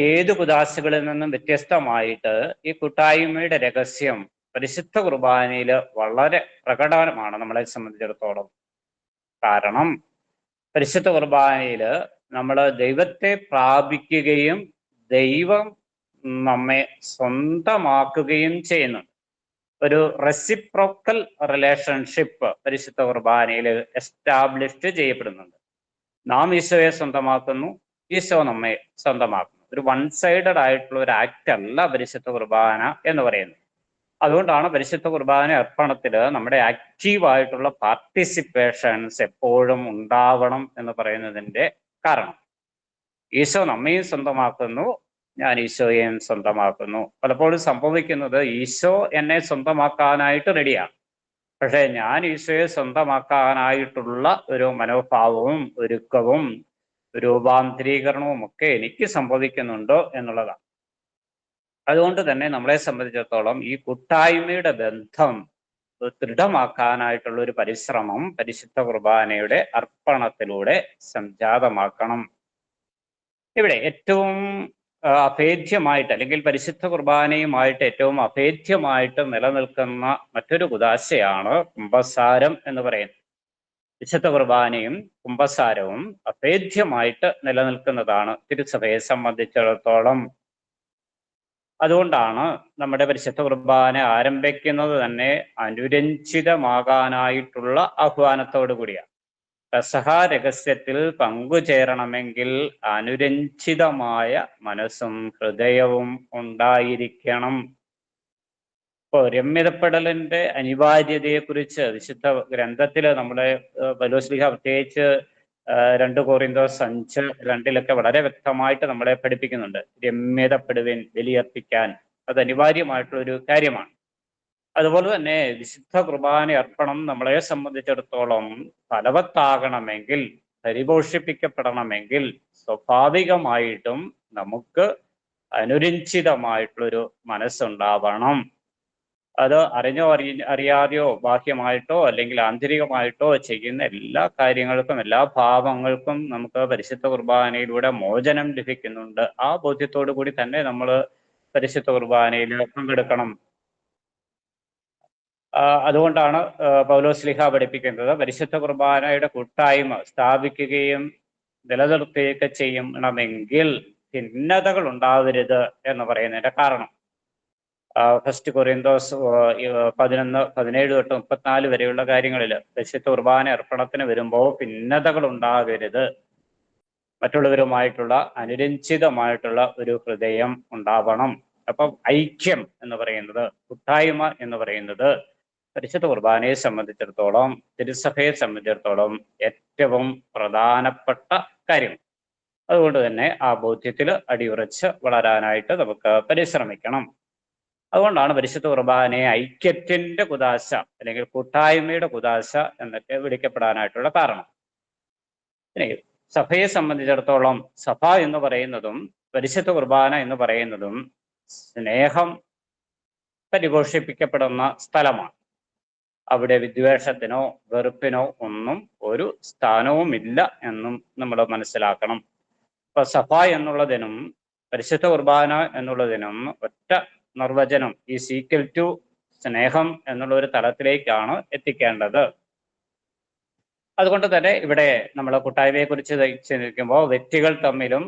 ഏത് കുദാശകളിൽ നിന്നും വ്യത്യസ്തമായിട്ട് ഈ കൂട്ടായ്മയുടെ രഹസ്യം പരിശുദ്ധ കുർബാനയിൽ വളരെ പ്രകടമാണ് നമ്മളെ സംബന്ധിച്ചിടത്തോളം. കാരണം പരിശുദ്ധ കുർബാനയിൽ നമ്മൾ ദൈവത്തെ പ്രാപിക്കുകയും ദൈവം നമ്മെ സ്വന്തമാക്കുകയും ചെയ്യുന്നു. ഒരു റെസിപ്രോക്കൽ റിലേഷൻഷിപ്പ് പരിശുദ്ധ കുർബാനയിൽ എസ്റ്റാബ്ലിഷ് ചെയ്യപ്പെടുന്നുണ്ട്. നാം ഈശോയെ സ്വന്തമാക്കുന്നു, ഈശോ നമ്മെ സ്വന്തമാക്കുന്നു. ഒരു വൺ സൈഡഡ് ആയിട്ടുള്ള ഒരു ആക്ട് അല്ല പരിശുദ്ധ കുർബാന എന്ന് പറയുന്നത്. അതുകൊണ്ടാണ് പരിശുദ്ധ കുർബാന അർപ്പണത്തിൽ നമ്മുടെ ആക്റ്റീവായിട്ടുള്ള പാർട്ടിസിപ്പേഷൻസ് എപ്പോഴും ഉണ്ടാവണം എന്ന് പറയുന്നതിൻ്റെ കാരണം. ഈശോ നമ്മയും സ്വന്തമാക്കുന്നു, ഞാൻ ഈശോയെയും സ്വന്തമാക്കുന്നു. പലപ്പോഴും സംഭവിക്കുന്നത് ഈശോ എന്നെ സ്വന്തമാക്കാനായിട്ട് റെഡിയാണ്, പക്ഷേ ഞാൻ ഈശോയെ സ്വന്തമാക്കാനായിട്ടുള്ള ഒരു മനോഭാവവും ഒരുക്കവും രൂപാന്തരീകരണവും ഒക്കെ എനിക്ക് സംഭവിക്കുന്നുണ്ടോ എന്നുള്ളതാണ്. അതുകൊണ്ട് തന്നെ നമ്മളെ സംബന്ധിച്ചിടത്തോളം ഈ കൂട്ടായ്മയുടെ ബന്ധം ദൃഢമാക്കാനായിട്ടുള്ള ഒരു പരിശ്രമം പരിശുദ്ധ കുർബാനയുടെ അർപ്പണത്തിലൂടെ സംജാതമാക്കണം. ഇവിടെ ഏറ്റവും അഭേദ്യമായിട്ട് അല്ലെങ്കിൽ പരിശുദ്ധ കുർബാനയുമായിട്ട് ഏറ്റവും അഭേദ്യമായിട്ട് നിലനിൽക്കുന്ന മറ്റൊരു കുദാശയാണ് കുമ്പസാരം എന്ന് പറയുന്നത്. വിശുദ്ധ കുർബാനയും കുമ്പസാരവും അഭേദ്യമായിട്ട് നിലനിൽക്കുന്നതാണ് തിരുസഭയെ സംബന്ധിച്ചിടത്തോളം. അതുകൊണ്ടാണ് നമ്മുടെ പരിശുദ്ധ കുർബാന ആരംഭിക്കുന്നത് തന്നെ അനുരഞ്ജിതമാകാനായിട്ടുള്ള ആഹ്വാനത്തോടു കൂടിയാണ്. പെസഹ രഹസ്യത്തിൽ പങ്കുചേരണമെങ്കിൽ അനുരഞ്ജിതമായ മനസ്സും ഹൃദയവും ഉണ്ടായിരിക്കണം. ഇപ്പോൾ രമ്യതപ്പെടലിന്റെ അനിവാര്യതയെക്കുറിച്ച് വിശുദ്ധ ഗ്രന്ഥത്തിൽ നമ്മളെ പൗലോസ്ലീഹ പ്രത്യേകിച്ച് 2 കൊറിന്തോസ് 5:2 വളരെ വ്യക്തമായിട്ട് നമ്മളെ പഠിപ്പിക്കുന്നുണ്ട്. രമ്യതപ്പെടുവിൻ, ബലിയർപ്പിക്കാൻ അത് അനിവാര്യമായിട്ടുള്ള ഒരു കാര്യമാണ്. അതുപോലെ തന്നെ വിശുദ്ധ കുർബാന അർപ്പണം നമ്മളെ സംബന്ധിച്ചിടത്തോളം ഫലവത്താകണമെങ്കിൽ, പരിപോഷിപ്പിക്കപ്പെടണമെങ്കിൽ സ്വാഭാവികമായിട്ടും നമുക്ക് അനുരഞ്ജിതമായിട്ടുള്ളൊരു മനസ്സുണ്ടാവണം. അത് അറിഞ്ഞോ അറിയാതെയോ ബാഹ്യമായിട്ടോ അല്ലെങ്കിൽ ആന്തരികമായിട്ടോ ചെയ്യുന്ന എല്ലാ കാര്യങ്ങൾക്കും എല്ലാ ഭാവങ്ങൾക്കും നമുക്ക് പരിശുദ്ധ കുർബാനയിലൂടെ മോചനം ലഭിക്കുന്നുണ്ട്. ആ ബോധ്യത്തോടു കൂടി തന്നെ നമ്മൾ പരിശുദ്ധ കുർബാനയിൽ പങ്കെടുക്കണം. അതുകൊണ്ടാണ് പൗലോസ്ലീഹ പഠിപ്പിക്കുന്നത് പരിശുദ്ധ കുർബാനയുടെ കൂട്ടായ്മ സ്ഥാപിക്കുകയും നിലനിർത്തുകയൊക്കെ ചെയ്യണമെങ്കിൽ ഭിന്നതകൾ ഉണ്ടാവരുത് എന്ന് പറയുന്നതിന്റെ കാരണം ഫസ്റ്റ് കൊറിന്തോസ് 17 തൊട്ട് 34 വരെയുള്ള കാര്യങ്ങളിൽ പരിശുദ്ധ കുർബാന അർപ്പണത്തിന് വരുമ്പോൾ ഭിന്നതകൾ ഉണ്ടാകരുത്, മറ്റുള്ളവരുമായിട്ടുള്ള അനുരഞ്ജിതമായിട്ടുള്ള ഒരു ഹൃദയം ഉണ്ടാവണം. അപ്പം ഐക്യം എന്ന് പറയുന്നത്, കൂട്ടായ്മ എന്ന് പറയുന്നത് പരിശുദ്ധ കുർബാനയെ സംബന്ധിച്ചിടത്തോളം, തിരുസഭയെ സംബന്ധിച്ചിടത്തോളം ഏറ്റവും പ്രധാനപ്പെട്ട കാര്യം. അതുകൊണ്ട് തന്നെ ആ ബോധ്യത്തിൽ അടിയുറച്ച് വളരാനായിട്ട് നമുക്ക് പരിശ്രമിക്കണം. അതുകൊണ്ടാണ് പരിശുദ്ധ കുർബാനയെ ഐക്യത്തിന്റെ കുദാശ അല്ലെങ്കിൽ കൂട്ടായ്മയുടെ കുദാശ എന്നൊക്കെ വിളിക്കപ്പെടാനായിട്ടുള്ള കാരണം. ഇനി സഭയെ സംബന്ധിച്ചിടത്തോളം സഭ എന്ന് പറയുന്നതും പരിശുദ്ധ കുർബാന എന്ന് പറയുന്നതും സ്നേഹം പരിപോഷിപ്പിക്കപ്പെടുന്ന സ്ഥലമാണ്. അവിടെ വിദ്വേഷത്തിനോ വെറുപ്പിനോ ഒന്നും ഒരു സ്ഥാനവുമില്ല എന്നും നമ്മൾ മനസ്സിലാക്കണം. ഇപ്പൊ സഭ എന്നുള്ളതിനും പരിശുദ്ധ കുർബാന എന്നുള്ളതിനും ഒറ്റ നിർവചനം, ഈ ഈക്വൽ ടു സ്നേഹം എന്നുള്ള ഒരു തലത്തിലേക്കാണ് എത്തിക്കേണ്ടത്. അതുകൊണ്ട് തന്നെ ഇവിടെ നമ്മൾ കൂട്ടായ്മയെ കുറിച്ച് ചിന്തിക്കുമ്പോൾ വ്യക്തികൾ തമ്മിലും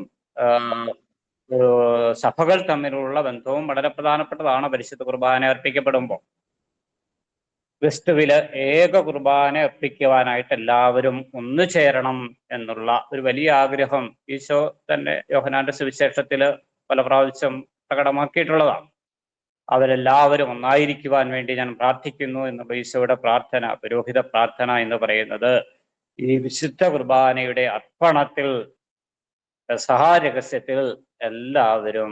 സഭകൾ തമ്മിലുള്ള ബന്ധവും വളരെ പ്രധാനപ്പെട്ടതാണ്. പരിശുദ്ധ കുർബാന അർപ്പിക്കപ്പെടുമ്പോൾ ക്രിസ്തുവില് ഏക കുർബാന അർപ്പിക്കുവാനായിട്ട് എല്ലാവരും ഒന്നു ചേരണം എന്നുള്ള ഒരു വലിയ ആഗ്രഹം ഈശോ തന്നെ യോഹന്നാന്റെ സുവിശേഷത്തിൽ പല പ്രാവശ്യം പ്രകടമാക്കിയിട്ടുള്ളതാണ്. അവരെല്ലാവരും ഒന്നായിരിക്കുവാൻ വേണ്ടി ഞാൻ പ്രാർത്ഥിക്കുന്നു എന്നുള്ള ഈശോയുടെ പ്രാർത്ഥന, പുരോഹിത പ്രാർത്ഥന എന്ന് പറയുന്നത് ഈ വിശുദ്ധ കുർബാനയുടെ അർപ്പണത്തിൽ, സഹാരഹസ്യത്തിൽ എല്ലാവരും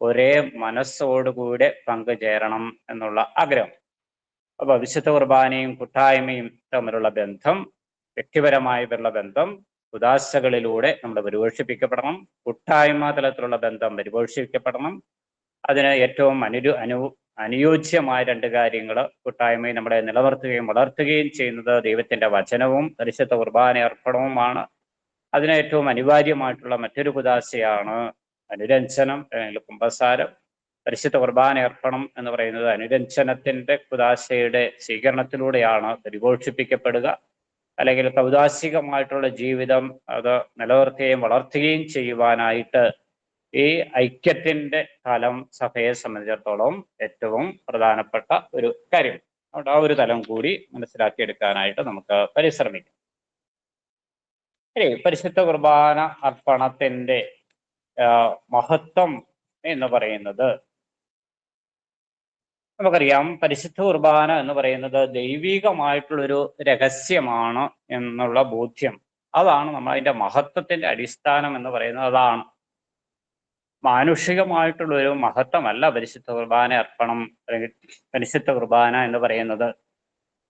ഒരേ മനസ്സോടുകൂടെ പങ്കുചേരണം എന്നുള്ള ആഗ്രഹം. അപ്പൊ വിശുദ്ധ കുർബാനയും കൂട്ടായ്മയും തമ്മിലുള്ള ബന്ധം, വ്യക്തിപരമായുള്ള ബന്ധം ഉദാശകളിലൂടെ നമ്മൾ പരിപോഷിപ്പിക്കപ്പെടണം. കൂട്ടായ്മ തലത്തിലുള്ള ബന്ധം പരിപോഷിപ്പിക്കപ്പെടണം. അതിന് ഏറ്റവും അനുയോജ്യമായ രണ്ട് കാര്യങ്ങൾ കൂട്ടായ്മയെ നമ്മളെ നിലനിർത്തുകയും വളർത്തുകയും ചെയ്യുന്നത് ദൈവത്തിന്റെ വചനവും പരിശുദ്ധ കുർബാന അർപ്പണവുമാണ്. അതിന് ഏറ്റവും അനിവാര്യമായിട്ടുള്ള മറ്റൊരു കുദാശയാണ് അനുരഞ്ജനം അല്ലെങ്കിൽ കുമ്പസാരം. പരിശുദ്ധ കുർബാന അർപ്പണം എന്ന് പറയുന്നത് അനുരഞ്ജനത്തിന്റെ കുദാശയുടെ സ്വീകരണത്തിലൂടെയാണ് പരിപോഷിപ്പിക്കപ്പെടുക. അല്ലെങ്കിൽ കൗദാശികമായിട്ടുള്ള ജീവിതം അത് നിലനിർത്തുകയും വളർത്തുകയും ചെയ്യുവാനായിട്ട് ഈ ഐക്യത്തിന്റെ തലം സഭയെ സംബന്ധിച്ചിടത്തോളം ഏറ്റവും പ്രധാനപ്പെട്ട ഒരു കാര്യം. അതുകൊണ്ട് ആ ഒരു തലം കൂടി മനസ്സിലാക്കിയെടുക്കാനായിട്ട് നമുക്ക് പരിശ്രമിക്കാം. പരിശുദ്ധ കുർബാന അർപ്പണത്തിന്റെ മഹത്വം എന്ന് പറയുന്നത് നമുക്കറിയാം. പരിശുദ്ധ കുർബാന എന്ന് പറയുന്നത് ദൈവികമായിട്ടുള്ളൊരു രഹസ്യമാണ് എന്നുള്ള ബോധ്യം, അതാണ് നമ്മൾ അതിന്റെ മഹത്വത്തിന്റെ അടിസ്ഥാനം എന്ന് പറയുന്നത്. അതാണ് മാനുഷികമായിട്ടുള്ളൊരു മഹത്വമല്ല പരിശുദ്ധ കുർബാന അർപ്പണം അല്ലെങ്കിൽ പരിശുദ്ധ കുർബാന എന്ന് പറയുന്നത്.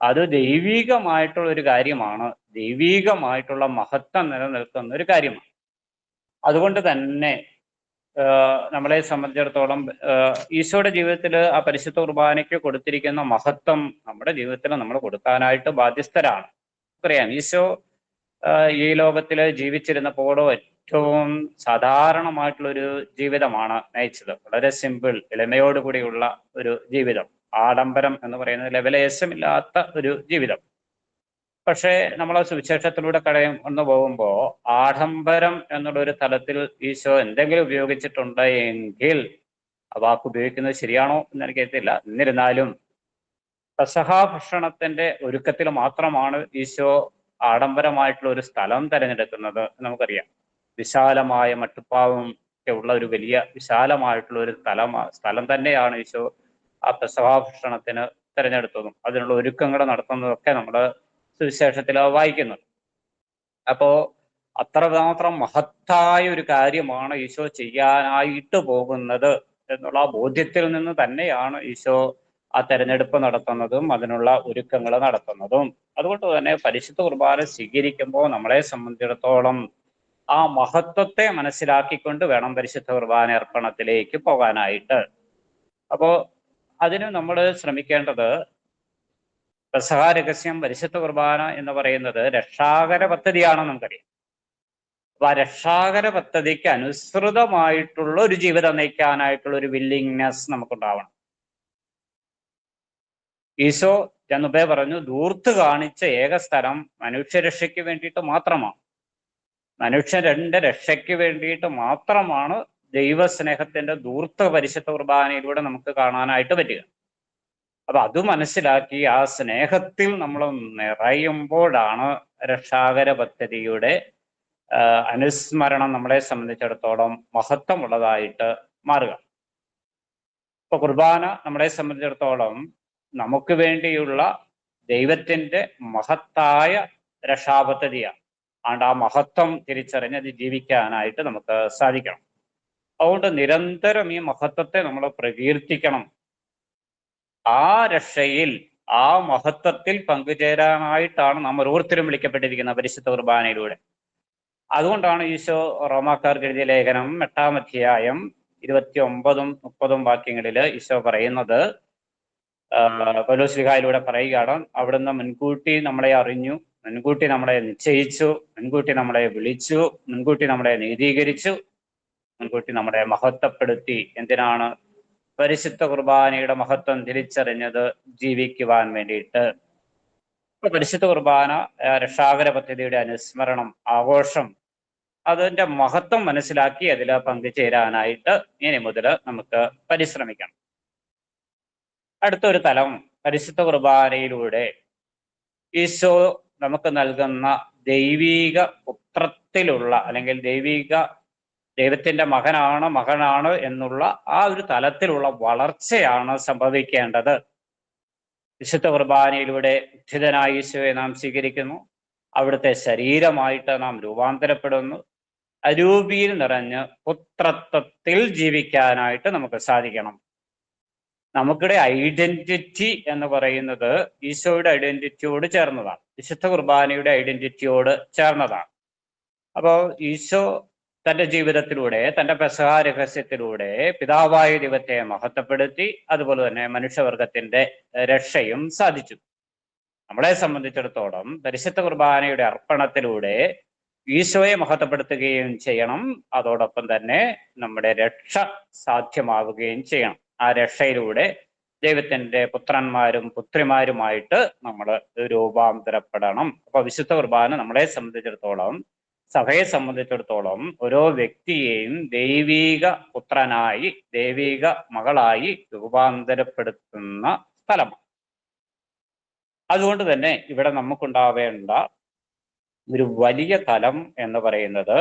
അത് ദൈവികമായിട്ടുള്ള ഒരു കാര്യമാണ്, ദൈവികമായിട്ടുള്ള മഹത്വം നിലനിൽക്കുന്ന ഒരു കാര്യമാണ്. അതുകൊണ്ട് തന്നെ നമ്മളെ സംബന്ധിച്ചിടത്തോളം ഈശോയുടെ ജീവിതത്തിൽ ആ പരിശുദ്ധ കുർബാനയ്ക്ക് കൊടുത്തിരിക്കുന്ന മഹത്വം നമ്മുടെ ജീവിതത്തിൽ നമ്മൾ കൊടുക്കാനായിട്ട് ബാധ്യസ്ഥരാണ്. അറിയാം, ഈശോ ഈ ലോകത്തിൽ ജീവിച്ചിരുന്നപ്പോൾ ഏറ്റവും സാധാരണമായിട്ടുള്ളൊരു ജീവിതമാണ് നയിച്ചത്. വളരെ സിമ്പിൾ, എളിമയോടുകൂടിയുള്ള ഒരു ജീവിതം. ആഡംബരം എന്ന് പറയുന്നത് ലെവലേശമില്ലാത്ത ഒരു ജീവിതം. പക്ഷേ നമ്മൾ സുവിശേഷത്തിലൂടെ കടന്നു പോകുമ്പോൾ ആഡംബരം എന്നുള്ളൊരു തലത്തിൽ ഈശോ എന്തെങ്കിലും ഉപയോഗിച്ചിട്ടുണ്ട് എങ്കിൽ ആ വാക്ക് ഉപയോഗിക്കുന്നത് ശരിയാണോ എന്ന് എനിക്കറിയത്തില്ല. എന്നിരുന്നാലും പെസഹ ഭക്ഷണത്തിന്റെ ഒരുക്കത്തിൽ മാത്രമാണ് ഈശോ ആഡംബരമായിട്ടുള്ള ഒരു സ്ഥലം തിരഞ്ഞെടുക്കുന്നത്. നമുക്കറിയാം, വിശാലമായ മട്ടുപ്പാവും ഒക്കെ ഉള്ള ഒരു വലിയ വിശാലമായിട്ടുള്ള ഒരു സ്ഥലം തന്നെയാണ് ഈശോ ആ പെസഹ ഭക്ഷണത്തിന് തിരഞ്ഞെടുത്തതും അതിനുള്ള ഒരുക്കങ്ങൾ നടത്തുന്നതൊക്കെ നമ്മൾ സുവിശേഷത്തിൽ വായിക്കുന്നത്. അപ്പോ അത്രമാത്രം മഹത്തായ ഒരു കാര്യമാണ് ഈശോ ചെയ്യാനായിട്ട് പോകുന്നത് എന്നുള്ള ബോധ്യത്തിൽ നിന്ന് തന്നെയാണ് ഈശോ ആ തെരഞ്ഞെടുപ്പ് നടത്തുന്നതും അതിനുള്ള ഒരുക്കങ്ങൾ നടത്തുന്നതും. അതുകൊണ്ട് തന്നെ പരിശുദ്ധ കുർബാന സ്വീകരിക്കുമ്പോൾ നമ്മളെ സംബന്ധിച്ചിടത്തോളം ആ മഹത്വത്തെ മനസ്സിലാക്കിക്കൊണ്ട് വേണം പരിശുദ്ധ കുർബാന അർപ്പണത്തിലേക്ക് പോകാനായിട്ട്. അപ്പോ അതിന് നമ്മൾ ശ്രമിക്കേണ്ടത്, പെസഹ രഹസ്യം പരിശുദ്ധ കുർബാന എന്ന് പറയുന്നത് രക്ഷാകര പദ്ധതിയാണെന്ന് നമുക്കറിയാം. അപ്പൊ ആ രക്ഷാകര പദ്ധതിക്ക് അനുസൃതമായിട്ടുള്ള ഒരു ജീവിതം നയിക്കാനായിട്ടുള്ള ഒരു വില്ലിങ്നെസ് നമുക്കുണ്ടാവണം. ഈശോ ഞാൻ മുമ്പേ പറഞ്ഞു, ദൂർത്ത് കാണിച്ച ഏക സ്ഥലം മനുഷ്യരക്ഷയ്ക്ക് വേണ്ടിയിട്ട് മാത്രമാണ്. മനുഷ്യരുടെ രക്ഷയ്ക്ക് വേണ്ടിയിട്ട് മാത്രമാണ് ദൈവസ്നേഹത്തിന്റെ ധൂർത്ത പരിശുദ്ധ കുർബാനയിലൂടെ നമുക്ക് കാണാനായിട്ട് പറ്റുക. അപ്പൊ അത് മനസ്സിലാക്കി ആ സ്നേഹത്തിൽ നമ്മൾ നിറയുമ്പോഴാണ് രക്ഷാകര പദ്ധതിയുടെ അനുസ്മരണം നമ്മളെ സംബന്ധിച്ചിടത്തോളം മഹത്വമുള്ളതായിട്ട് മാറുക. ഇപ്പൊ കുർബാന നമ്മളെ സംബന്ധിച്ചിടത്തോളം നമുക്ക് വേണ്ടിയുള്ള ദൈവത്തിന്റെ മഹത്തായ രക്ഷാപദ്ധതിയാണ്. അതുകൊണ്ട് ആ മഹത്വം തിരിച്ചറിഞ്ഞ് അത് ജീവിക്കാനായിട്ട് നമുക്ക് സാധിക്കണം. അതുകൊണ്ട് നിരന്തരം ഈ മഹത്വത്തെ നമ്മൾ പ്രകീർത്തിക്കണം. ആ രക്ഷയിൽ, ആ മഹത്വത്തിൽ പങ്കുചേരാനായിട്ടാണ് നാം ഓരോരുത്തരും വിളിക്കപ്പെട്ടിരിക്കുന്നത് പരിശുദ്ധ കുർബാനയിലൂടെ. അതുകൊണ്ടാണ് ഈശോ റോമാക്കാർക്ക് എഴുതിയ ലേഖനം 8-ാം അധ്യായം 29-ഉം 30-ഉം വാക്യങ്ങളിൽ ഈശോ പറയുന്നത്, പൗലോസ്ലീഹായിലൂടെ പറയുകയാണ്, അവിടുന്ന് മുൻകൂട്ടി നമ്മളെ അറിഞ്ഞു, മുൻകൂട്ടി നമ്മളെ നിശ്ചയിച്ചു, മുൻകൂട്ടി നമ്മളെ വിളിച്ചു, മുൻകൂട്ടി നമ്മളെ നീതീകരിച്ചു, മുൻകൂട്ടി നമ്മളെ മഹത്വപ്പെടുത്തി. എന്തിനാണ്? പരിശുദ്ധ കുർബാനയുടെ മഹത്വം തിരിച്ചറിഞ്ഞത് ജീവിക്കുവാൻ വേണ്ടിയിട്ട്. പരിശുദ്ധ കുർബാന രക്ഷാകര പദ്ധതിയുടെ അനുസ്മരണം, ആഘോഷം, അതിന്റെ മഹത്വം മനസ്സിലാക്കി അതിൽ പങ്കുചേരാനായിട്ട് ഇനി മുതൽ നമുക്ക് പരിശ്രമിക്കണം. അടുത്തൊരു തലം, പരിശുദ്ധ കുർബാനയിലൂടെ ഈശോ നമുക്ക് നൽകുന്ന ദൈവീക പുത്രത്തിലുള്ള, അല്ലെങ്കിൽ ദൈവത്തിന്റെ മകനാണ് എന്നുള്ള ആ ഒരു തലത്തിലുള്ള വളർച്ചയാണ് സംഭവിക്കേണ്ടത്. വിശുദ്ധ കുർബാനയിലൂടെ ഉത്ഥിതനായ ഈശോയെ നാം സ്വീകരിക്കുന്നു. അവിടുത്തെ ശരീരമായിട്ട് നാം രൂപാന്തരപ്പെടുന്നു. അരൂപിയിൽ നിറഞ്ഞ് പുത്രത്വത്തിൽ ജീവിക്കാനായിട്ട് നമുക്ക് സാധിക്കണം. നമുക്കിടെ ഐഡന്റിറ്റി എന്ന് പറയുന്നത് ഈശോയുടെ ഐഡന്റിറ്റിയോട് ചേർന്നതാണ്, വിശുദ്ധ കുർബാനയുടെ ഐഡന്റിറ്റിയോട് ചേർന്നതാണ്. അപ്പോൾ ഈശോ തൻ്റെ ജീവിതത്തിലൂടെ, തൻ്റെ പെസഹ രഹസ്യത്തിലൂടെ പിതാവായ ദൈവത്തെ മഹത്വപ്പെടുത്തി, അതുപോലെ തന്നെ മനുഷ്യവർഗത്തിന്റെ രക്ഷയും സാധിച്ചു. നമ്മളെ സംബന്ധിച്ചിടത്തോളം പരിശുദ്ധ കുർബാനയുടെ അർപ്പണത്തിലൂടെ ഈശോയെ മഹത്വപ്പെടുത്തുകയും ചെയ്യണം, അതോടൊപ്പം തന്നെ നമ്മുടെ രക്ഷ സാധ്യമാവുകയും ചെയ്യണം. ആ രക്ഷയിലൂടെ ദൈവത്തിന്റെ പുത്രന്മാരും പുത്രിമാരുമായിട്ട് നമ്മൾ രൂപാന്തരപ്പെടണം. അപ്പൊ വിശുദ്ധ കുർബാന നമ്മളെ സംബന്ധിച്ചിടത്തോളം, സഭയെ സംബന്ധിച്ചിടത്തോളം ഓരോ വ്യക്തിയെയും ദൈവീക പുത്രനായി, ദൈവീക മകളായി രൂപാന്തരപ്പെടുത്തുന്ന സ്ഥലമാണ്. അതുകൊണ്ട് തന്നെ ഇവിടെ നമുക്കുണ്ടാവേണ്ട ഒരു വലിയ തലം എന്ന് പറയുന്നത്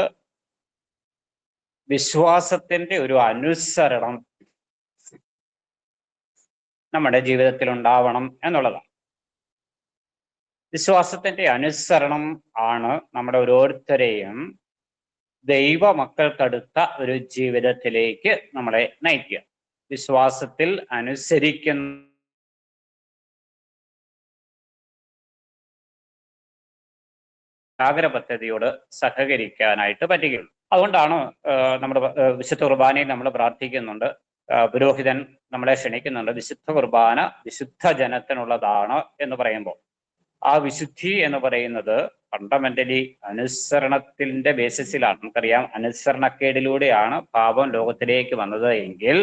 വിശ്വാസത്തിന്റെ ഒരു അനുസരണം നമ്മുടെ ജീവിതത്തിൽ ഉണ്ടാവണം എന്നുള്ളതാണ്. വിശ്വാസത്തിന്റെ അനുസരണം ആണ് നമ്മുടെ ഓരോരുത്തരെയും ദൈവമക്കൾക്കടുത്ത ഒരു ജീവിതത്തിലേക്ക് നമ്മളെ നയിക്കുക. വിശ്വാസത്തിൽ അനുസരിക്കുന്ന ജാഗര പദ്ധതിയോട് സഹകരിക്കാനായിട്ട് പറ്റുകയുള്ളൂ. അതുകൊണ്ടാണ് നമ്മുടെ വിശുദ്ധ കുർബാനയിൽ നമ്മൾ പ്രാർത്ഥിക്കുന്നുണ്ട്, പുരോഹിതൻ നമ്മളെ ക്ഷണിക്കുന്നുണ്ട്, വിശുദ്ധ കുർബാന വിശുദ്ധ ജനത്തിനുള്ളതാണ് എന്ന് പറയുമ്പോൾ ആ വിശുദ്ധി എന്ന് പറയുന്നത് ഫണ്ടമെന്റലി അനുസരണത്തിന്റെ ബേസിസിലാണ്. നമുക്കറിയാം, അനുസരണക്കേടിലൂടെയാണ് പാപം ലോകത്തിലേക്ക് വന്നത് എങ്കിൽ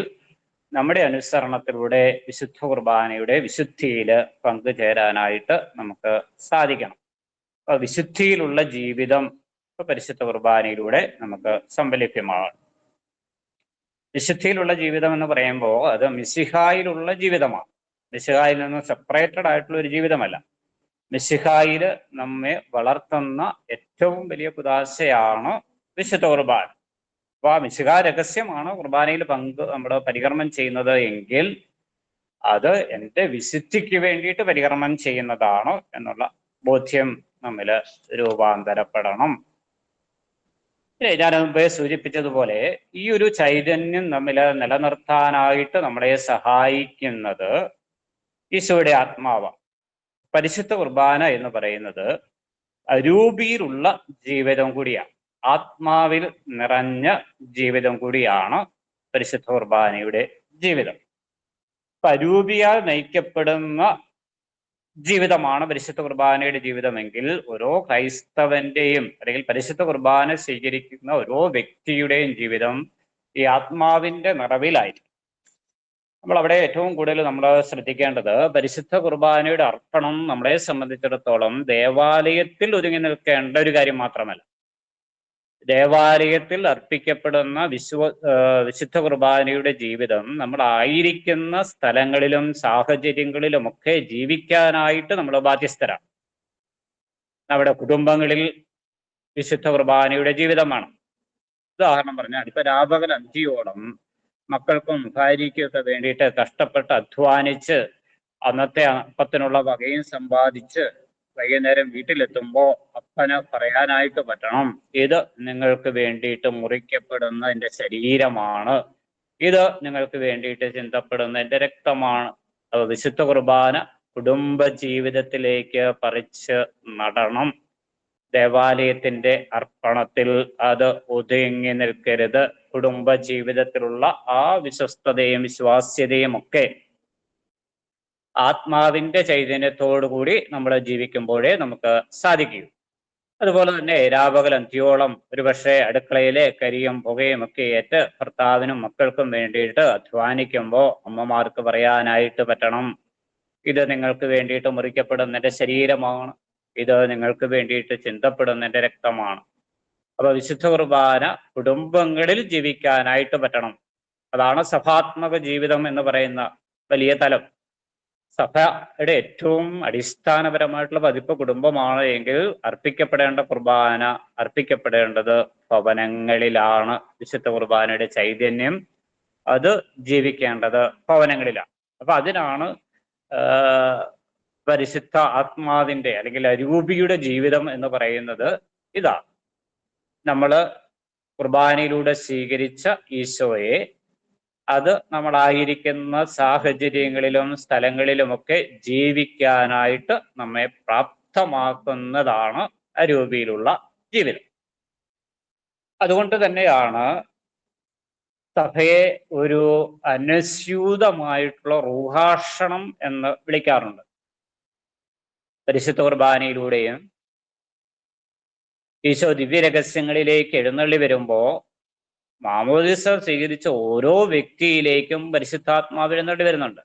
നമ്മുടെ അനുസരണത്തിലൂടെ വിശുദ്ധ കുർബാനയുടെ വിശുദ്ധിയിൽ പങ്കുചേരാനായിട്ട് നമുക്ക് സാധിക്കണം. വിശുദ്ധിയിലുള്ള ജീവിതം പരിശുദ്ധ കുർബാനയിലൂടെ നമുക്ക് സംലഭ്യമാകും. വിശുദ്ധിയിലുള്ള ജീവിതം എന്ന് പറയുമ്പോൾ അത് മിശിഹായിലുള്ള ജീവിതമാണ്. മിശിഹായിൽ നിന്ന് സെപ്പറേറ്റഡ് ആയിട്ടുള്ള ഒരു ജീവിതമല്ല. മിശിഹായിൽ നമ്മെ വളർത്തുന്ന ഏറ്റവും വലിയ കുദാശയാണ് വിശുദ്ധ കുർബാന. അപ്പൊ ആ മിശിഹാ രഹസ്യമാണ് കുർബാനയിൽ നമ്മൾ പരികർമ്മം ചെയ്യുന്നത് എങ്കിൽ അത് എൻ്റെ വിശുദ്ധിക്ക് വേണ്ടിയിട്ട് പരികർമ്മം ചെയ്യുന്നതാണ് എന്നുള്ള ബോധ്യം നമ്മിൽ രൂപാന്തരപ്പെടണം. ഞാൻ മുമ്പേ സൂചിപ്പിച്ചതുപോലെ ഈ ഒരു ചൈതന്യം നമ്മിൽ നിലനിർത്താനായിട്ട് നമ്മളെ സഹായിക്കുന്നത് ഈശോയുടെ ആത്മാവാണ്. പരിശുദ്ധ കുർബാന എന്ന് പറയുന്നത് അരൂപിയിലുള്ള ജീവിതം കൂടിയാണ്, ആത്മാവിൽ നിറഞ്ഞ ജീവിതം കൂടിയാണ് പരിശുദ്ധ കുർബാനയുടെ ജീവിതം. അരൂപിയാൽ നയിക്കപ്പെടുന്ന ജീവിതമാണ് പരിശുദ്ധ കുർബാനയുടെ ജീവിതമെങ്കിൽ ഓരോ ക്രൈസ്തവന്റെയും, അല്ലെങ്കിൽ പരിശുദ്ധ കുർബാന സ്വീകരിക്കുന്ന ഓരോ വ്യക്തിയുടെയും ജീവിതം ഈ ആത്മാവിന്റെ നിറവിലായിരിക്കും. നമ്മൾ അവിടെ ഏറ്റവും കൂടുതൽ നമ്മൾ ശ്രദ്ധിക്കേണ്ടത് പരിശുദ്ധ കുർബാനയുടെ അർപ്പണം നമ്മളെ സംബന്ധിച്ചിടത്തോളം ദേവാലയത്തിൽ ഒതുങ്ങി നിൽക്കേണ്ട ഒരു കാര്യം മാത്രമല്ല. ദേവാലയത്തിൽ അർപ്പിക്കപ്പെടുന്ന വിശുദ്ധ കുർബാനയുടെ ജീവിതം നമ്മൾ ആയിരിക്കുന്ന സ്ഥലങ്ങളിലും സാഹചര്യങ്ങളിലുമൊക്കെ ജീവിക്കാനായിട്ട് നമ്മൾ ബാധ്യസ്ഥരാണ്. നമ്മുടെ കുടുംബങ്ങളിൽ വിശുദ്ധ കുർബാനയുടെ ജീവിതമാണ്. ഉദാഹരണം പറഞ്ഞാൽ ഇപ്പൊ രാപകൽ അന്തിയോളം മക്കൾക്കും ഭാര്യയ്ക്കും ഒക്കെ വേണ്ടിയിട്ട് കഷ്ടപ്പെട്ട് അധ്വാനിച്ച് അന്നത്തെ അപ്പത്തിനുള്ള വകയും സമ്പാദിച്ച് വൈകുന്നേരം വീട്ടിലെത്തുമ്പോൾ അപ്പന് പറയാനായിട്ട് പറ്റണം, ഇത് നിങ്ങൾക്ക് വേണ്ടിയിട്ട് മുറിക്കപ്പെടുന്ന എൻ്റെ ശരീരമാണ്, ഇത് നിങ്ങൾക്ക് വേണ്ടിയിട്ട് ചിന്തപ്പെടുന്ന എൻ്റെ രക്തമാണ്. അത് വിശുദ്ധ കുർബാന കുടുംബ ജീവിതത്തിലേക്ക് പറിച്ച് നടണം. ദേവാലയത്തിന്റെ അർപ്പണത്തിൽ അത് ഒതുങ്ങി നിൽക്കരുത്. കുടുംബ ജീവിതത്തിലുള്ള ആ വിശ്വസ്തതയും വിശ്വാസ്യതയും ഒക്കെ ആത്മാവിന്റെ ചൈതന്യത്തോടു കൂടി നമ്മൾ ജീവിക്കുമ്പോഴേ നമുക്ക് സാധിക്കൂ. അതുപോലെ തന്നെ രാപകൽ അന്ത്യോളം ഒരുപക്ഷെ അടുക്കളയിലെ കരിയും പുകയും ഒക്കെ ഏറ്റ് ഭർത്താവിനും മക്കൾക്കും വേണ്ടിയിട്ട് അധ്വാനിക്കുമ്പോൾ അമ്മമാർക്ക് പറയാനായിട്ട് പറ്റണം, ഇത് നിങ്ങൾക്ക് വേണ്ടിയിട്ട് മുറിക്കപ്പെടുന്ന എൻ്റെ ശരീരമാണ്, ഇത് നിങ്ങൾക്ക് വേണ്ടിയിട്ട് ചിന്തപ്പെടുന്ന എൻ്റെ രക്തമാണ്. അപ്പൊ വിശുദ്ധ കുർബാന കുടുംബങ്ങളിൽ ജീവിക്കാനായിട്ട് പറ്റണം. അതാണ് സഭാത്മക ജീവിതം എന്ന് പറയുന്ന വലിയ തലം. സഭയുടെ ഏറ്റവും അടിസ്ഥാനപരമായിട്ടുള്ള പതിപ്പ് കുടുംബമാണ് എങ്കിൽ അർപ്പിക്കപ്പെടേണ്ട കുർബാന അർപ്പിക്കപ്പെടേണ്ടത് ഭവനങ്ങളിലാണ്. വിശുദ്ധ കുർബാനയുടെ ചൈതന്യം അത് ജീവിക്കേണ്ടത് ഭവനങ്ങളിലാണ്. അപ്പൊ അതിനാണ് പരിശുദ്ധ ആത്മാവിന്റെ അല്ലെങ്കിൽ അരൂപിയുടെ ജീവിതം എന്ന് പറയുന്നത്. ഇതാ നമ്മൾ കുർബാനയിലൂടെ സ്വീകരിച്ച ഈശോയെ അത് നമ്മളായിരിക്കുന്ന സാഹചര്യങ്ങളിലും സ്ഥലങ്ങളിലുമൊക്കെ ജീവിക്കാനായിട്ട് നമ്മെ പ്രാപ്തമാക്കുന്നതാണ് അരൂപിയിലുള്ള ജീവിതം. അതുകൊണ്ട് തന്നെയാണ് സഭയെ ഒരു അനുസ്യൂതമായിട്ടുള്ള റൂഹാഷണം എന്ന് വിളിക്കാറുണ്ട്. പരിശുദ്ധ കുർബാനയിലൂടെയും ഈശോ ദിവ്യരഹസ്യങ്ങളിലേക്ക് എഴുന്നള്ളി വരുമ്പോൾ മാമോദിസ സ്വീകരിച്ച ഓരോ വ്യക്തിയിലേക്കും പരിശുദ്ധാത്മാവ് എഴുന്നള്ളി വരുന്നുണ്ട്.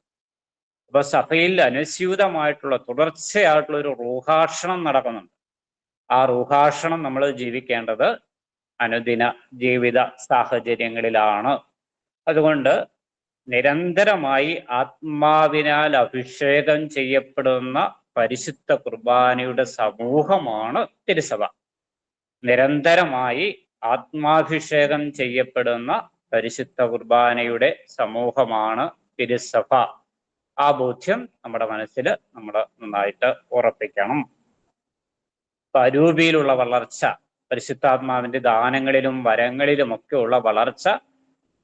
അപ്പൊ സഭയിൽ അനുസ്യൂതമായിട്ടുള്ള തുടർച്ചയായിട്ടുള്ള ഒരു റൂഹാഷണം നടക്കുന്നുണ്ട്. ആ റൂഹാഷണം നമ്മൾ ജീവിക്കേണ്ടത് അനുദിന ജീവിത സാഹചര്യങ്ങളിലാണ്. അതുകൊണ്ട് നിരന്തരമായി ആത്മാവിനാൽ അഭിഷേകം ചെയ്യപ്പെടുന്ന പരിശുദ്ധ കുർബാനയുടെ സമൂഹമാണ് തിരുസഭ. നിരന്തരമായി ആത്മാഭിഷേകം ചെയ്യപ്പെടുന്ന പരിശുദ്ധ കുർബാനയുടെ സമൂഹമാണ് തിരുസഭ. ആ ബോധ്യം നമ്മുടെ മനസ്സിൽ നമ്മൾ നന്നായിട്ട് ഉറപ്പിക്കണം. അരൂപിയിലുള്ള വളർച്ച, പരിശുദ്ധാത്മാവിന്റെ ദാനങ്ങളിലും വരങ്ങളിലുമൊക്കെ ഉള്ള വളർച്ച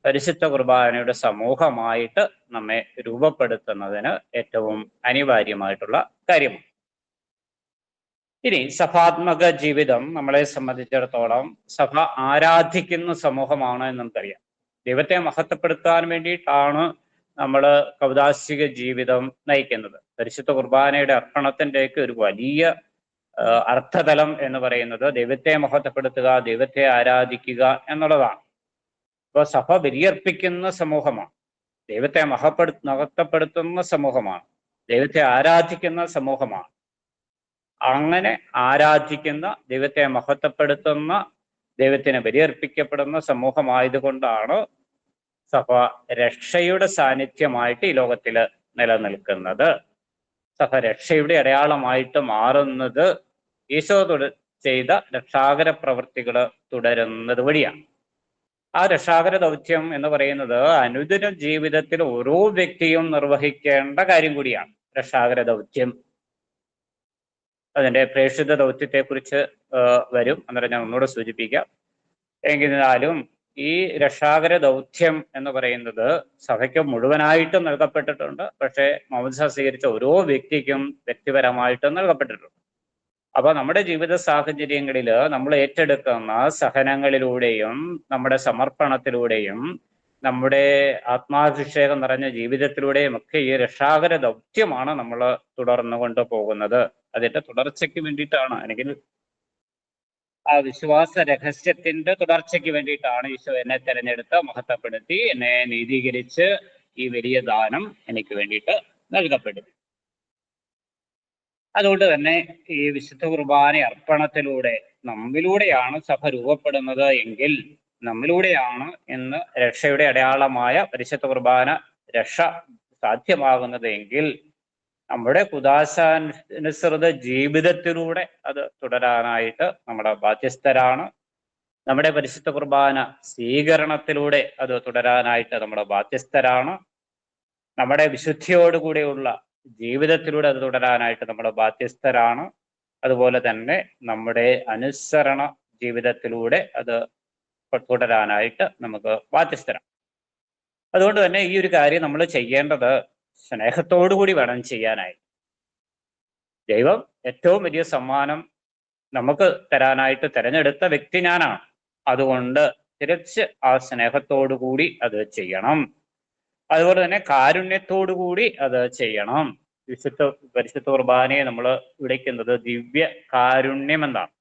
പരിശുദ്ധ കുർബാനയുടെ സമൂഹമായിട്ട് നമ്മെ രൂപപ്പെടുത്തുന്നതിന് ഏറ്റവും അനിവാര്യമായിട്ടുള്ള കാര്യമാണ്. ഇനി സഭാത്മക ജീവിതം നമ്മളെ സംബന്ധിച്ചിടത്തോളം സഭ ആരാധിക്കുന്ന സമൂഹമാണ് എന്ന് നമുക്കറിയാം. ദൈവത്തെ മഹത്വപ്പെടുത്താൻ വേണ്ടിയിട്ടാണ് നമ്മൾ കൗദാശിക ജീവിതം നയിക്കുന്നത്. പരിശുദ്ധ കുർബാനയുടെ അർപ്പണത്തിൻ്റെയൊക്കെ ഒരു വലിയ അർത്ഥതലം എന്ന് പറയുന്നത് ദൈവത്തെ മഹത്വപ്പെടുത്തുക, ദൈവത്തെ ആരാധിക്കുക എന്നുള്ളതാണ്. അപ്പോൾ സഭ ബലിയർപ്പിക്കുന്ന സമൂഹമാണ്, ദൈവത്തെ മഹത്വപ്പെടുത്തുന്ന സമൂഹമാണ്, ദൈവത്തെ ആരാധിക്കുന്ന സമൂഹമാണ്. അങ്ങനെ ആരാധിക്കുന്ന, ദൈവത്തെ മഹത്വപ്പെടുത്തുന്ന, ദൈവത്തിന് ബലിയർപ്പിക്കപ്പെടുന്ന സമൂഹമായതുകൊണ്ടാണ് സഭ രക്ഷയുടെ സാന്നിധ്യമായിട്ട് ഈ ലോകത്തിൽ നിലനിൽക്കുന്നത്. സഭ രക്ഷയുടെ അടയാളമായിട്ട് മാറുന്നത് ഈശോ ചെയ്ത രക്ഷാകര പ്രവൃത്തികൾ തുടരുന്നത് വഴിയാണ്. ആ രക്ഷാകര ദൗത്യം എന്ന് പറയുന്നത് അനുദിന ജീവിതത്തിൽ ഓരോ വ്യക്തിയും നിർവഹിക്കേണ്ട കാര്യം കൂടിയാണ്. രക്ഷാകര ദൗത്യം അതിൻ്റെ പ്രേക്ഷിത ദൗത്യത്തെക്കുറിച്ച് വരും, അന്നേരം ഞാൻ ഒന്നുകൂടെ സൂചിപ്പിക്കാം. എങ്കിലാലും ഈ രക്ഷാകര ദൗത്യം എന്ന് പറയുന്നത് സഭയ്ക്ക് മുഴുവനായിട്ട് നൽകപ്പെട്ടിട്ടുണ്ട്. പക്ഷേ മാമോദിസ സ്വീകരിച്ച ഓരോ വ്യക്തിക്കും വ്യക്തിപരമായിട്ട് നൽകപ്പെട്ടിട്ടുണ്ട്. അപ്പൊ നമ്മുടെ ജീവിത സാഹചര്യങ്ങളിൽ നമ്മൾ ഏറ്റെടുക്കുന്ന സഹനങ്ങളിലൂടെയും നമ്മുടെ സമർപ്പണത്തിലൂടെയും നമ്മുടെ ആത്മാഭിഷേകം നിറഞ്ഞ ജീവിതത്തിലൂടെയും ഒക്കെ ഈ രക്ഷാകര ദൗത്യമാണ് നമ്മൾ തുടർന്നു കൊണ്ടുപോകുന്നത്. അതിന്റെ തുടർച്ചയ്ക്ക് വേണ്ടിയിട്ടാണ്, അല്ലെങ്കിൽ ആ വിശ്വാസ രഹസ്യത്തിന്റെ തുടർച്ചയ്ക്ക് വേണ്ടിയിട്ടാണ് ഈശോ എന്നെ തെരഞ്ഞെടുത്ത് മഹത്വപ്പെടുത്തി എന്നെ നീതീകരിച്ച് ഈ വലിയ ദാനം എനിക്ക് വേണ്ടിയിട്ട് നൽകപ്പെടുത്തി. അതുകൊണ്ട് തന്നെ ഈ വിശുദ്ധ കുർബാന അർപ്പണത്തിലൂടെ നമ്മിലൂടെയാണ് സഭ രൂപപ്പെടുന്നത് എങ്കിൽ, നമ്മിലൂടെയാണ് ഇന്ന് രക്ഷയുടെ അടയാളമായ പരിശുദ്ധ കുർബാന രക്ഷ സാധ്യമാകുന്നത് എങ്കിൽ, നമ്മുടെ കുദാശാനുസൃത ജീവിതത്തിലൂടെ അത് തുടരാനായിട്ട് നമ്മുടെ ബാധ്യസ്ഥരാണ്. നമ്മുടെ പരിശുദ്ധ കുർബാന സ്വീകരണത്തിലൂടെ അത് തുടരാനായിട്ട് നമ്മുടെ ബാധ്യസ്ഥരാണ്. നമ്മുടെ വിശുദ്ധിയോടുകൂടിയുള്ള ജീവിതത്തിലൂടെ അത് തുടരാനായിട്ട് നമ്മൾ ബാധ്യസ്ഥരാണ്. അതുപോലെ തന്നെ നമ്മുടെ അനുസരണ ജീവിതത്തിലൂടെ അത് തുടരാനായിട്ട് നമുക്ക് ബാധ്യസ്ഥരാണ്. അതുകൊണ്ട് തന്നെ ഈ ഒരു കാര്യം നമ്മൾ ചെയ്യേണ്ടത് സ്നേഹത്തോടു കൂടി വേണം ചെയ്യാനായി. ദൈവം ഏറ്റവും വലിയ സമ്മാനം നമുക്ക് തരാനായിട്ട് തിരഞ്ഞെടുത്ത വ്യക്തി ഞാനാണ്. അതുകൊണ്ട് തിരിച്ച് ആ സ്നേഹത്തോടു കൂടി അത് ചെയ്യണം. അതുപോലെ തന്നെ കാരുണ്യത്തോടു കൂടി അത് ചെയ്യണം. പരിശുദ്ധ കുർബാനയെ നമ്മൾ വിളിക്കുന്നത് ദിവ്യ കാരുണ്യം എന്നാണ്.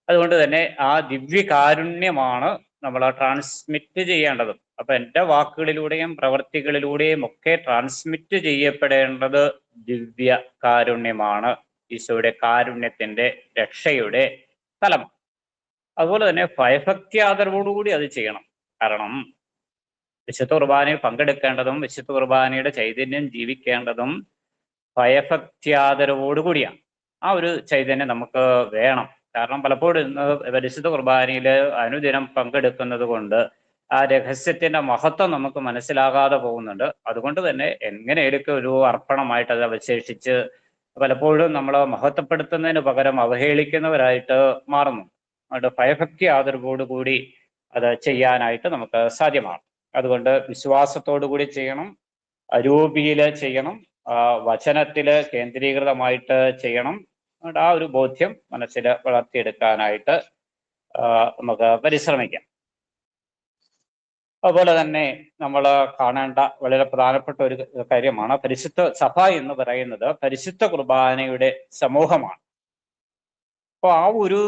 അതുകൊണ്ട് തന്നെ ആ ദിവ്യ കാരുണ്യമാണ് നമ്മൾ ട്രാൻസ്മിറ്റ് ചെയ്യേണ്ടതും. അപ്പൊ എൻ്റെ വാക്കുകളിലൂടെയും പ്രവർത്തികളിലൂടെയും ഒക്കെ ട്രാൻസ്മിറ്റ് ചെയ്യപ്പെടേണ്ടത് ദിവ്യ കാരുണ്യമാണ്. ഈശോയുടെ കാരുണ്യത്തിന്റെ രക്ഷയുടെ തലമാണ്. അതുപോലെ തന്നെ ഭയഭക്തി ആദരവോടുകൂടി അത് ചെയ്യണം. കാരണം വിശുദ്ധ കുർബാനയിൽ പങ്കെടുക്കേണ്ടതും വിശുദ്ധ കുർബാനയുടെ ചൈതന്യം ജീവിക്കേണ്ടതും ഭയഭക്തിയാദരവോടുകൂടിയാണ്. ആ ഒരു ചൈതന്യം നമുക്ക് വേണം. കാരണം പലപ്പോഴും ഇന്ന് പരിശുദ്ധ കുർബാനയിൽ അനുദിനം പങ്കെടുക്കുന്നത് കൊണ്ട് ആ രഹസ്യത്തിന്റെ മഹത്വം നമുക്ക് മനസ്സിലാകാതെ പോകുന്നുണ്ട്. അതുകൊണ്ട് തന്നെ എങ്ങനെയൊക്കെ ഒരു അർപ്പണമായിട്ട് അത് അവശേഷിച്ച് പലപ്പോഴും നമ്മൾ മഹത്വപ്പെടുത്തുന്നതിന് പകരം അവഹേളിക്കുന്നവരായിട്ട് മാറുന്നു. അതുകൊണ്ട് ഭയഭക്തി ആദരവോടുകൂടി അത് ചെയ്യാനായിട്ട് നമുക്ക് സാധ്യമാണ്. അതുകൊണ്ട് വിശ്വാസത്തോടു കൂടി ചെയ്യണം, അരൂപിയില് ചെയ്യണം, വചനത്തില് കേന്ദ്രീകൃതമായിട്ട് ചെയ്യണം. ആ ഒരു ബോധ്യം മനസ്സിൽ വളർത്തിയെടുക്കാനായിട്ട് നമുക്ക് പരിശ്രമിക്കാം. അതുപോലെ തന്നെ നമ്മൾ കാണേണ്ട വളരെ പ്രധാനപ്പെട്ട ഒരു കാര്യമാണ്, പരിശുദ്ധ സഭ എന്ന് പറയുന്നത് പരിശുദ്ധ കുർബാനയുടെ സമൂഹമാണ്. അപ്പോൾ ആ ഒരു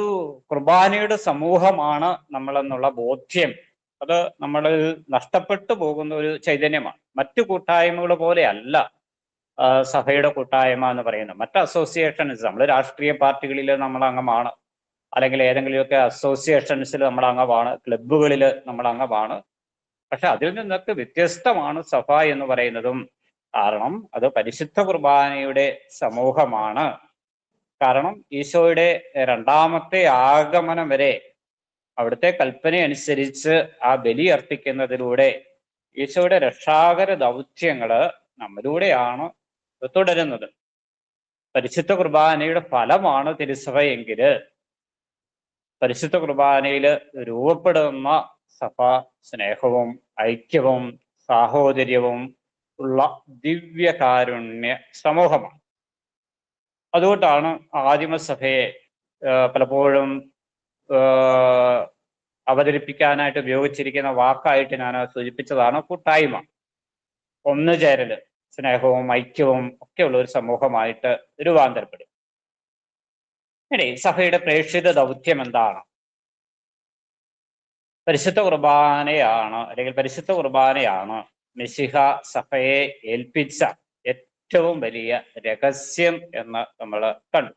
കുർബാനയുടെ സമൂഹമാണ് നമ്മളെന്നുള്ള ബോധ്യം അത് നമ്മളിൽ നഷ്ടപ്പെട്ടു പോകുന്ന ഒരു ചൈതന്യമാണ്. മറ്റു കൂട്ടായ്മകൾ പോലെ അല്ല സഭയുടെ കൂട്ടായ്മ എന്ന് പറയുന്നത്. മറ്റ് അസോസിയേഷൻസ്, നമ്മൾ രാഷ്ട്രീയ പാർട്ടികളിൽ നമ്മൾ അംഗമാണ്, അല്ലെങ്കിൽ ഏതെങ്കിലുമൊക്കെ അസോസിയേഷൻസിൽ നമ്മൾ അംഗമാണ്, ക്ലബ്ബുകളിൽ നമ്മൾ അംഗമാണ്. പക്ഷെ അതിൽ നിന്നൊക്കെ വ്യത്യസ്തമാണ് സഭ എന്ന് പറയുന്നതും. കാരണം അത് പരിശുദ്ധ കുർബാനയുടെ സമൂഹമാണ്. കാരണം ഈശോയുടെ രണ്ടാമത്തെ ആഗമനം വരെ അവിടുത്തെ കൽപ്പന അനുസരിച്ച് ആ ബലി അർപ്പിക്കുന്നതിലൂടെ ഈശോയുടെ രക്ഷാകര ദൗത്യങ്ങള് നമ്മിലൂടെയാണ് തുടരുന്നത്. പരിശുദ്ധ കുർബാനയുടെ ഫലമാണ് തിരുസഭ എങ്കില് പരിശുദ്ധ കുർബാനയിൽ രൂപപ്പെടുന്ന സഭ സ്നേഹവും ഐക്യവും സാഹോദര്യവും ഉള്ള ദിവ്യകാരുണ്യ സമൂഹമാണ്. അതുകൊണ്ടാണ് ആദിമസഭയെ പലപ്പോഴും അവതരിപ്പിക്കാനായിട്ട് ഉപയോഗിച്ചിരിക്കുന്ന വാക്കായിട്ട് ഞാൻ സൂചിപ്പിച്ചതാണ് കൂട്ടായ്മ, ഒന്നുചേരല്, സ്നേഹവും ഐക്യവും ഒക്കെയുള്ള ഒരു സമൂഹമായിട്ട് രൂപാന്തരപ്പെടും. ഇനി സഭയുടെ പ്രേക്ഷിത ദൗത്യം എന്താണ്? പരിശുദ്ധ കുർബാനയാണ്, അല്ലെങ്കിൽ പരിശുദ്ധ കുർബാനയാണ് മിശിഹ സഭയെ ഏൽപ്പിച്ച ഏറ്റവും വലിയ രഹസ്യം എന്ന് നമ്മൾ കണ്ടു.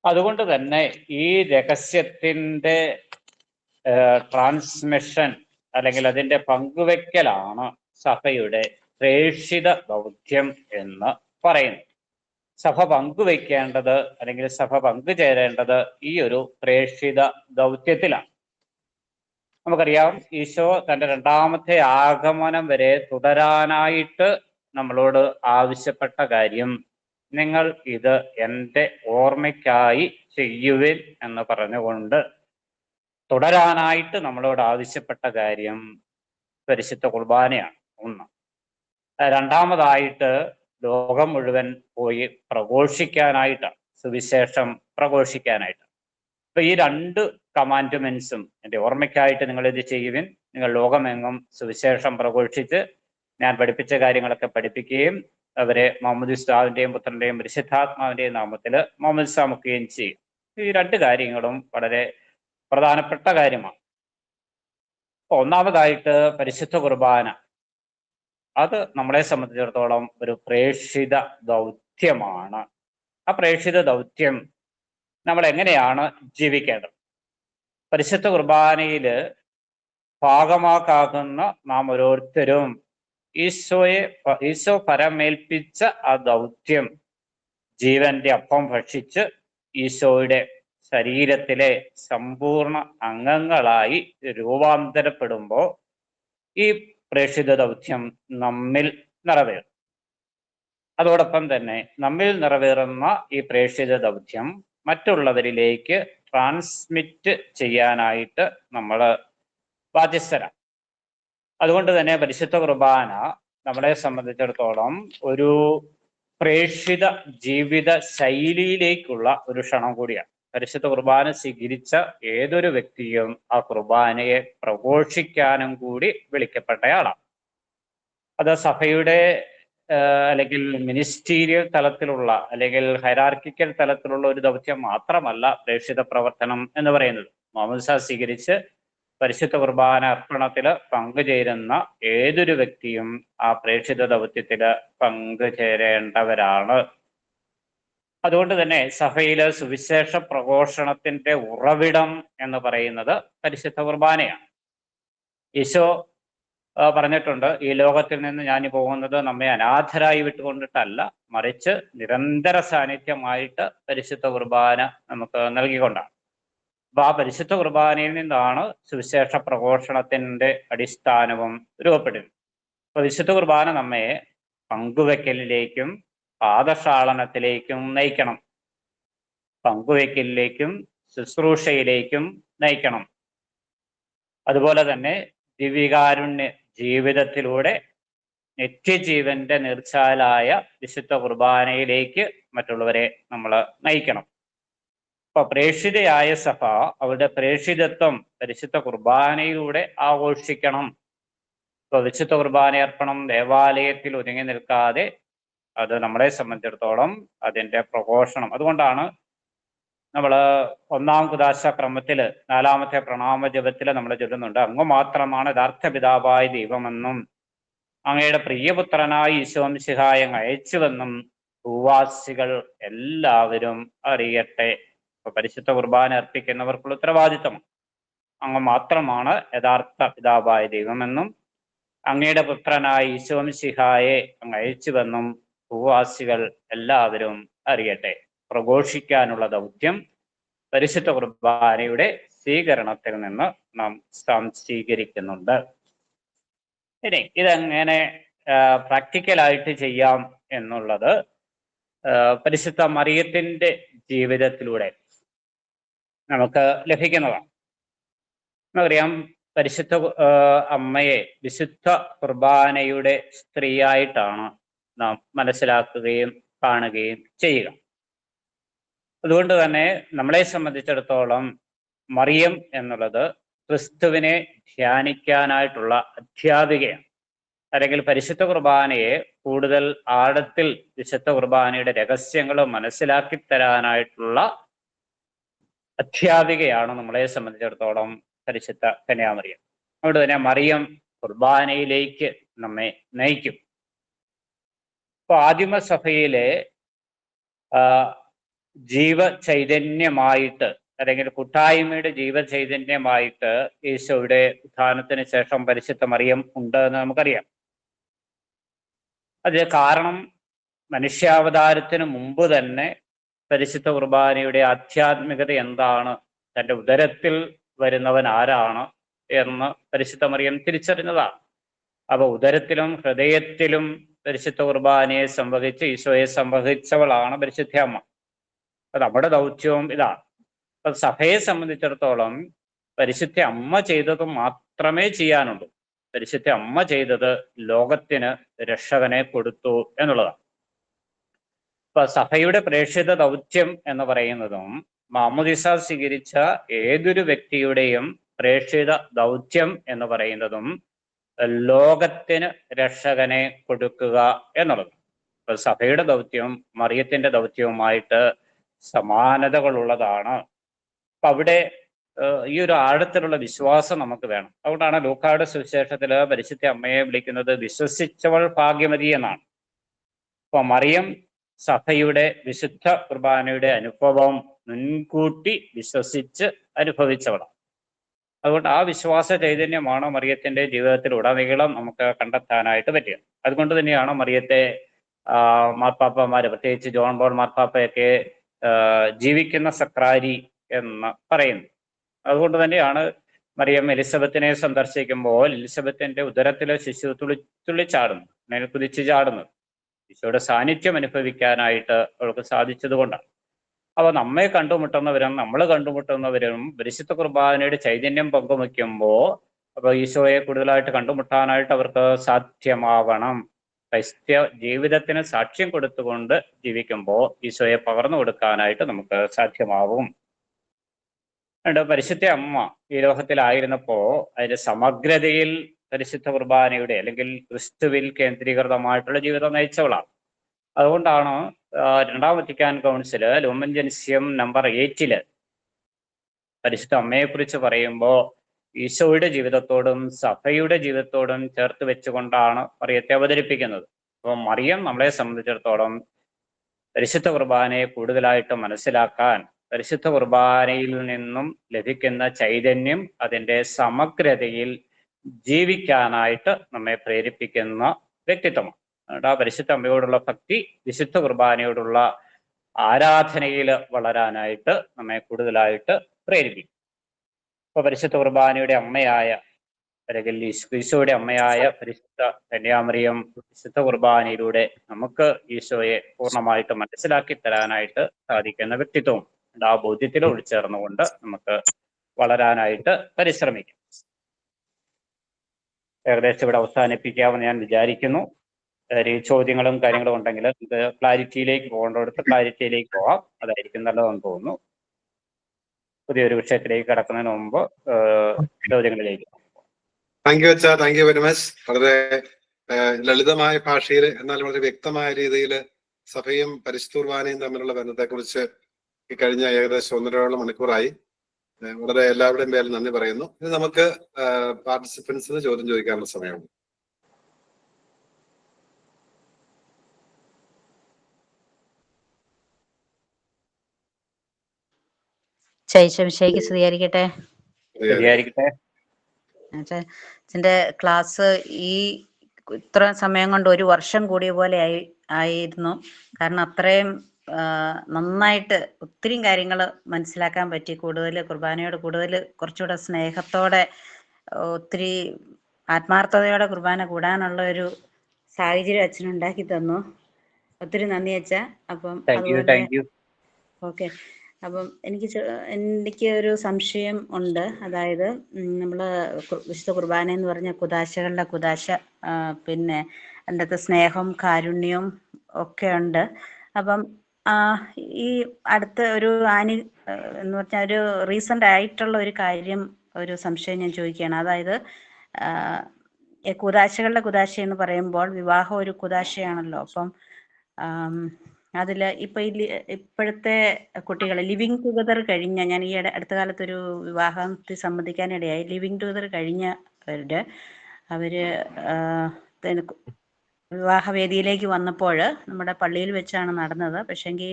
അതുകൊണ്ട് തന്നെ ഈ രഹസ്യത്തിൻ്റെ ട്രാൻസ്മിഷൻ അല്ലെങ്കിൽ അതിൻ്റെ പങ്കുവെക്കലാണ് സഭയുടെ പ്രേക്ഷിത ദൗത്യം എന്ന് പറയുന്നത്. സഭ പങ്കുവെക്കേണ്ടത് അല്ലെങ്കിൽ സഭ പങ്കുചേരേണ്ടത് ഈ ഒരു പ്രേക്ഷിത ദൗത്യത്തിലാണ്. നമുക്കറിയാം, ഈശോ തൻ്റെ രണ്ടാമത്തെ ആഗമനം വരെ തുടരാനായിട്ട് നമ്മളോട് ആവശ്യപ്പെട്ട കാര്യം, നിങ്ങൾ ഇത് എൻ്റെ ഓർമ്മയ്ക്കായി ചെയ്യുവിൻ എന്ന് പറഞ്ഞുകൊണ്ട് തുടരാനായിട്ട് നമ്മളോട് ആവശ്യപ്പെട്ട കാര്യം പരിശുദ്ധ കുർബാനയാണ്. ഒന്ന്. രണ്ടാമതായിട്ട് ലോകം മുഴുവൻ പോയി പ്രഘോഷിക്കാനായിട്ടാണ്, സുവിശേഷം പ്രഘോഷിക്കാനായിട്ട്. അപ്പൊ ഈ രണ്ട് കമാൻഡ്മെന്റ്സും, എൻ്റെ ഓർമ്മയ്ക്കായിട്ട് നിങ്ങൾ ഇത് ചെയ്യുവിൻ, നിങ്ങൾ ലോകമെങ്ങും സുവിശേഷം പ്രഘോഷിച്ച് ഞാൻ പഠിപ്പിച്ച കാര്യങ്ങളൊക്കെ പഠിപ്പിക്കുകയും അവരെ മാമോദിസാവിന്റെയും പുത്രന്റെയും പരിശുദ്ധാത്മാവിന്റെയും നാമത്തിൽ മാമോദിസ മുക്കുകയും ചെയ്യും. ഈ രണ്ട് കാര്യങ്ങളും വളരെ പ്രധാനപ്പെട്ട കാര്യമാണ്. ഒന്നാമതായിട്ട് പരിശുദ്ധ കുർബാന, അത് നമ്മളെ സംബന്ധിച്ചിടത്തോളം ഒരു പ്രേക്ഷിത ദൗത്യമാണ്. ആ പ്രേക്ഷിത ദൗത്യം നമ്മൾ എങ്ങനെയാണ് ജീവിക്കേണ്ടത്? പരിശുദ്ധ കുർബാനയിൽ ഭാഗമാക്കാകുന്ന നാം ഓരോരുത്തരും ഈശോ പരമേൽപ്പിച്ച ആ ദൗത്യം ജീവന്റെ അപ്പം ഭക്ഷിച്ച് ഈശോയുടെ ശരീരത്തിലെ സമ്പൂർണ്ണ അംഗങ്ങളായി രൂപാന്തരപ്പെടുമ്പോൾ ഈ പ്രേക്ഷിത ദൗത്യം നമ്മിൽ നിറവേറും. അതോടൊപ്പം തന്നെ നമ്മിൽ നിറവേറുന്ന ഈ പ്രേക്ഷിത ദൗത്യം മറ്റുള്ളവരിലേക്ക് ട്രാൻസ്മിറ്റ് ചെയ്യാനായിട്ട് നമ്മൾ ബാധ്യസ്ഥരാണ്. അതുകൊണ്ട് തന്നെ പരിശുദ്ധ കുർബാന നമ്മളെ സംബന്ധിച്ചിടത്തോളം ഒരു പ്രേക്ഷിത ജീവിത ശൈലിയിലേക്കുള്ള ഒരു ക്ഷണം കൂടിയാണ്. പരിശുദ്ധ കുർബാന സ്വീകരിച്ച ഏതൊരു വ്യക്തിയും ആ കുർബാനയെ പ്രഘോഷിക്കാനും കൂടി വിളിക്കപ്പെട്ടയാളാണ്. അത് സഭയുടെ അല്ലെങ്കിൽ മിനിസ്റ്റീരിയൽ തലത്തിലുള്ള അല്ലെങ്കിൽ ഹൈറാർക്കിക്കൽ തലത്തിലുള്ള ഒരു ദൗത്യം മാത്രമല്ല പ്രേക്ഷിത പ്രവർത്തനം എന്ന് പറയുന്നത്. മാമോദിസ സ്വീകരിച്ച് പരിശുദ്ധ കുർബാന അർപ്പണത്തിൽ പങ്കുചേരുന്ന ഏതൊരു വ്യക്തിയും ആ പ്രേക്ഷിത ദൗത്യത്തിൽ പങ്കുചേരേണ്ടവരാണ്. അതുകൊണ്ട് തന്നെ സഭയിലെ സുവിശേഷ പ്രഘോഷണത്തിന്റെ ഉറവിടം എന്ന് പറയുന്നത് പരിശുദ്ധ കുർബാനയാണ്. ഈശോ പറഞ്ഞിട്ടുണ്ട്, ഈ ലോകത്തിൽ നിന്ന് ഞാൻ പോകുന്നത് നമ്മെ അനാഥരായി വിട്ടുകൊണ്ടിട്ടല്ല, മറിച്ച് നിരന്തര സാന്നിധ്യമായിട്ട് പരിശുദ്ധ കുർബാന നമുക്ക് നൽകിക്കൊണ്ടാണ്. അപ്പൊ ആ പരിശുദ്ധ കുർബാനയിൽ നിന്നാണ് സുവിശേഷ പ്രഘോഷണത്തിന്റെ അടിസ്ഥാനവും രൂപപ്പെടുന്നത്. അപ്പൊ വിശുദ്ധ കുർബാന നമ്മെ പങ്കുവെക്കലിലേക്കും പാദക്ഷാളനത്തിലേക്കും നയിക്കണം. പങ്കുവെക്കലിലേക്കും ശുശ്രൂഷയിലേക്കും നയിക്കണം. അതുപോലെ തന്നെ ദിവ്യകാരുണ്യ ജീവിതത്തിലൂടെ നിത്യജീവന്റെ നീർച്ചാലായ വിശുദ്ധ കുർബാനയിലേക്ക് മറ്റുള്ളവരെ നമ്മൾ നയിക്കണം. അപ്പൊ പ്രേക്ഷിതയായ സഭ അവരുടെ പ്രേക്ഷിതത്വം പരിശുദ്ധ കുർബാനയിലൂടെ ആഘോഷിക്കണം. ഇപ്പൊ വിശുദ്ധ കുർബാന അർപ്പണം ദേവാലയത്തിൽ ഒതുങ്ങി നിൽക്കാതെ അത് നമ്മളെ സംബന്ധിച്ചിടത്തോളം അതിൻ്റെ പ്രഘോഷണം. അതുകൊണ്ടാണ് നമ്മൾ ഒന്നാം കുദാശ ക്രമത്തിൽ 4ാമത്തെ പ്രണാമ ജപത്തിൽ നമ്മൾ ചൊല്ലുന്നുണ്ട്, അങ്ങ് മാത്രമാണ് യഥാർത്ഥ പിതാവായ ദൈവമെന്നും അങ്ങയുടെ പ്രിയപുത്രനായി ഈശോമിശിഹായെ അയച്ചുവെന്നും ഭൂവാസികൾ എല്ലാവരും അറിയട്ടെ. ഇപ്പൊ പരിശുദ്ധ കുർബാന അർപ്പിക്കുന്നവർക്കുള്ള ഉത്തരവാദിത്വം അങ്ങ് മാത്രമാണ് യഥാർത്ഥ പിതാവായ ദൈവമെന്നും അങ്ങയുടെ പുത്രനായി ഈശോമിശിഹായെ അങ്ങ് അയച്ചുവെന്നും ഭൂവാസികൾ എല്ലാവരും അറിയട്ടെ. പ്രഘോഷിക്കാനുള്ള ദൗത്യം പരിശുദ്ധ കുർബാനയുടെ സ്വീകരണത്തിൽ നിന്ന് നാം സ്വീകരിക്കുന്നുണ്ട്. ഇനി ഇതെങ്ങനെ പ്രാക്ടിക്കലായിട്ട് ചെയ്യാം എന്നുള്ളത് പരിശുദ്ധ മറിയത്തിന്റെ ജീവിതത്തിലൂടെ നമുക്ക് ലഭിക്കുന്നതാണ്. നമുക്കറിയാം, പരിശുദ്ധ അമ്മയെ വിശുദ്ധ കുർബാനയുടെ സ്ത്രീയായിട്ടാണ് നാം മനസ്സിലാക്കുകയും കാണുകയും ചെയ്യുക. അതുകൊണ്ട് തന്നെ നമ്മളെ സംബന്ധിച്ചിടത്തോളം മറിയം എന്നുള്ളത് ക്രിസ്തുവിനെ ധ്യാനിക്കാനായിട്ടുള്ള അധ്യാപികയാണ്. അല്ലെങ്കിൽ പരിശുദ്ധ കുർബാനയെ കൂടുതൽ ആഴത്തിൽ വിശുദ്ധ കുർബാനയുടെ രഹസ്യങ്ങൾ മനസ്സിലാക്കി തരാനായിട്ടുള്ള അധ്യാപികയാണ് നമ്മളെ സംബന്ധിച്ചിടത്തോളം പരിശുദ്ധ കന്യാമറിയം. അതുകൊണ്ട് തന്നെ മറിയം കുർബാനയിലേക്ക് നമ്മെ നയിക്കും. ഇപ്പൊ ആദിമസഭയിലെ ജീവചൈതന്യമായിട്ട് അല്ലെങ്കിൽ കൂട്ടായ്മയുടെ ജീവചൈതന്യമായിട്ട് ഈശോയുടെ ഉത്ഥാനത്തിന് ശേഷം പരിശുദ്ധ മറിയം ഉണ്ട് എന്ന് നമുക്കറിയാം. അത് കാരണം മനുഷ്യാവതാരത്തിന് മുമ്പ് തന്നെ പരിശുദ്ധ കുർബാനയുടെ ആധ്യാത്മികത എന്താണ്, തൻ്റെ ഉദരത്തിൽ വരുന്നവൻ ആരാണ് എന്ന് പരിശുദ്ധ മറിയം തിരിച്ചറിഞ്ഞതാണ്. അപ്പൊ ഉദരത്തിലും ഹൃദയത്തിലും പരിശുദ്ധ കുർബാനയെ സംവഹിച്ച് ഈശോയെ സംവഹിച്ചവളാണ് പരിശുദ്ധ അമ്മ. അപ്പൊ നമ്മുടെ ദൗത്യവും ഇതാണ്. അപ്പൊ സഭയെ സംബന്ധിച്ചിടത്തോളം പരിശുദ്ധ അമ്മ ചെയ്തത് മാത്രമേ ചെയ്യാനുള്ളൂ. പരിശുദ്ധ അമ്മ ചെയ്തത് ലോകത്തിന് രക്ഷകനെ കൊടുത്തു എന്നുള്ളതാണ്. ഇപ്പൊ സഭയുടെ പ്രേക്ഷിത ദൗത്യം എന്ന് പറയുന്നതും മാമോദിസ സ്വീകരിച്ച ഏതൊരു വ്യക്തിയുടെയും പ്രേക്ഷിത ദൗത്യം എന്ന് പറയുന്നതും ലോകത്തിന് രക്ഷകനെ കൊടുക്കുക എന്നുള്ളത്. ഇപ്പൊ സഭയുടെ ദൗത്യവും മറിയത്തിന്റെ ദൗത്യവുമായിട്ട് സമാനതകളുള്ളതാണ്. അപ്പൊ അവിടെ ഈ ഒരു ആഴത്തിലുള്ള വിശ്വാസം നമുക്ക് വേണം. അതുകൊണ്ടാണ് ലൂക്കായുടെ സുവിശേഷത്തില് പരിശുദ്ധ അമ്മയെ വിളിക്കുന്നത് വിശ്വസിച്ചവൾ ഭാഗ്യമതി എന്നാണ്. അപ്പൊ മറിയം സഭയുടെ വിശുദ്ധ കുർബാനയുടെ അനുഭവം മുൻകൂട്ടി വിശ്വസിച്ച് അനുഭവിച്ചവളാണ്. അതുകൊണ്ട് ആ വിശ്വാസ ചൈതന്യമാണ് മറിയത്തിന്റെ ജീവിതത്തിൽ ഉടനീളം നമുക്ക് കണ്ടെത്താനായിട്ട് പറ്റിയത്. അതുകൊണ്ട് തന്നെയാണ് മറിയത്തെ മാർപ്പാപ്പമാര്, പ്രത്യേകിച്ച് ജോൺ പോൾ മാർപ്പാപ്പയൊക്കെ ജീവിക്കുന്ന സക്രാരി എന്ന് പറയുന്നത്. അതുകൊണ്ട് തന്നെയാണ് മറിയം എലിസബത്തിനെ സന്ദർശിക്കുമ്പോൾ എലിസബത്തിന്റെ ഉദരത്തിലെ ശിശു തുള്ളിച്ചാടുന്നു, കുതിച്ചു ചാടുന്നത് ഈശോയുടെ സാന്നിധ്യം അനുഭവിക്കാനായിട്ട് അവൾക്ക് സാധിച്ചത് കൊണ്ടാണ്. അപ്പൊ നമ്മെ കണ്ടുമുട്ടുന്നവരും നമ്മൾ കണ്ടുമുട്ടുന്നവരും പരിശുദ്ധ കുർബാനയുടെ ചൈതന്യം പങ്കുവയ്ക്കുമ്പോൾ അപ്പൊ ഈശോയെ കൂടുതലായിട്ട് കണ്ടുമുട്ടാനായിട്ട് അവർക്ക് സാധ്യമാവണം. ക്രൈസ്തവ ജീവിതത്തിന് സാക്ഷ്യം കൊടുത്തുകൊണ്ട് ജീവിക്കുമ്പോൾ ഈശോയെ പകർന്നു കൊടുക്കാനായിട്ട് നമുക്ക് സാധ്യമാവും. പരിശുദ്ധ അമ്മ ഈ ലോകത്തിലായിരുന്നപ്പോ അതിന്റെ സമഗ്രതയിൽ പരിശുദ്ധ കുർബാനയുടെ അല്ലെങ്കിൽ ക്രിസ്തുവിൽ കേന്ദ്രീകൃതമായിട്ടുള്ള ജീവിതം നയിച്ചവളാണ്. അതുകൊണ്ടാണ് രണ്ടാം വത്തിക്കാൻ കൗൺസില് ലൂമൻ ജെൻസിയം നമ്പർ 8 പരിശുദ്ധ അമ്മയെക്കുറിച്ച് പറയുമ്പോൾ ഈശോയുടെ ജീവിതത്തോടും സഭയുടെ ജീവിതത്തോടും ചേർത്ത് വെച്ചുകൊണ്ടാണ് മറിയത്തെ അവതരിപ്പിക്കുന്നത്. അപ്പൊ മറിയം നമ്മളെ സംബന്ധിച്ചിടത്തോളം പരിശുദ്ധ കുർബാനയെ കൂടുതലായിട്ട് മനസ്സിലാക്കാൻ, പരിശുദ്ധ കുർബാനയിൽ നിന്നും ലഭിക്കുന്ന ചൈതന്യം അതിൻ്റെ സമഗ്രതയിൽ ജീവിക്കാനായിട്ട് നമ്മെ പ്രേരിപ്പിക്കുന്ന വ്യക്തിത്വമാണ്. ആ പരിശുദ്ധ അമ്മയോടുള്ള ഭക്തി വിശുദ്ധ കുർബാനയോടുള്ള ആരാധനയിൽ വളരാനായിട്ട് നമ്മെ കൂടുതലായിട്ട് പ്രേരിപ്പിക്കും. ഇപ്പൊ പരിശുദ്ധ കുർബാനയുടെ അമ്മയായ അല്ലെങ്കിൽ ഈശോയുടെ അമ്മയായ പരിശുദ്ധ കന്യാമറിയം വിശുദ്ധ കുർബാനയിലൂടെ നമുക്ക് ഈശോയെ പൂർണ്ണമായിട്ട് മനസ്സിലാക്കി തരാനായിട്ട് സാധിക്കുന്ന വ്യക്തിത്വവും ആ ബോധ്യത്തിൽ ഉൾച്ചേർന്നുകൊണ്ട് നമുക്ക് വളരാനായിട്ട് പരിശ്രമിക്കാം. ഏകദേശം ഇവിടെ അവസാനിപ്പിക്കാമെന്ന് ഞാൻ വിചാരിക്കുന്നു. ചോദ്യങ്ങളും കാര്യങ്ങളും ഉണ്ടെങ്കിൽ ഇത് ക്ലാരിറ്റിയിലേക്ക് പോകേണ്ടടുത്ത് ക്ലാരിറ്റിയിലേക്ക് പോകാം, അതായിരിക്കും നല്ലതെന്ന് തോന്നുന്നു. പുതിയൊരു വിഷയത്തിലേക്ക് കടക്കുന്നതിന് മുമ്പ് ചോദ്യങ്ങളിലേക്ക്. താങ്ക് യു അച്ഛാ, താങ്ക് യു വെരി മച്ച്. വളരെ ലളിതമായ ഭാഷയിൽ എന്നാൽ വളരെ വ്യക്തമായ രീതിയിൽ സഭയും പരിശുദ്ധ കുർബാനയും തമ്മിലുള്ള ബന്ധത്തെക്കുറിച്ച് ഈ കഴിഞ്ഞ ഏകദേശം 1.5 മണിക്കൂറായി വളരെ എല്ലാവരുടെയും പേരിൽ നന്ദി പറയുന്നു. ഇത് നമുക്ക് പാർട്ടിസിപ്പൻസിന് ചോദ്യം ചോദിക്കാനുള്ള സമയമുണ്ട്. ശൈശവിഷയ്ക്ക് സ്തുതിയായിരിക്കട്ടെ. അച്ഛൻ്റെ ക്ലാസ് ഈ ഇത്ര സമയം കൊണ്ട് 1 വർഷം കൂടിയ പോലെ ആയിരുന്നു. കാരണം അത്രയും നന്നായിട്ട് ഒത്തിരി കാര്യങ്ങൾ മനസ്സിലാക്കാൻ പറ്റി. കൂടുതൽ കുർബാനയോട് കൂടുതൽ കുറച്ചുകൂടെ സ്നേഹത്തോടെ ഒത്തിരി ആത്മാർത്ഥതയോടെ കുർബാന കൂടാനുള്ള ഒരു സാഹചര്യം അച്ഛനുണ്ടാക്കി തന്നു. ഒത്തിരി നന്ദി അച്ഛാ. അപ്പം അതുപോലെ ഓക്കെ. അപ്പം എനിക്ക് ഒരു സംശയം ഉണ്ട്. അതായത് നമ്മൾ വിശുദ്ധ കുർബാന എന്ന് പറഞ്ഞ കുദാശകളുടെ കുദാശ, പിന്നെ അതിൻ്റെ അകത്ത് സ്നേഹവും കാരുണ്യവും ഒക്കെ ഉണ്ട്. അപ്പം ഈ അടുത്ത ഒരു എന്ന് പറഞ്ഞാൽ ഒരു റീസെൻ്റ് ആയിട്ടുള്ള ഒരു കാര്യം, ഒരു സംശയം ഞാൻ ചോദിക്കുകയാണ്. അതായത് കുദാശകളുടെ കുദാശ എന്ന് പറയുമ്പോൾ വിവാഹം ഒരു കുദാശയാണല്ലോ. അപ്പം അതിൽ ഇപ്പോഴത്തെ കുട്ടികൾ ലിവിങ് ടുഗദർ കഴിഞ്ഞ, ഞാൻ ഈ അടുത്ത കാലത്തൊരു വിവാഹത്തിൽ സംബന്ധിക്കാനിടയായി. ലിവിങ് ടുഗദർ കഴിഞ്ഞവരുടെ അവർ വിവാഹവേദിയിലേക്ക് വന്നപ്പോൾ നമ്മുടെ പള്ളിയിൽ വെച്ചാണ് നടന്നത്. പക്ഷെങ്കിൽ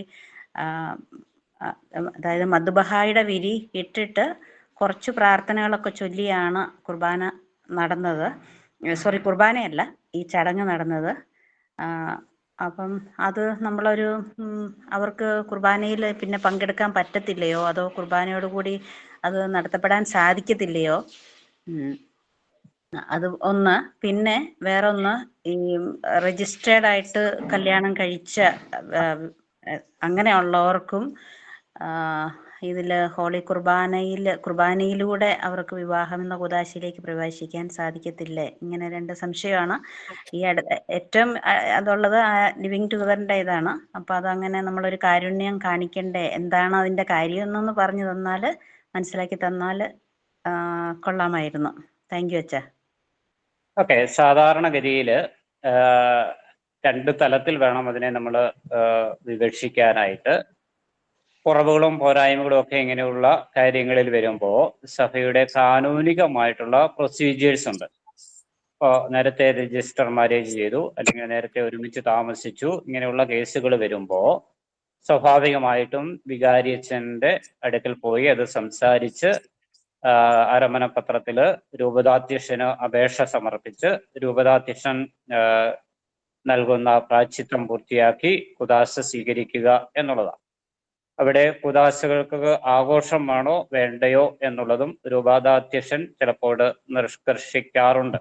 അതായത് മദ്ബഹായുടെ വിരി ഇട്ടിട്ട് കുറച്ച് പ്രാർത്ഥനകളൊക്കെ ചൊല്ലിയാണ് കുർബാന നടന്നത്. കുർബാനയല്ല, ഈ ചടങ്ങ് നടന്നത്. അപ്പം അത് നമ്മളൊരു അവർക്ക് കുർബാനയിൽ പിന്നെ പങ്കെടുക്കാൻ പറ്റത്തില്ലയോ, അതോ കുർബാനയോടുകൂടി അത് നടത്തപ്പെടാൻ സാധിക്കത്തില്ലയോ? അത് ഒന്ന്. പിന്നെ വേറൊന്ന്, ഈ രജിസ്റ്റേർഡ് ആയിട്ട് കല്യാണം കഴിച്ച അങ്ങനെയുള്ളവർക്കും ഇതിൽ ഹോളി കുർബാനയിലൂടെ അവർക്ക് വിവാഹം എന്ന കുദാശയിലേക്ക് പ്രവേശിക്കാൻ സാധിക്കത്തില്ലേ? ഇങ്ങനെ 2 സംശയമാണ്. ഈ ഏറ്റവും അതുള്ളത് ലിവിങ് ടുഗദറിൻ്റെ ഇതാണ്. അപ്പോൾ അതങ്ങനെ നമ്മളൊരു കാരുണ്യം കാണിക്കണ്ടേ? എന്താണ് അതിൻ്റെ കാര്യം എന്നൊന്ന് പറഞ്ഞു തന്നാൽ, മനസ്സിലാക്കി തന്നാൽ കൊള്ളാമായിരുന്നു. താങ്ക് യു അച്ഛാ. ഓക്കെ. സാധാരണഗതിയിൽ 2 തലത്തിൽ വേണം അതിനെ നമ്മൾ വിവക്ഷിക്കാനായിട്ട്. കുറവുകളും പോരായ്മകളും ഒക്കെ ഇങ്ങനെയുള്ള കാര്യങ്ങളിൽ വരുമ്പോൾ സഭയുടെ കാനൂനികമായിട്ടുള്ള പ്രൊസീജിയേഴ്സ് ഉണ്ട്. നേരത്തെ രജിസ്റ്റർ മാരേജ് ചെയ്തു, അല്ലെങ്കിൽ നേരത്തെ ഒരുമിച്ച് താമസിച്ചു, ഇങ്ങനെയുള്ള കേസുകൾ വരുമ്പോൾ സ്വാഭാവികമായിട്ടും വികാരിയച്ഛൻ്റെ അടുക്കൽ പോയി അത് സംസാരിച്ച് അരമന പത്രത്തില് രൂപതാധ്യക്ഷന് അപേക്ഷ സമർപ്പിച്ച് രൂപതാധ്യക്ഷൻ നൽകുന്ന പ്രായശ്ചിത്തം പൂർത്തിയാക്കി കുദാശ സ്വീകരിക്കുക എന്നുള്ളതാണ്. അവിടെ കുദാശകൾക്ക് ആഘോഷമാണോ വേണ്ടയോ എന്നുള്ളതും രൂപതാധ്യക്ഷൻ ചിലപ്പോൾ നിഷ്കർഷിക്കാറുണ്ട്.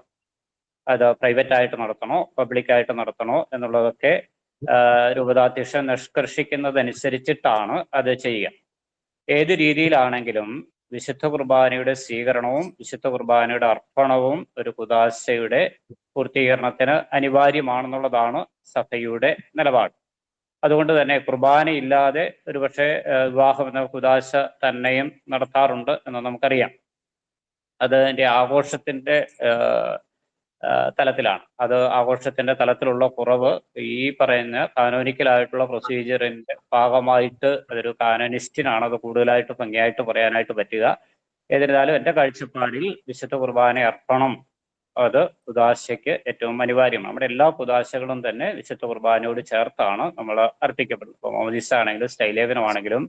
അത് പ്രൈവറ്റ് ആയിട്ട് നടത്തണോ പബ്ലിക്കായിട്ട് നടത്തണോ എന്നുള്ളതൊക്കെ രൂപതാധ്യക്ഷൻ നിഷ്കർഷിക്കുന്നതനുസരിച്ചിട്ടാണ് അത് ചെയ്യുക. ഏത് രീതിയിലാണെങ്കിലും വിശുദ്ധ കുർബാനയുടെ സ്വീകരണവും വിശുദ്ധ കുർബാനയുടെ അർപ്പണവും ഒരു കുദാശയുടെ പൂർത്തീകരണത്തിന് അനിവാര്യമാണെന്നുള്ളതാണ് സഭയുടെ നിലപാട്. അതുകൊണ്ട് തന്നെ കുർബാന ഇല്ലാതെ ഒരുപക്ഷെ വിവാഹം എന്ന കുദാശ തന്നെയും നടത്താറുണ്ട് എന്ന് നമുക്കറിയാം. അതിൻ്റെ ആഘോഷത്തിൻ്റെ തലത്തിലാണ്. അത് ആഘോഷത്തിന്റെ തലത്തിലുള്ള കുറവ് ഈ പറയുന്ന കാനോനിക്കലായിട്ടുള്ള പ്രൊസീജിയറിന്റെ ഭാഗമായിട്ട് അതൊരു കാനോനിസ്റ്റിനാണ് അത് കൂടുതലായിട്ട് ഭംഗിയായിട്ട് പറയാനായിട്ട് പറ്റുക. എന്നിരുന്നാലും എൻ്റെ കാഴ്ചപ്പാടിൽ വിശുദ്ധ കുർബാന അർപ്പണം അത് കുദാശയ്ക്ക് ഏറ്റവും അനിവാര്യമാണ്. നമ്മുടെ എല്ലാ കുദാശകളും തന്നെ വിശുദ്ധ കുർബാനയോട് ചേർത്താണ് നമ്മൾ അർപ്പിക്കപ്പെടുന്നത്. ഇപ്പോൾ മോദിസ ആണെങ്കിലും സ്റ്റൈലേഖനമാണെങ്കിലും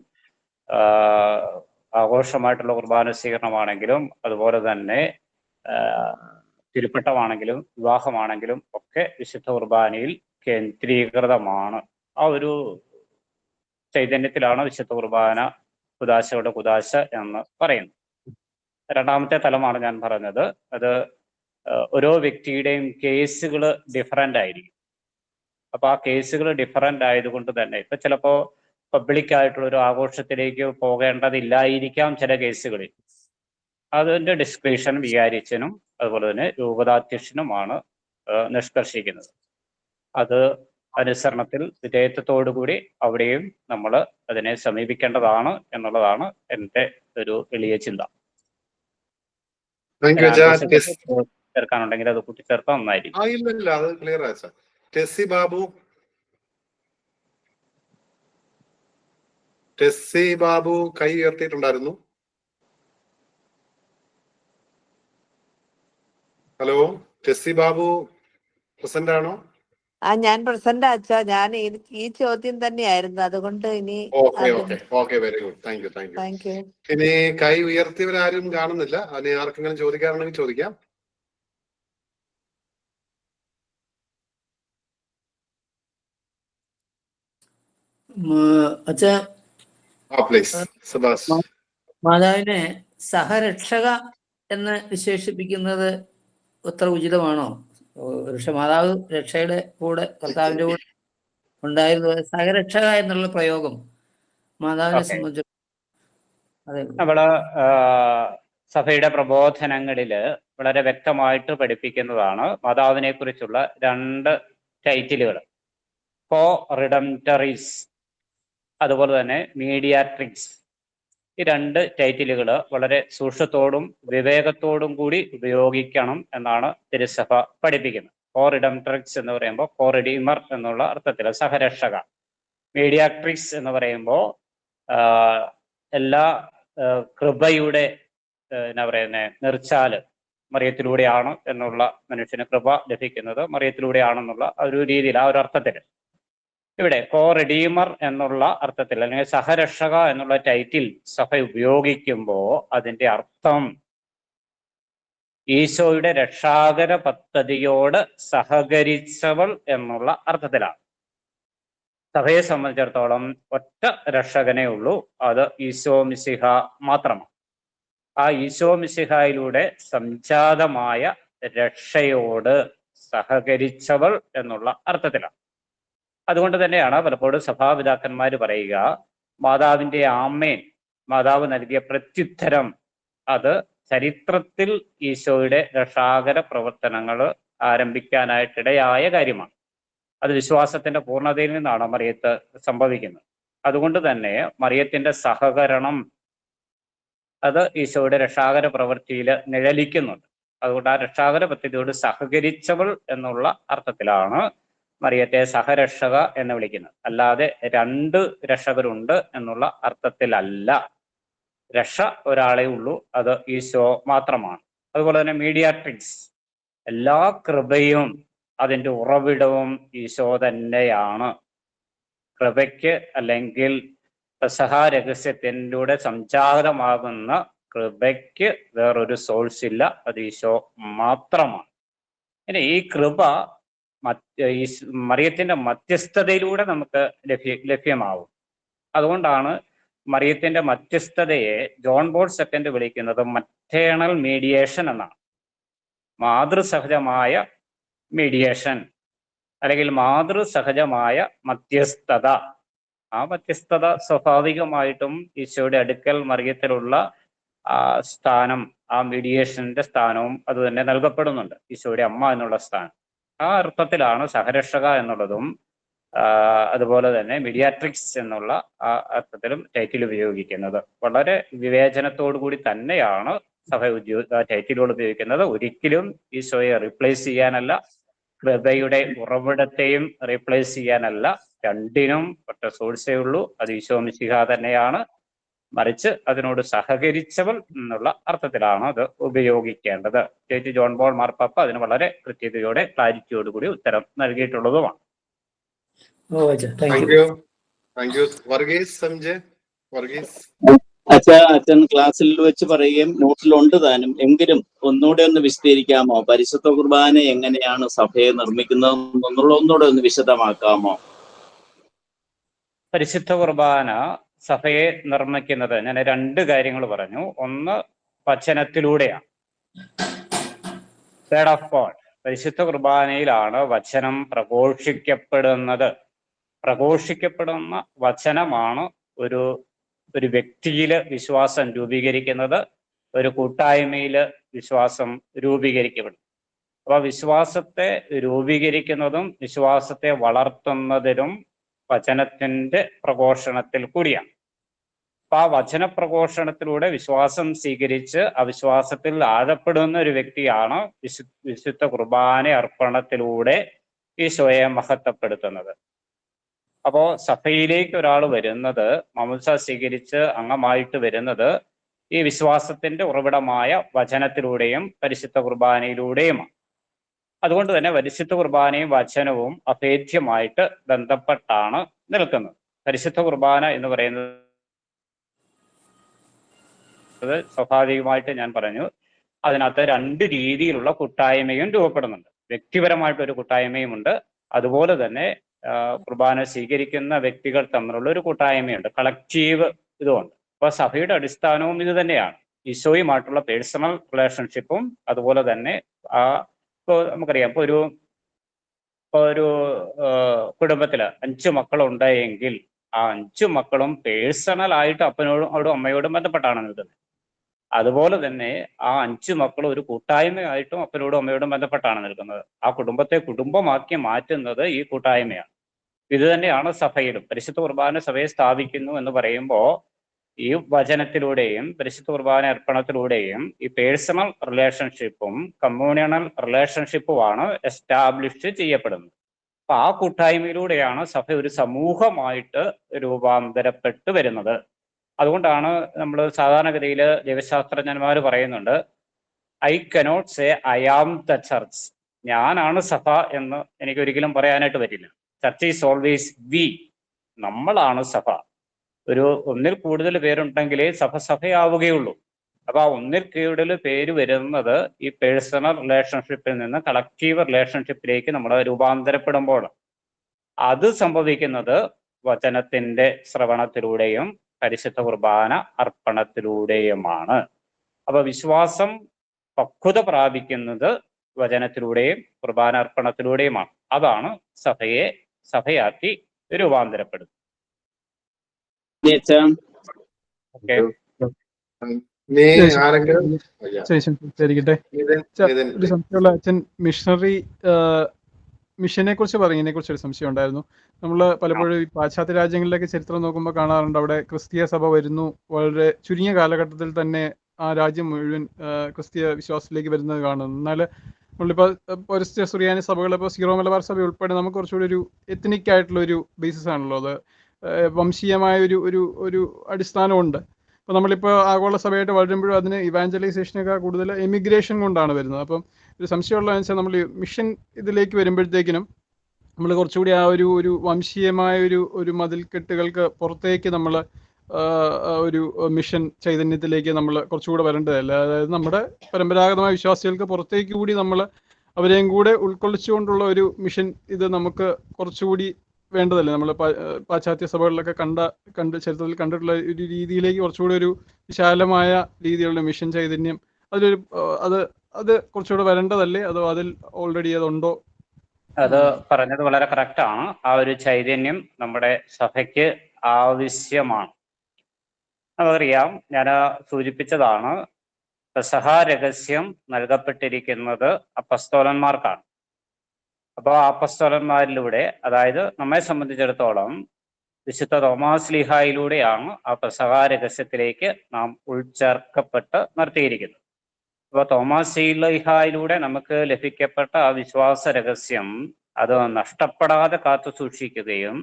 ആഘോഷമായിട്ടുള്ള കുർബാന സ്വീകരണമാണെങ്കിലും അതുപോലെ തന്നെ തിരുപ്പട്ടമാണെങ്കിലും വിവാഹമാണെങ്കിലും ഒക്കെ വിശുദ്ധ കുർബാനയിൽ കേന്ദ്രീകൃതമാണ്. ആ ഒരു ചൈതന്യത്തിലാണ് വിശുദ്ധ കുർബാന കുദാശയുടെ കുദാശ എന്ന് പറയുന്നത്. രണ്ടാമത്തെ തലമാണ് ഞാൻ പറഞ്ഞത്. അത് ഓരോ വ്യക്തിയുടെയും കേസുകൾ ഡിഫറൻ്റ് ആയിരിക്കും. അപ്പൊ ആ കേസുകൾ ഡിഫറൻ്റ് ആയതുകൊണ്ട് തന്നെ ഇപ്പൊ ചിലപ്പോ പബ്ലിക് ആയിട്ടുള്ള ഒരു ആഘോഷത്തിലേക്ക് പോകേണ്ടതില്ലായിരിക്കാം ചില കേസുകളിൽ. അതിന്റെ ഡിസ്ക്രിപ്ഷൻ വികാരിച്ചനും അതുപോലെ തന്നെ രൂപതാധ്യക്ഷനുമാണ് നിഷ്കർഷിക്കുന്നത്. അത് അനുസരണത്തിൽ വിധേയത്വത്തോടുകൂടി അവിടെയും നമ്മൾ അതിനെ സമീപിക്കേണ്ടതാണ് എന്നുള്ളതാണ് എൻ്റെ ഒരു എളിയ ചിന്ത. ചേർക്കാനുണ്ടെങ്കിൽ അത് കൂട്ടിച്ചേർത്താൽ നന്നായിരിക്കും. ടെസ്സി ബാബു കൈ ഉയർത്തിയിട്ടുണ്ടായിരുന്നു. ഹലോ, ടെസ്സി ബാബു പ്രസന്റ് ആണോ? ഞാൻ പ്രസന്റ് അച്ഛാ. ഞാൻ ഈ ചോദ്യം തന്നെയായിരുന്നു, അതുകൊണ്ട് ഇനി വെരി ഗുഡ്, താങ്ക് യു. ഇനി കൈ ഉയർത്തിയവരാരും കാണുന്നില്ല. അതിന് ആർക്കെങ്കിലും ചോദിക്കാറുണ്ടെങ്കിൽ ചോദിക്കാം. അച്ഛാ, മാതാവിനെ സഹരക്ഷക എന്ന് വിശേഷിപ്പിക്കുന്നത് അത്ര ഉചിതമാണോ? മാതാവ് രക്ഷയുടെ കൂടെ കർത്താവിന്റെ കൂടെ ഉണ്ടായിരുന്നു. സഹരക്ഷക എന്നുള്ള പ്രയോഗം മാതാവിനെ സംബന്ധിച്ച് നമ്മള് സഭയുടെ പ്രബോധനങ്ങളില് വളരെ വ്യക്തമായിട്ട് പഠിപ്പിക്കുന്നതാണ് മാതാവിനെ കുറിച്ചുള്ള 2 ടൈറ്റിലുകൾ. കോ റിഡംറ്ററീസ് അതുപോലെ തന്നെ മീഡിയാട്രിക്സ്. ഈ 2 ടൈറ്റിലുകൾ വളരെ സൂക്ഷ്മത്തോടും വിവേകത്തോടും കൂടി ഉപയോഗിക്കണം എന്നാണ് തിരുസഭ പഠിപ്പിക്കുന്നത്. കോ റിഡംട്രിക്സ് എന്ന് പറയുമ്പോൾ കോ റിഡീമർ എന്നുള്ള അർത്ഥത്തിൽ സഹരക്ഷക. മീഡിയാട്രിക്സ് എന്ന് പറയുമ്പോൾ എല്ലാ കൃപയുടെ എന്നാ പറയുന്നത് നിർച്ചാല് മറിയത്തിലൂടെയാണ് എന്നുള്ള, മനുഷ്യന് കൃപ ലഭിക്കുന്നത് മറിയത്തിലൂടെയാണെന്നുള്ള ഒരു രീതിയിൽ, ആ ഒരു അർത്ഥത്തിൽ. ഇവിടെ കോ റിഡീമർ എന്നുള്ള അർത്ഥത്തിൽ അല്ലെങ്കിൽ സഹരക്ഷക എന്നുള്ള ടൈറ്റിൽ സഭ ഉപയോഗിക്കുമ്പോൾ അതിന്റെ അർത്ഥം ഈശോയുടെ രക്ഷാകര പദ്ധതിയോട് സഹകരിച്ചവൾ എന്നുള്ള അർത്ഥത്തിലാണ്. സഭയെ സംബന്ധിച്ചിടത്തോളം ഒറ്റ രക്ഷകനേ ഉള്ളൂ, അത് ഈശോ മിശിഹ മാത്രമാണ്. ആ ഈശോ മിശിഹായിലൂടെ സംജാതമായ രക്ഷയോട് സഹകരിച്ചവൾ എന്നുള്ള അർത്ഥത്തിലാണ്. അതുകൊണ്ട് തന്നെയാണ് പലപ്പോഴും സഭാപിതാക്കന്മാർ പറയുക, മാതാവിൻ്റെ ആമേൻ, മാതാവ് നൽകിയ പ്രത്യുത്തരം, അത് ചരിത്രത്തിൽ ഈശോയുടെ രക്ഷാകര പ്രവർത്തനങ്ങൾ ആരംഭിക്കാനായിട്ടിടയായ കാര്യമാണ്. അത് വിശ്വാസത്തിന്റെ പൂർണ്ണതയിൽ നിന്നാണ് മറിയത്ത് സംഭവിക്കുന്നത്. അതുകൊണ്ട് തന്നെ മറിയത്തിന്റെ സഹകരണം അത് ഈശോയുടെ രക്ഷാകര പ്രവൃത്തിയിൽ നിഴലിക്കുന്നുണ്ട്. അതുകൊണ്ട് ആ രക്ഷാകര പദ്ധതിയോട് സഹകരിച്ചവൾ എന്നുള്ള അർത്ഥത്തിലാണ് മറിയത്തെ സഹരക്ഷക എന്ന് വിളിക്കുന്നത്. അല്ലാതെ 2 രക്ഷകരുണ്ട് എന്നുള്ള അർത്ഥത്തിലല്ല. രക്ഷ ഒരാളെ ഉള്ളൂ, അത് ഈശോ മാത്രമാണ്. അതുപോലെ തന്നെ മീഡിയാട്രിക്സ്, എല്ലാ കൃപയും അതിൻ്റെ ഉറവിടവും ഈശോ തന്നെയാണ്. കൃപയ്ക്ക് അല്ലെങ്കിൽ പെസഹ രഹസ്യത്തിലൂടെ സംജാതമാകുന്ന കൃപയ്ക്ക് വേറൊരു സോഴ്സ് ഇല്ല, അത് ഈശോ മാത്രമാണ്. ഇനി ഈ കൃപ ഈ മറിയത്തിന്റെ മധ്യസ്ഥതയിലൂടെ നമുക്ക് ലഭ്യമാവും. അതുകൊണ്ടാണ് മറിയത്തിന്റെ മധ്യസ്ഥതയെ ജോൺ പോൾ II വിളിക്കുന്നത് മറ്റേണൽ മീഡിയേഷൻ എന്നാണ്. മാതൃസഹജമായ മീഡിയേഷൻ അല്ലെങ്കിൽ മാതൃസഹജമായ മധ്യസ്ഥത. ആ മധ്യസ്ഥത സ്വാഭാവികമായിട്ടും ഈശോയുടെ അടുക്കൽ മറിയത്തിലുള്ള സ്ഥാനം, ആ മീഡിയേഷന്റെ സ്ഥാനവും അത് തന്നെ നൽകപ്പെടുന്നുണ്ട്, ഈശോയുടെ അമ്മ എന്നുള്ള സ്ഥാനം. ആ അർത്ഥത്തിലാണ് സഹരക്ഷക എന്നുള്ളതും അതുപോലെ തന്നെ മീഡിയാട്രിക്സ് എന്നുള്ള ആ അർത്ഥത്തിലും ടൈറ്റിൽ ഉപയോഗിക്കുന്നത്. വളരെ വിവേചനത്തോടു കൂടി തന്നെയാണ് സഭ ടൈറ്റിലുകൾ ഉപയോഗിക്കുന്നത്. ഒരിക്കലും ഈശോയെ റീപ്ലേസ് ചെയ്യാനല്ല, കൃപയുടെ ഉറവിടത്തെയും റീപ്ലേസ് ചെയ്യാനല്ല. രണ്ടിനും ഒറ്റ സോഴ്സേ ഉള്ളൂ, അത് ഈശോ മിശിഹ തന്നെയാണ്. മറിച്ച് അതിനോട് സഹകരിച്ചവൾ എന്നുള്ള അർത്ഥത്തിലാണ് അത് ഉപയോഗിക്കേണ്ടത്. ചേച്ചി ജോൺ പോൾ മാർപ്പാപ്പ അതിന് വളരെ കൃത്യതയോടെ ക്ലാരിറ്റിയോടുകൂടി ഉത്തരം നൽകിയിട്ടുള്ളതുമാണ്. അച്ഛൻ ക്ലാസ്സിൽ വെച്ച് പറയുകയും നോട്ടിലുണ്ട് താനും, എങ്കിലും ഒന്നുകൂടെ ഒന്ന് വിശദീകരിക്കാമോ? പരിശുദ്ധ കുർബാന എങ്ങനെയാണ് സഭയെ നിർമ്മിക്കുന്നത് ഒന്നുകൂടെ ഒന്ന് വിശദമാക്കാമോ? പരിശുദ്ധ കുർബാന സഭയെ നിർമ്മിക്കുന്നത്, ഞാൻ 2 കാര്യങ്ങൾ പറഞ്ഞു. ഒന്ന് വചനത്തിലൂടെയാണ്. തേർഡ് ഓഫ് ഓൾ, പരിശുദ്ധ കുർബാനയിലാണ് വചനം പ്രഘോഷിക്കപ്പെടുന്നത്. പ്രഘോഷിക്കപ്പെടുന്ന വചനമാണ് ഒരു വ്യക്തിയില് വിശ്വാസം രൂപീകരിക്കുന്നത്, ഒരു കൂട്ടായ്മയില് വിശ്വാസം രൂപീകരിക്കപ്പെടും. അപ്പൊ വിശ്വാസത്തെ രൂപീകരിക്കുന്നതും വിശ്വാസത്തെ വളർത്തുന്നതിനും വചനത്തിന്റെ പ്രഘോഷണത്തിൽ കൂടിയാണ്. അപ്പൊ ആ വചന പ്രഘോഷണത്തിലൂടെ വിശ്വാസം സ്വീകരിച്ച് അവിശ്വാസത്തിൽ ആഴപ്പെടുന്ന ഒരു വ്യക്തിയാണ് വിശുദ്ധ കുർബാന അർപ്പണത്തിലൂടെ ഈശോയെ മഹത്വപ്പെടുത്തുന്നത്. അപ്പോ സഭയിലേക്ക് ഒരാൾ വരുന്നത്, മാമോദിസ സ്വീകരിച്ച് അംഗമായിട്ട് വരുന്നത് ഈ വിശ്വാസത്തിന്റെ ഉറവിടമായ വചനത്തിലൂടെയും പരിശുദ്ധ കുർബാനയിലൂടെയുമാണ്. അതുകൊണ്ട് തന്നെ പരിശുദ്ധ കുർബാനയും വചനവും അഭേദ്യമായിട്ട് ബന്ധപ്പെട്ടാണ് നിൽക്കുന്നത്. പരിശുദ്ധ കുർബാന എന്ന് പറയുന്നത് സ്വാഭാവികമായിട്ട് ഞാൻ പറഞ്ഞു, അതിനകത്ത് 2 രീതിയിലുള്ള കൂട്ടായ്മയും രൂപപ്പെടുന്നുണ്ട്. വ്യക്തിപരമായിട്ടൊരു കൂട്ടായ്മയുമുണ്ട്, അതുപോലെ തന്നെ കുർബാന സ്വീകരിക്കുന്ന വ്യക്തികൾ തമ്മിലുള്ള ഒരു കൂട്ടായ്മയുണ്ട്, കളക്റ്റീവ് ഇതുമുണ്ട്. അപ്പൊ സഭയുടെ അടിസ്ഥാനവും ഇത് തന്നെയാണ്, ഈശോയുമായിട്ടുള്ള പേഴ്സണൽ റിലേഷൻഷിപ്പും. അതുപോലെ തന്നെ ഇപ്പോൾ നമുക്കറിയാം, ഇപ്പോൾ ഒരു കുടുംബത്തില് 5 മക്കളുണ്ടെങ്കിൽ ആ 5 മക്കളും പേഴ്സണൽ ആയിട്ട് അപ്പനോടും അമ്മയോടും ബന്ധപ്പെട്ടാണ് നിൽക്കുന്നത്. അതുപോലെ തന്നെ ആ 5 മക്കളും ഒരു കൂട്ടായ്മയായിട്ടും അപ്പനോടും അമ്മയോടും ബന്ധപ്പെട്ടാണ് നിൽക്കുന്നത്. ആ കുടുംബത്തെ കുടുംബമാക്കി മാറ്റുന്നത് ഈ കൂട്ടായ്മയാണ്. ഇത് തന്നെയാണ് സഭയിലും. പരിശുദ്ധ കുർബാന സഭയെ സ്ഥാപിക്കുന്നു എന്ന് പറയുമ്പോൾ ഈ വചനത്തിലൂടെയും പരിശുദ്ധ കുർബാന അർപ്പണത്തിലൂടെയും ഈ പേഴ്സണൽ റിലേഷൻഷിപ്പും കമ്മ്യൂണിയണൽ റിലേഷൻഷിപ്പുമാണ് എസ്റ്റാബ്ലിഷ് ചെയ്യപ്പെടുന്നത്. അപ്പൊ ആ കൂട്ടായ്മയിലൂടെയാണ് സഭ ഒരു സമൂഹമായിട്ട് രൂപാന്തരപ്പെട്ട് വരുന്നത്. അതുകൊണ്ടാണ് നമ്മൾ സാധാരണഗതിയിൽ ദൈവശാസ്ത്രജ്ഞന്മാർ പറയുന്നുണ്ട്, I cannot say I am the church. ഞാനാണ് സഭ എന്ന് എനിക്ക് ഒരിക്കലും പറയാനായിട്ട് പറ്റില്ല. Church is always we. നമ്മളാണ് സഭ. ഒന്നിൽ കൂടുതൽ പേരുണ്ടെങ്കിലേ സഭയാവുകയുള്ളൂ. അപ്പൊ ആ ഒന്നിൽ കൂടുതൽ പേര് വരുന്നത് ഈ പേഴ്സണൽ റിലേഷൻഷിപ്പിൽ നിന്ന് കളക്റ്റീവ് റിലേഷൻഷിപ്പിലേക്ക് നമ്മൾ രൂപാന്തരപ്പെടുമ്പോൾ അത് സംഭവിക്കുന്നത് വചനത്തിന്റെ ശ്രവണത്തിലൂടെയും പരിശുദ്ധ കുർബാന അർപ്പണത്തിലൂടെയുമാണ്. അപ്പൊ വിശ്വാസം പക്വത പ്രാപിക്കുന്നത് വചനത്തിലൂടെയും കുർബാന അർപ്പണത്തിലൂടെയുമാണ്. അതാണ് സഭയാക്കി രൂപാന്തരപ്പെടുന്നത്. ഒരു സംശയമുള്ള അച്ഛൻ, മിഷനെ കുറിച്ച് പറഞ്ഞതിനെ കുറിച്ച് ഒരു സംശയം ഉണ്ടായിരുന്നു. നമ്മൾ പലപ്പോഴും ഈ പാശ്ചാത്യ രാജ്യങ്ങളിലേക്ക് ചരിത്രം നോക്കുമ്പോൾ കാണാറുണ്ട്, അവിടെ ക്രിസ്തീയ സഭ വരുന്നു, വളരെ ചുരുങ്ങിയ കാലഘട്ടത്തിൽ തന്നെ ആ രാജ്യം മുഴുവൻ ക്രിസ്തീയ വിശ്വാസത്തിലേക്ക് വരുന്നത് കാണുന്നു. എന്നാൽ നമ്മളിപ്പോൾ പൗരസ്ത്യ സുറിയാനി സഭകൾ, ഇപ്പോൾ സീറോ മലബാർ സഭ ഉൾപ്പെടെ നമുക്ക് കുറച്ചുകൂടി ഒരു എത്നിക് ആയിട്ടുള്ള ഒരു ബേസിസ് ആണല്ലോ, അത് വംശീയമായ ഒരു അടിസ്ഥാനമുണ്ട്. അപ്പോൾ നമ്മളിപ്പോൾ ആഗോള സഭയായിട്ട് വളരുമ്പോഴും അതിന് ഇവാഞ്ചലൈസേഷനൊക്കെ കൂടുതൽ എമിഗ്രേഷൻ കൊണ്ടാണ് വരുന്നത്. അപ്പം ഒരു സംശയമുള്ളതെന്ന് വെച്ചാൽ നമ്മൾ മിഷൻ ഇതിലേക്ക് വരുമ്പോഴത്തേക്കിനും നമ്മൾ കുറച്ചുകൂടി ആ ഒരു വംശീയമായ ഒരു മതിൽക്കെട്ടുകൾക്ക് പുറത്തേക്ക് നമ്മൾ ഒരു മിഷൻ ചൈതന്യത്തിലേക്ക് നമ്മൾ കുറച്ചുകൂടെ വരേണ്ടതല്ല. അതായത് നമ്മുടെ പരമ്പരാഗതമായ വിശ്വാസികൾക്ക് പുറത്തേക്ക് കൂടി നമ്മൾ അവരെയും കൂടെ ഉൾക്കൊള്ളിച്ചുകൊണ്ടുള്ള ഒരു മിഷൻ ഇത് നമുക്ക് കുറച്ചുകൂടി വേണ്ടതല്ലേ? നമ്മൾ പാശ്ചാത്യ സഭകളിലൊക്കെ കണ്ട് ചരിത്രത്തിൽ കണ്ടിട്ടുള്ള ഒരു രീതിയിലേക്ക് കുറച്ചുകൂടി ഒരു വിശാലമായ രീതിയിലുള്ള മിഷൻ ചൈതന്യം അതിലൊരു അത് കുറച്ചുകൂടെ വരേണ്ടതല്ലേ? അതോ അതിൽ ഓൾറെഡി അതുണ്ടോ? അത് പറഞ്ഞത് വളരെ കറക്റ്റാണ്. ആ ഒരു ചൈതന്യം നമ്മുടെ സഭയ്ക്ക് ആവശ്യമാണ്. അതറിയാം, ഞാൻ സൂചിപ്പിച്ചതാണ്, പെസഹ രഹസ്യം നൽകപ്പെട്ടിരിക്കുന്നത് അപ്പസ്തോലന്മാർക്കാണ്. അപ്പോൾ ആ അപ്പസ്തോലന്മാരിലൂടെ, അതായത് നമ്മെ സംബന്ധിച്ചിടത്തോളം വിശുദ്ധ തോമാസ് ലീഹായിലൂടെയാണ് ആ പെസഹ രഹസ്യത്തിലേക്ക് നാം ഉൾച്ചേർക്കപ്പെട്ട് നിർത്തിയിരിക്കുന്നത്. അപ്പോൾ തോമാസ് ലീഹായിലൂടെ നമുക്ക് ലഭിക്കപ്പെട്ട ആ വിശ്വാസ രഹസ്യം അത് നഷ്ടപ്പെടാതെ കാത്തു സൂക്ഷിക്കുകയും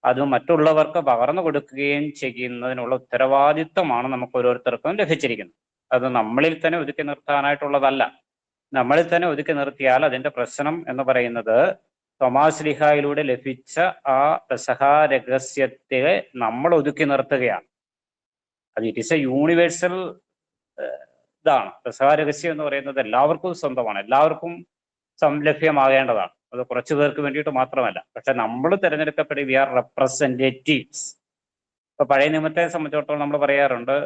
അത് മറ്റുള്ളവർക്ക് പകർന്നു കൊടുക്കുകയും ചെയ്യുന്നതിനുള്ള ഉത്തരവാദിത്വമാണ് നമുക്ക് ഓരോരുത്തർക്കും ലഭിച്ചിരിക്കുന്നത്. അത് നമ്മളിൽ തന്നെ ഒതുക്കി നിർത്താനായിട്ടുള്ളതല്ല. നമ്മളിൽ തന്നെ ഒതുക്കി നിർത്തിയാൽ അതിന്റെ പ്രശ്നം എന്ന് പറയുന്നത് തോമാസ് ലീഹായിലൂടെ ലഭിച്ച ആ പെസഹ രഹസ്യത്തെ നമ്മൾ ഒതുക്കി നിർത്തുകയാണ്. അത് ഇറ്റ് ഈസ് എ യൂണിവേഴ്സൽ ഇതാണ്. പെസഹ രഹസ്യം എന്ന് പറയുന്നത് എല്ലാവർക്കും സ്വന്തമാണ്, എല്ലാവർക്കും സംലഭ്യമാകേണ്ടതാണ്. അത് കുറച്ചു പേർക്ക് വേണ്ടിയിട്ട് മാത്രമല്ല. പക്ഷെ നമ്മൾ തിരഞ്ഞെടുക്കപ്പെടുക, വി ആർ റെപ്രസെന്റേറ്റീവ്സ്. ഇപ്പൊ പഴയ നിയമത്തെ സംബന്ധിച്ചിടത്തോളം നമ്മൾ പറയാറുണ്ട്,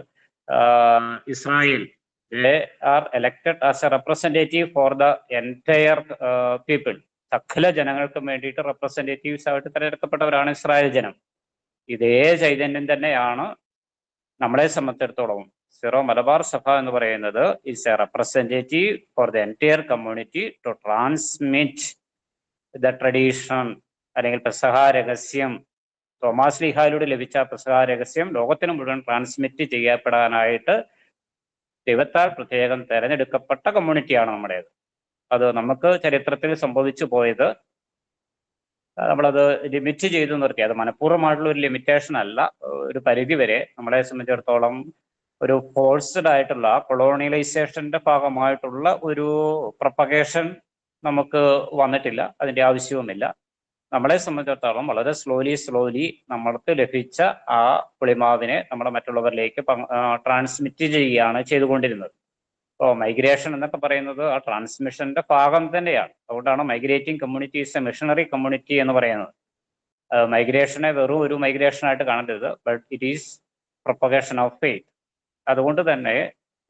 Israel are elected as a representative for the entire people. സകല ജനങ്ങൾക്കും വേണ്ടിയിട്ട് റെപ്രസെന്റേറ്റീവ്സ് ആയിട്ട് തിരഞ്ഞെടുക്കപ്പെട്ടവരാണ് ഇസ്രായേൽ ജനം. ഇതേ ചൈതന്യം തന്നെയാണ് നമ്മളെ സംബന്ധിച്ചിടത്തോളം സിറോ മലബാർ സഭ എന്ന് പറയുന്നത്. It's a representative for the entire community to transmit the tradition, അല്ലെങ്കിൽ പെസഹ രഹസ്യം. തോമാസ് ലീഹായിലൂടെ ലഭിച്ച പെസഹ രഹസ്യം ലോകത്തിന് മുഴുവൻ ട്രാൻസ്മിറ്റ് ചെയ്യപ്പെടാനായിട്ട് ദൈവത്താൽ പ്രത്യേകം തിരഞ്ഞെടുക്കപ്പെട്ട കമ്മ്യൂണിറ്റിയാണ് നമ്മുടേത്. അത് നമുക്ക് ചരിത്രത്തിൽ സംഭവിച്ചു പോയത് നമ്മളത് ലിമിറ്റ് ചെയ്തു നിർത്തി. അത് മനഃപൂർവ്വമായിട്ടുള്ള ഒരു ലിമിറ്റേഷൻ അല്ല. ഒരു പരിധി വരെ നമ്മളെ സംബന്ധിച്ചിടത്തോളം ഒരു ഫോഴ്സ്ഡ് ആയിട്ടുള്ള കൊളോണിയലൈസേഷന്റെ ഭാഗമായിട്ടുള്ള ഒരു പ്രൊപ്പഗേഷൻ നമുക്ക് വന്നിട്ടില്ല. അതിന്റെ ആവശ്യവുമില്ല. നമ്മളെ സംബന്ധിച്ചിടത്തോളം വളരെ സ്ലോലി നമ്മൾക്ക് ലഭിച്ച ആ പുളിമാവിനെ നമ്മൾ മറ്റുള്ളവരിലേക്ക് ട്രാൻസ്മിറ്റ് ചെയ്യുകയാണ് ചെയ്തുകൊണ്ടിരുന്നത്. അപ്പോൾ മൈഗ്രേഷൻ എന്നൊക്കെ പറയുന്നത് ആ ട്രാൻസ്മിഷന്റെ ഭാഗം തന്നെയാണ്. അതുകൊണ്ടാണ് migrating communities A missionary community എന്ന് പറയുന്നത്. മൈഗ്രേഷനെ വെറും ഒരു മൈഗ്രേഷനായിട്ട് കാണരുത്, but it is propagation of faith. അതുകൊണ്ട് തന്നെ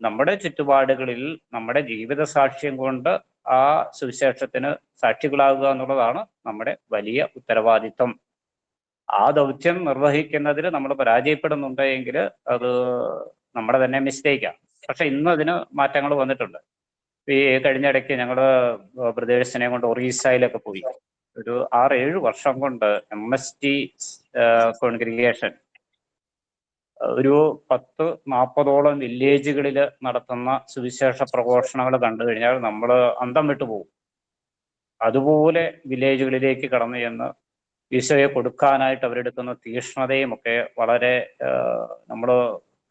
നമ്മുടെ ചുറ്റുപാടുകളിൽ നമ്മുടെ ജീവിത സാക്ഷ്യം കൊണ്ട് ആ സുവിശേഷത്തിന് സാക്ഷികളാകുക എന്നുള്ളതാണ് നമ്മുടെ വലിയ ഉത്തരവാദിത്വം. ആ ദൗത്യം നിർവഹിക്കുന്നതിൽ നമ്മൾ പരാജയപ്പെടുന്നുണ്ടെങ്കിൽ അത് നമ്മുടെ തന്നെ മിസ്റ്റേക്കാണ്. പക്ഷെ ഇന്ന് അതിന് മാറ്റങ്ങൾ വന്നിട്ടുണ്ട്. ഈ കഴിഞ്ഞിടയ്ക്ക് ഞങ്ങൾ ബ്രദേഴ്സിനെ കൊണ്ട് ഒറീസയിലൊക്കെ പോയി. ഒരു 6-7 വർഷം കൊണ്ട് MST കോൺഗ്രിഗേഷൻ ഒരു 10-40ഓളം വില്ലേജുകളിൽ നടത്തുന്ന സുവിശേഷ പ്രഘോഷണങ്ങൾ കണ്ടു കഴിഞ്ഞാൽ നമ്മൾ അന്തം വിട്ടുപോകും. അതുപോലെ വില്ലേജുകളിലേക്ക് കടന്നു ചെന്ന് ഈശോയെ കൊടുക്കാനായിട്ട് അവരെടുക്കുന്ന തീക്ഷ്ണതയും ഒക്കെ വളരെ നമ്മൾ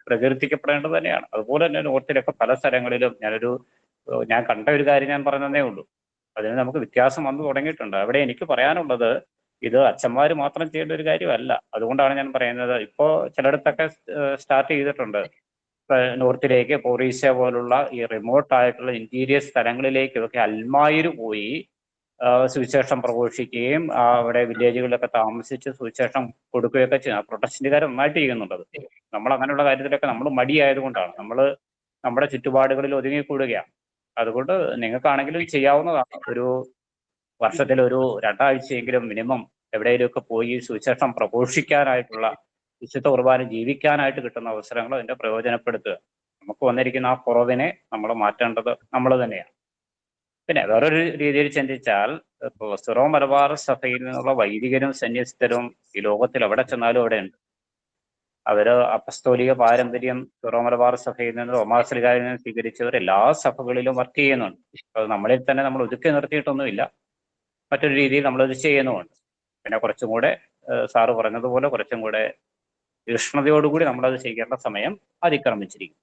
പ്രകീർത്തിക്കപ്പെടേണ്ടത് തന്നെയാണ്. അതുപോലെ തന്നെ നോർത്തിലൊക്കെ പല സ്ഥലങ്ങളിലും ഞാൻ കണ്ട ഒരു കാര്യം ഞാൻ പറഞ്ഞതേ ഉള്ളൂ. അതിന് നമുക്ക് വ്യത്യാസം വന്നു തുടങ്ങിയിട്ടുണ്ട്. അവിടെ എനിക്ക് പറയാനുള്ളത്, ഇത് അച്ഛന്മാർ മാത്രം ചെയ്യേണ്ട ഒരു കാര്യമല്ല. അതുകൊണ്ടാണ് ഞാൻ പറയുന്നത്, ഇപ്പോൾ ചിലയിടത്തൊക്കെ സ്റ്റാർട്ട് ചെയ്തിട്ടുണ്ട്. നോർത്തിലേക്ക് ഒറീസ പോലുള്ള ഈ റിമോട്ട് ആയിട്ടുള്ള ഇന്റീരിയർ സ്ഥലങ്ങളിലേക്കൊക്കെ അൽമായര് പോയി സുവിശേഷം പ്രഘോഷിക്കുകയും അവിടെ വില്ലേജുകളിലൊക്കെ താമസിച്ച് സുവിശേഷം കൊടുക്കുകയൊക്കെ ചെയ്യുക. പ്രൊട്ടസ്റ്റന്റുകാർ നന്നായിട്ട് ചെയ്യുന്നുണ്ട്. നമ്മൾ അങ്ങനെയുള്ള കാര്യത്തിലൊക്കെ നമ്മൾ മടിയായതുകൊണ്ടാണ്. നമ്മൾ നമ്മുടെ ചുറ്റുപാടുകളിൽ ഒതുങ്ങിക്കൂടുകയാണ്. അതുകൊണ്ട് നിങ്ങൾക്കാണെങ്കിലും ചെയ്യാവുന്നതാണ്. ഒരു വർഷത്തിൽ ഒരു 2 ആഴ്ചയെങ്കിലും മിനിമം എവിടെയെങ്കിലുമൊക്കെ പോയി സുവിശേഷം പ്രഘോഷിക്കാനായിട്ടുള്ള, വിശുദ്ധ കുർബാന ജീവിക്കാനായിട്ട് കിട്ടുന്ന അവസരങ്ങൾ അതിന്റെ പ്രയോജനപ്പെടുത്തുക. നമുക്ക് വന്നിരിക്കുന്ന ആ കുറവിനെ നമ്മൾ മാറ്റേണ്ടത് നമ്മൾ തന്നെയാണ്. പിന്നെ വേറൊരു രീതിയിൽ ചിന്തിച്ചാൽ, ഇപ്പോൾ സിറോ മലബാർ സഭയിൽ നിന്നുള്ള വൈദികരും സന്യസ്തരും ഈ ലോകത്തിൽ എവിടെ ചെന്നാലും അവിടെ ഉണ്ട്. അവര് അപ്പസ്തോലിക പാരമ്പര്യം സിറോ മലബാർ സഭയിൽ നിന്ന് തോമാസ് ലീഹായിൽ നിന്ന് സ്വീകരിച്ചവർ എല്ലാ സഭകളിലും വർക്ക് ചെയ്യുന്നുണ്ട്. അത് നമ്മളിൽ തന്നെ നമ്മൾ ഒതുക്കി നിർത്തിയിട്ടൊന്നുമില്ല, മറ്റൊരു രീതിയിൽ നമ്മളത് ചെയ്യുന്നുമുണ്ട്. പിന്നെ കുറച്ചും കൂടെ സാറ് പറഞ്ഞതുപോലെ കുറച്ചും കൂടെ തീക്ഷ്ണതയോടുകൂടി നമ്മളത് ചെയ്യേണ്ട സമയം അതിക്രമിച്ചിരിക്കും.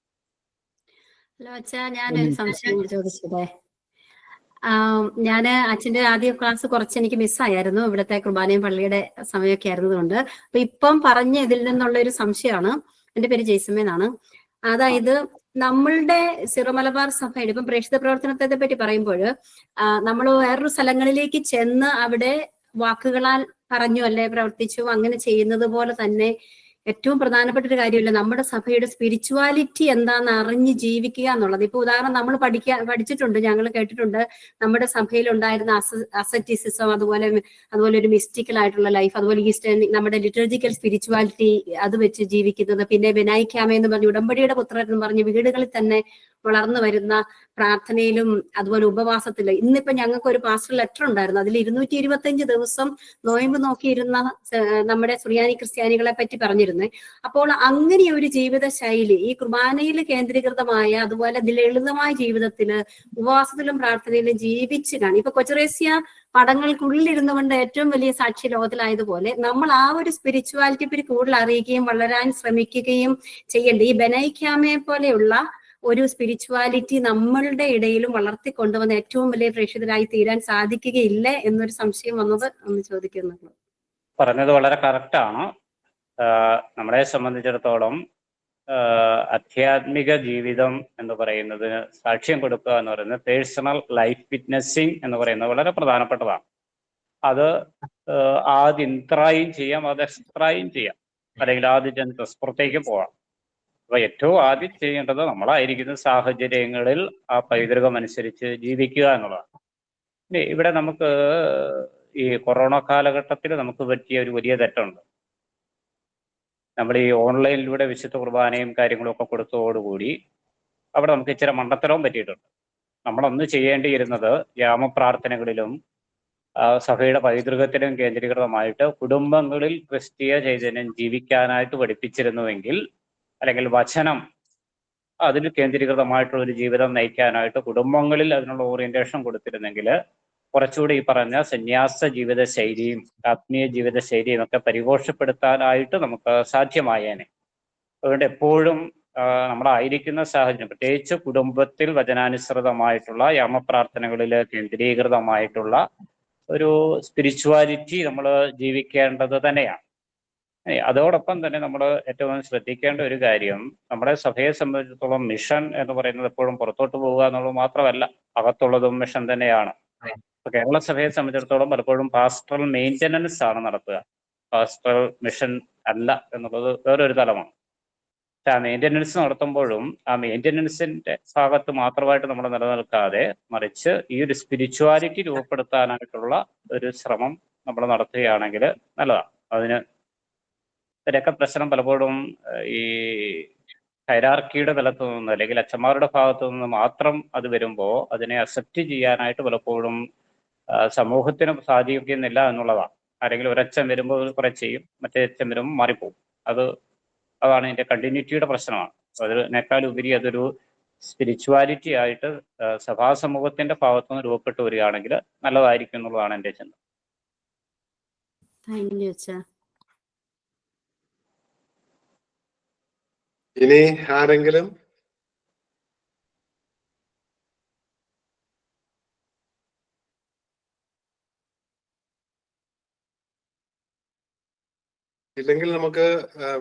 ഹലോ അച്ഛാ, ഞാനൊരു സംശയം ചോദിച്ചതേ. ഞാൻ അച്ഛന്റെ ആദ്യ ക്ലാസ് കുറച്ച് എനിക്ക് മിസ്സായിരുന്നു, ഇവിടുത്തെ കുർബാനയും പള്ളിയുടെ സമയമൊക്കെ ആയിരുന്നതുകൊണ്ട്. അപ്പൊ ഇപ്പം പറഞ്ഞ ഇതിൽ നിന്നുള്ള ഒരു സംശയമാണ്. എന്റെ പേര് ജെയ്സമ്മ എന്നാണ്. അതായത് നമ്മളുടെ സിറോ മലബാർ സഭയുടെ ഇപ്പം പ്രേക്ഷിത പ്രവർത്തനത്തെ പറ്റി പറയുമ്പോൾ നമ്മൾ വേറൊരു സ്ഥലങ്ങളിലേക്ക് ചെന്ന് അവിടെ വാക്കുകളാൽ പറഞ്ഞു അല്ലെ പ്രവർത്തിച്ചു അങ്ങനെ ചെയ്യുന്നത് പോലെ തന്നെ ഏറ്റവും പ്രധാനപ്പെട്ട ഒരു കാര്യമല്ല നമ്മുടെ സഭയുടെ സ്പിരിച്വാലിറ്റി എന്താണെന്ന് അറിഞ്ഞ് ജീവിക്കുക എന്നുള്ളത്. ഇപ്പൊ ഉദാഹരണം നമ്മൾ പഠിച്ചിട്ടുണ്ട്, ഞങ്ങൾ കേട്ടിട്ടുണ്ട് നമ്മുടെ സഭയിൽ ഉണ്ടായിരുന്ന അസറ്റിസിസം, അതുപോലെ ഒരു മിസ്റ്റിക്കൽ ആയിട്ടുള്ള ലൈഫ്, അതുപോലെ ഈസ്റ്റേൺ നമ്മുടെ ലിറ്റർജിക്കൽ സ്പിരിച്വാലിറ്റി അത് വെച്ച് ജീവിക്കുന്നത്. പിന്നെ ബെനൈക്യാമ എന്ന് പറഞ്ഞ് ഉടമ്പടിയുടെ പുത്രൻ എന്ന് പറഞ്ഞ് വീടുകളിൽ തന്നെ വളർന്നു വരുന്ന പ്രാർത്ഥനയിലും അതുപോലെ ഉപവാസത്തില്. ഇന്നിപ്പോ ഞങ്ങൾക്ക് ഒരു പാസ്റ്റർ ലെറ്റർ ഉണ്ടായിരുന്നു, അതിൽ 225 ദിവസം നോയമ്പ് നോക്കിയിരുന്ന നമ്മുടെ സുറിയാനി ക്രിസ്ത്യാനികളെ പറ്റി പറഞ്ഞിരുന്നു. അപ്പോൾ അങ്ങനെ ഒരു ജീവിത ശൈലി ഈ കുർബാനയിൽ കേന്ദ്രീകൃതമായ അതുപോലെ ലളിതമായ ജീവിതത്തില് ഉപവാസത്തിലും പ്രാർത്ഥനയിലും ജീവിച്ച് കാണും. ഇപ്പൊ കൊച്ചറേസ്യ പടങ്ങൾക്കുള്ളിലിരുന്നു കൊണ്ട് ഏറ്റവും വലിയ സാക്ഷി ലോകത്തിലായതുപോലെ നമ്മൾ ആ ഒരു സ്പിരിച്വാലിറ്റി പറ്റി കൂടുതൽ അറിയുകയും വളരാൻ ശ്രമിക്കുകയും ചെയ്യേണ്ടത്. ഈ ബെനൈക്യാമയെ പോലെയുള്ള ഒരു സ്പിരിച്വാലിറ്റി നമ്മളുടെ ഇടയിലും വളർത്തിക്കൊണ്ടുവന്ന ഏറ്റവും വലിയ പ്രേക്ഷിതരായി തീരാൻ സാധിക്കുകയില്ല എന്നൊരു സംശയം വന്നത് ഒന്ന് ചോദിക്കുന്നുള്ളൂ. പറഞ്ഞത് വളരെ കറക്റ്റാണ്. നമ്മളെ സംബന്ധിച്ചിടത്തോളം ആധ്യാത്മിക ജീവിതം എന്ന് പറയുന്നതിന് സാക്ഷ്യം കൊടുക്കുക എന്ന് പറയുന്നത് പേഴ്സണൽ ലൈഫ് വിറ്റ്നസിങ് എന്ന് പറയുന്നത് വളരെ പ്രധാനപ്പെട്ടതാണ്. അത് ആദ്യം ഇൻട്രായും ചെയ്യാം, അത് എക്സ്ട്രായും ചെയ്യാം, അല്ലെങ്കിൽ ആദ്യം ചെന്ന് പുറത്തേക്ക് പോവാം. അപ്പൊ ഏറ്റവും ആദ്യം ചെയ്യേണ്ടത് നമ്മളായിരിക്കുന്ന സാഹചര്യങ്ങളിൽ ആ പൈതൃകം അനുസരിച്ച് ജീവിക്കുക എന്നുള്ളതാണ്. ഇവിടെ നമുക്ക് ഈ കൊറോണ കാലഘട്ടത്തിൽ നമുക്ക് പറ്റിയ ഒരു വലിയ തെറ്റുണ്ട്. നമ്മൾ ഈ ഓൺലൈനിലൂടെ വിശുദ്ധ കുർബാനയും കാര്യങ്ങളും ഒക്കെ കൊടുത്തതോടുകൂടി അവിടെ നമുക്ക് ഇച്ചിരി മണ്ടത്തരവും പറ്റിയിട്ടുണ്ട്. നമ്മളൊന്ന് ചെയ്യേണ്ടിയിരുന്നത് യാമപ്രാർത്ഥനകളിലും സഭയുടെ പൈതൃകത്തിലും കേന്ദ്രീകൃതമായിട്ട് കുടുംബങ്ങളിൽ ക്രിസ്തീയ ചൈതന്യം ജീവിക്കാനായിട്ട് പഠിപ്പിച്ചിരുന്നുവെങ്കിൽ, അല്ലെങ്കിൽ വചനം അതിൽ കേന്ദ്രീകൃതമായിട്ടുള്ള ഒരു ജീവിതം നയിക്കാനായിട്ട് കുടുംബങ്ങളിൽ അതിനുള്ള ഓറിയന്റേഷൻ കൊടുത്തിരുന്നെങ്കിൽ കുറച്ചുകൂടി ഈ പറഞ്ഞ സന്യാസ ജീവിത ശൈലിയും ആത്മീയ ജീവിത ശൈലിയും ഒക്കെ പരിപോഷപ്പെടുത്താനായിട്ട് നമുക്ക് സാധ്യമായേനെ. അതുകൊണ്ട് എപ്പോഴും നമ്മളായിരിക്കുന്ന സാഹചര്യം, പ്രത്യേകിച്ച് കുടുംബത്തിൽ വചനാനുസൃതമായിട്ടുള്ള യാമപ്രാർത്ഥനകളിൽ കേന്ദ്രീകൃതമായിട്ടുള്ള ഒരു സ്പിരിച്വാലിറ്റി നമ്മൾ ജീവിക്കേണ്ടത് തന്നെയാണ്. അതോടൊപ്പം തന്നെ നമ്മൾ ഏറ്റവും ശ്രദ്ധിക്കേണ്ട ഒരു കാര്യം, നമ്മുടെ സഭയെ സംബന്ധിച്ചിടത്തോളം മിഷൻ എന്ന് പറയുന്നത് എപ്പോഴും പുറത്തോട്ട് പോവുക എന്നുള്ളത് മാത്രമല്ല, അകത്തുള്ളതും മിഷൻ തന്നെയാണ്. ഇപ്പൊ കേരള സഭയെ സംബന്ധിച്ചിടത്തോളം പലപ്പോഴും പാസ്റ്ററൽ മെയിൻ്റനൻസ് ആണ് നടത്തുക, പാസ്റ്ററൽ മിഷൻ അല്ല എന്നുള്ളത് വേറൊരു തലമാണ്. പക്ഷെ ആ മെയിൻ്റനൻസ് നടത്തുമ്പോഴും ആ മെയിൻ്റനൻസിന്റെ ഭാഗത്ത് മാത്രമായിട്ട് നമ്മൾ നിലനിൽക്കാതെ, മറിച്ച് ഈ ഒരു സ്പിരിച്വാലിറ്റി രൂപപ്പെടുത്താനായിട്ടുള്ള ഒരു ശ്രമം നമ്മൾ നടത്തുകയാണെങ്കിൽ നല്ലതാണ്. അതിന് ഇതിൻ്റെയൊക്കെ പ്രശ്നം പലപ്പോഴും ഈ ഹൈറാർക്കിയുടെ തലത്തു നിന്ന് അല്ലെങ്കിൽ അച്ഛന്മാരുടെ ഭാഗത്തു നിന്ന് മാത്രം അത് വരുമ്പോൾ അതിനെ അക്സെപ്റ്റ് ചെയ്യാനായിട്ട് പലപ്പോഴും സമൂഹത്തിന് സാധിക്കുന്നില്ല എന്നുള്ളതാണ്. ആരെങ്കിലും ഒരച്ഛൻ വരുമ്പോൾ കുറെ ചെയ്യും, മറ്റേ അച്ഛൻ വരുമ്പോൾ മാറിപ്പോകും. അതാണ് ഇതിന്റെ കണ്ടിന്യൂറ്റിയുടെ പ്രശ്നമാണ്. അതിനേക്കാൾ ഉപരി അതൊരു സ്പിരിച്വാലിറ്റി ആയിട്ട് സഭാ സമൂഹത്തിന്റെ ഭാഗത്തു നിന്ന് രൂപപ്പെട്ടു വരികയാണെങ്കിൽ നല്ലതായിരിക്കും എന്നുള്ളതാണ് എൻ്റെ ചിന്ത. ഇനി ആരെങ്കിലും? ഇല്ലെങ്കിൽ നമുക്ക്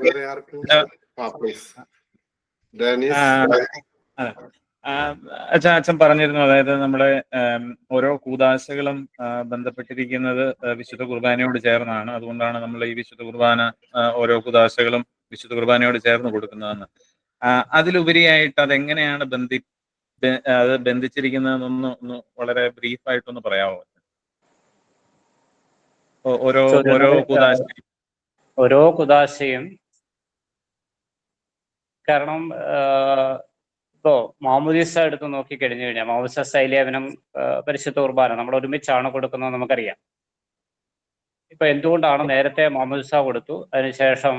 വേറെ ആർക്കും അച്ഛൻ പറഞ്ഞിരുന്നു, അതായത് നമ്മളെ ഓരോ കൂദാശകളും ബന്ധപ്പെട്ടിരിക്കുന്നത് വിശുദ്ധ കുർബാനയോട് ചേർന്നാണ്. അതുകൊണ്ടാണ് നമ്മൾ ഈ വിശുദ്ധ കുർബാന ഓരോ കൂദാശകളും വിശുദ്ധ കുർബാനയോട് ചേർന്ന് കൊടുക്കുന്നതെന്ന്. അതിലുപരിയായിട്ട് അതെങ്ങനെയാണ് അത് ബന്ധിച്ചിരിക്കുന്നതെന്നൊന്ന് വളരെ ബ്രീഫായിട്ടൊന്ന് പറയാമോ? ഓരോ കുദാശയും കാരണം ഇപ്പോ മാമോദീസ എടുത്ത് നോക്കി കഴിഞ്ഞു കഴിഞ്ഞാൽ മാമോദീസ ശൈലേവനം പരിശുദ്ധ കുർബാന നമ്മൾ ഒരുമിച്ചാണ് കൊടുക്കുന്നത് നമുക്കറിയാം. ഇപ്പൊ എന്തുകൊണ്ടാണ് നേരത്തെ മാമോദീസ കൊടുത്തു അതിനുശേഷം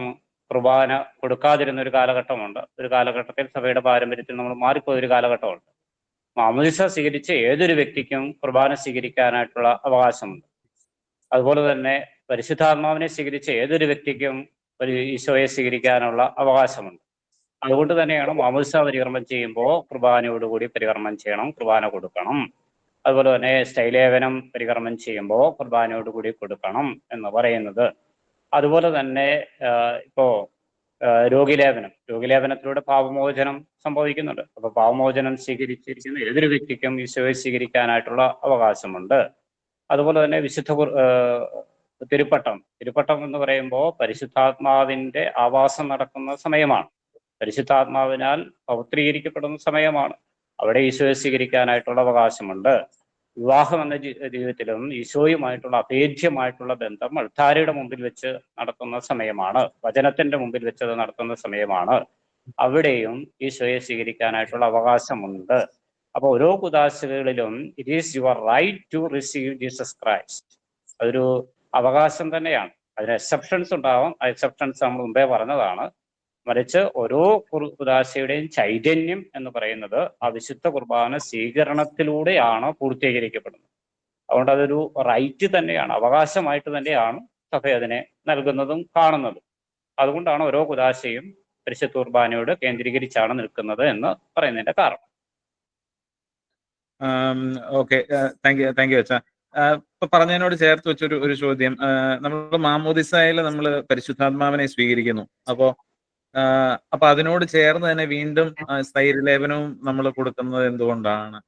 കുർബാന കൊടുക്കാതിരുന്ന ഒരു കാലഘട്ടമുണ്ട്. ഒരു കാലഘട്ടത്തിൽ സഭയുടെ പാരമ്പര്യത്തിൽ നമ്മൾ മാറിപ്പോയൊരു കാലഘട്ടമുണ്ട്. മാമോദീസ സ്വീകരിച്ച ഏതൊരു വ്യക്തിക്കും കുർബാന സ്വീകരിക്കാനായിട്ടുള്ള അവകാശമുണ്ട്. അതുപോലെ തന്നെ പരിശുദ്ധാത്മാവിനെ സ്വീകരിച്ച ഏതൊരു വ്യക്തിക്കും ഒരു ഈശോയെ സ്വീകരിക്കാനുള്ള അവകാശമുണ്ട്. അതുകൊണ്ട് തന്നെയാണ് മാമോദീസ പരികർമ്മം ചെയ്യുമ്പോൾ കുർബാനയോടുകൂടി പരികർമ്മം ചെയ്യണം, കുർബാന കൊടുക്കണം. അതുപോലെ തന്നെ സ്ഥൈലേപനം പരികർമ്മം ചെയ്യുമ്പോൾ കുർബാനയോടുകൂടി കൊടുക്കണം എന്ന് പറയുന്നത്. അതുപോലെ തന്നെ ഇപ്പോ രോഗിലേപനത്തിലൂടെ പാപമോചനം സംഭവിക്കുന്നുണ്ട്. അപ്പൊ പാപമോചനം സ്വീകരിച്ചിരിക്കുന്ന ഏതൊരു വ്യക്തിക്കും ഈശോയെ സ്വീകരിക്കാനായിട്ടുള്ള അവകാശമുണ്ട്. അതുപോലെ തന്നെ തിരുപ്പട്ടം എന്ന് പറയുമ്പോൾ പരിശുദ്ധാത്മാവിന്റെ ആവാസം നടക്കുന്ന സമയമാണ്. പരിശുദ്ധാത്മാവിനാൽ പവിത്രീകരിക്കപ്പെടുന്ന സമയമാണ്. അവിടെ ഈശോയെ സ്വീകരിക്കാനായിട്ടുള്ള അവകാശമുണ്ട്. വിവാഹം എന്ന ജീവിതത്തിലും ഈശോയുമായിട്ടുള്ള അഭേദ്യമായിട്ടുള്ള ബന്ധം അൾത്താരയുടെ മുമ്പിൽ വെച്ച് നടത്തുന്ന സമയമാണ്. വചനത്തിന്റെ മുമ്പിൽ വെച്ച് നടത്തുന്ന സമയമാണ്. അവിടെയും ഈശോയെ സ്വീകരിക്കാനായിട്ടുള്ള അവകാശമുണ്ട്. അപ്പൊ ഓരോ കുദാശകളിലും it is your right to receive Jesus Christ. അതൊരു അവകാശം തന്നെയാണ്. അതിന് എക്സെപ്ഷൻസ് ഉണ്ടാവും. ആ എക്സെപ്ഷൻസ് നമ്മൾ മുമ്പേ പറഞ്ഞതാണ്. മറിച്ച് ഓരോ കുദാശയുടെയും ചൈതന്യം എന്ന് പറയുന്നത് ആ വിശുദ്ധ കുർബാന സ്വീകരണത്തിലൂടെയാണ് പൂർത്തീകരിക്കപ്പെടുന്നത്. അതുകൊണ്ട് അതൊരു റൈറ്റ് തന്നെയാണ്, അവകാശമായിട്ട് തന്നെയാണ് സഭ അതിനെ നൽകുന്നതും കാണുന്നതും. അതുകൊണ്ടാണ് ഓരോ കുദാശയും പരിശുദ്ധ കുർബാനയോട് കേന്ദ്രീകരിച്ചാണ് നിൽക്കുന്നത് എന്ന് പറയുന്നതിന്റെ കാരണം. ഓക്കെ, താങ്ക് യു അച്ഛാ. ഇപ്പൊ പറഞ്ഞതിനോട് ചേർത്ത് വെച്ചൊരു ഒരു ചോദ്യം. നമ്മൾ മാമോദിസായിൽ നമ്മൾ പരിശുദ്ധാത്മാവിനെ സ്വീകരിക്കുന്നു. അപ്പൊ അതിനോട് ചേർന്ന് തന്നെ വീണ്ടും സ്ഥൈര്യലേപനവും നമ്മൾ കൊടുക്കുന്നത് എന്തുകൊണ്ടാണ്?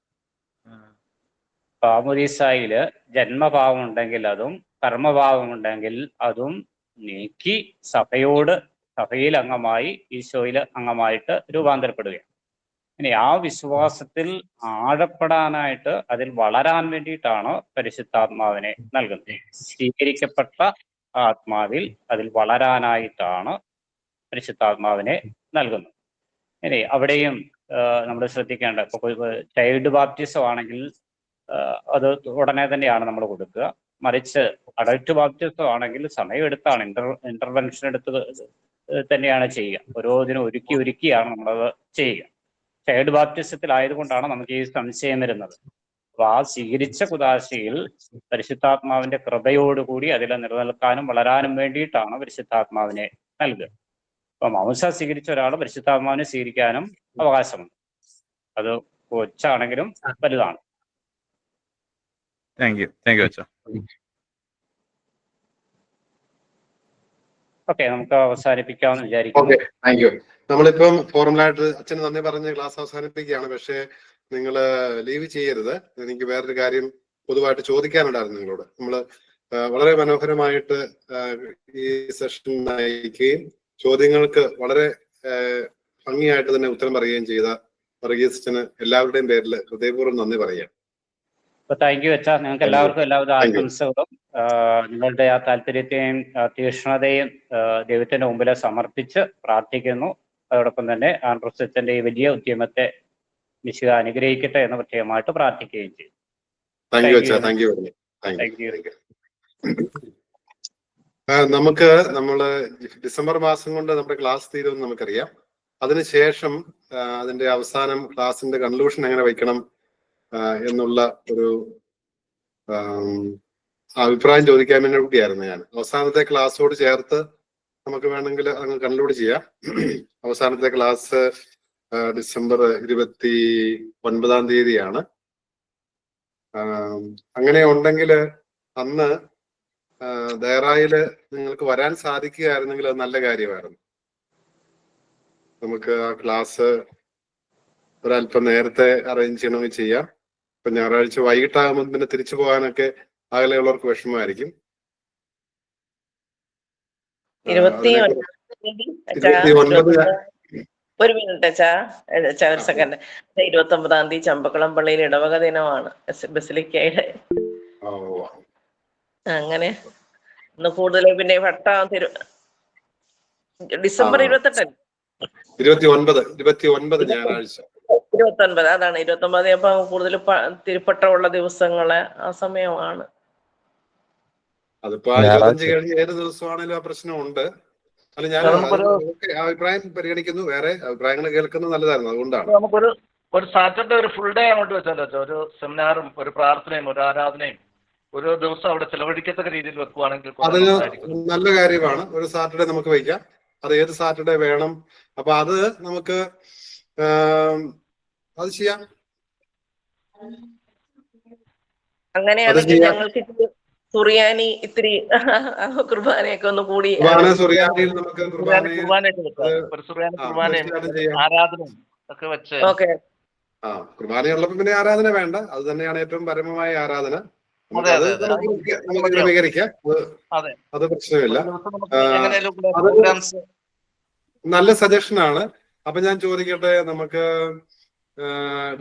മാമോദിസായില് ജന്മഭാവം ഉണ്ടെങ്കിൽ അതും കർമ്മഭാവം ഉണ്ടെങ്കിൽ അതും നീക്കി സഭയിൽ അംഗമായി ഈശോയിൽ അംഗമായിട്ട് രൂപാന്തരപ്പെടുകയാണ്. ഇനി ആ വിശ്വാസത്തിൽ ആഴപ്പെടാനായിട്ട് അതിൽ വളരാൻ വേണ്ടിയിട്ടാണ് പരിശുദ്ധാത്മാവിനെ നൽകുന്നത്. സ്വീകരിക്കപ്പെട്ട ആത്മാവിൽ അതിൽ വളരാനായിട്ടാണ് പരിശുദ്ധാത്മാവിനെ നൽകുന്നത്. ഇനി അവിടെയും നമ്മൾ ശ്രദ്ധിക്കേണ്ട, ഇപ്പൊ ചൈൽഡ് ബാപ്റ്റിസം ആണെങ്കിൽ അത് ഉടനെ തന്നെയാണ് നമ്മൾ കൊടുക്കുക. മറിച്ച് അഡൽട്ട് ബാപ്റ്റിസം ആണെങ്കിൽ സമയമെടുത്താണ്, ഇന്റർവെൻഷൻ എടുത്ത് തന്നെയാണ് ചെയ്യുക. ഓരോന്നിനും ഒരുക്കിയാണ് നമ്മളത് ചെയ്യുക. ചൈൽഡ് ബാപ്റ്റിസത്തിൽ ആയതുകൊണ്ടാണ് നമുക്ക് ഈ സംശയം വരുന്നത്. അപ്പൊ ആ സ്വീകരിച്ച കുദാശയിൽ പരിശുദ്ധാത്മാവിന്റെ കൃപയോടുകൂടി അതിൽ നിലനിൽക്കാനും വളരാനും വേണ്ടിയിട്ടാണ് പരിശുദ്ധാത്മാവിനെ നൽകുക. അപ്പൊ മാമോദിസ സ്വീകരിച്ച ഒരാൾ പരിശുദ്ധാത്മാവിനെ സ്വീകരിക്കാനും അവകാശമുണ്ട്. അത് കൊച്ചാണെങ്കിലും വലുതാണ്. താങ്ക് യു അച്ഛാ. ഓക്കെ, നമുക്ക് അവസാനിപ്പിക്കാമെന്ന് വിചാരിക്കുന്നു. Thank you. നമ്മളിപ്പം ഫോർമലായിട്ട് അച്ഛന് നന്ദി പറഞ്ഞ് ക്ലാസ് അവസാനിപ്പിക്കുകയാണ്. പക്ഷേ നിങ്ങൾ ലീവ് ചെയ്യരുത്. എനിക്ക് വേറൊരു കാര്യം പൊതുവായിട്ട് ചോദിക്കാനുണ്ടായിരുന്നു നിങ്ങളോട്. നമ്മള് വളരെ മനോഹരമായിട്ട് ഈ സെഷൻ നയിക്കുകയും ചോദ്യങ്ങൾക്ക് വളരെ ഭംഗിയായിട്ട് തന്നെ ഉത്തരം പറയുകയും ചെയ്ത വർഗീസിന് എല്ലാവരുടെയും പേരിൽ ഹൃദയപൂർവ്വം നന്ദി പറയാം. താങ്ക് യു അച്ഛാ. നിങ്ങൾക്ക് എല്ലാവർക്കും എല്ലാവിധ ആശംസകളും. നിങ്ങളുടെ ആ താല്പര്യത്തെയും തീക്ഷ്ണതയും ദൈവത്തിന്റെ മുമ്പിൽ സമർപ്പിച്ച് പ്രാർത്ഥിക്കുന്നു. അതോടൊപ്പം തന്നെ ആൻഡ്രൂസ് അച്ഛന്റെ ഈ വലിയ ഉദ്യമത്തെ മിശിഹ അനുഗ്രഹിക്കട്ടെ എന്ന് പ്രത്യേകമായിട്ട് പ്രാർത്ഥിക്കുകയും ചെയ്യും. നമ്മള് ഡിസംബർ മാസം കൊണ്ട് നമ്മുടെ ക്ലാസ് തീരുമെന്ന് നമുക്കറിയാം. അതിനുശേഷം അതിന്റെ അവസാനം ക്ലാസിന്റെ കൺക്ലൂഷൻ എങ്ങനെ വയ്ക്കണം എന്നുള്ള ഒരു അഭിപ്രായം ചോദിക്കാൻ വേണ്ടി കൂടിയായിരുന്നു ഞാൻ. അവസാനത്തെ ക്ലാസ്സോട് ചേർത്ത് നമുക്ക് വേണമെങ്കിൽ അങ്ങ് കൺക്ലൂഡ് ചെയ്യാം. അവസാനത്തെ ക്ലാസ് ഡിസംബർ 29-ാം തീയതിയാണ്. അങ്ങനെ ഉണ്ടെങ്കിൽ അന്ന് ദയറായില് നിങ്ങൾക്ക് വരാൻ സാധിക്കുകയായിരുന്നെങ്കിൽ അത് നല്ല കാര്യമായിരുന്നു. നമുക്ക് ആ ക്ലാസ് ഒരല്പം നേരത്തെ അറേഞ്ച് ചെയ്യണമെങ്കിൽ ചെയ്യാം. ഇപ്പൊ ഞായറാഴ്ച വൈകിട്ടാകുമ്പോൾ പിന്നെ തിരിച്ചു പോകാനൊക്കെ അകലെയുള്ളവർക്ക് വിഷമമായിരിക്കും. 29 ഒരു മിനിറ്റ് അച്ഛാ, ഒരു സെക്കൻഡ്. 29-ാം തീയതി ചമ്പക്കുളം പള്ളിയിൽ ഇടവക ദിനമാണ്, ബസിലിക്കയുടെ. അങ്ങനെ ഇന്ന് കൂടുതൽ പിന്നെ ഡിസംബർ 29 ഞായറാഴ്ച 29 അതാണ് 29. അപ്പൊ കൂടുതൽ തിരുപ്പട്ടമുള്ള ദിവസങ്ങള് ആ സമയമാണ്. അതിപ്പോ 25 കഴിഞ്ഞ് ഏത് ദിവസമാണെങ്കിലും ആ പ്രശ്നമുണ്ട്. അല്ല, ഞാൻ അഭിപ്രായം പരിഗണിക്കുന്നു. വേറെ അഭിപ്രായങ്ങൾ കേൾക്കുന്നത് നല്ലതായിരുന്നു. അതുകൊണ്ടാണ് നമുക്കൊരു സാറ്റർഡേ ഒരു ഫുൾ ഡേ അങ്ങോട്ട് വെച്ചാലോ, ഒരു സെമിനാറും ഒരു പ്രാർത്ഥനയും ഒരു ആരാധനയും ഒരു ദിവസം അവിടെ ചെലവഴിക്കത്തക്ക രീതിയിൽ വെക്കുവാണെങ്കിൽ അത് നല്ല കാര്യമാണ്. ഒരു സാറ്റർഡേ നമുക്ക് വയ്ക്കാം. അത് ഏത് സാറ്റർഡേ വേണം? അപ്പൊ അത് നമുക്ക് അത് ചെയ്യാം. അങ്ങനെയാണെങ്കിൽ ചെയ്യാം. ഞങ്ങൾക്ക് ഇത്തിരി സുറിയാനി ഇത്തിരി കുർബാനയൊക്കെ ഒന്ന് കൂടി കുർബാന സുറിയാനിയിൽ നമുക്ക് കുർബാനയൊക്കെ വെച്ചാൽ അത് ഒരു സുറിയാനി കുർബാനയും തീർച്ചയായിട്ടും ചെയ്യാം. ആരാധനയും ഒക്കെ വെച്ച് ഓക്കെ. കുർബാനയുള്ളപ്പോൾ പിന്നെ ആരാധന വേണ്ട. അത് തന്നെയാണ് ഏറ്റവും പരമമായ ആരാധന. അതെ അത് അതെ അതെ നമുക്ക് ക്രമീകരിക്കാം. അതെ അത് പ്രശ്നമില്ല. ഒരു ദിവസം നമുക്ക് എങ്ങനെയാലും കൂടെ അത് പ്രോഗ്രാംസ് നല്ല സജഷൻ ആണ്. അപ്പൊ ഞാൻ ചോദിക്കട്ടെ, നമുക്ക്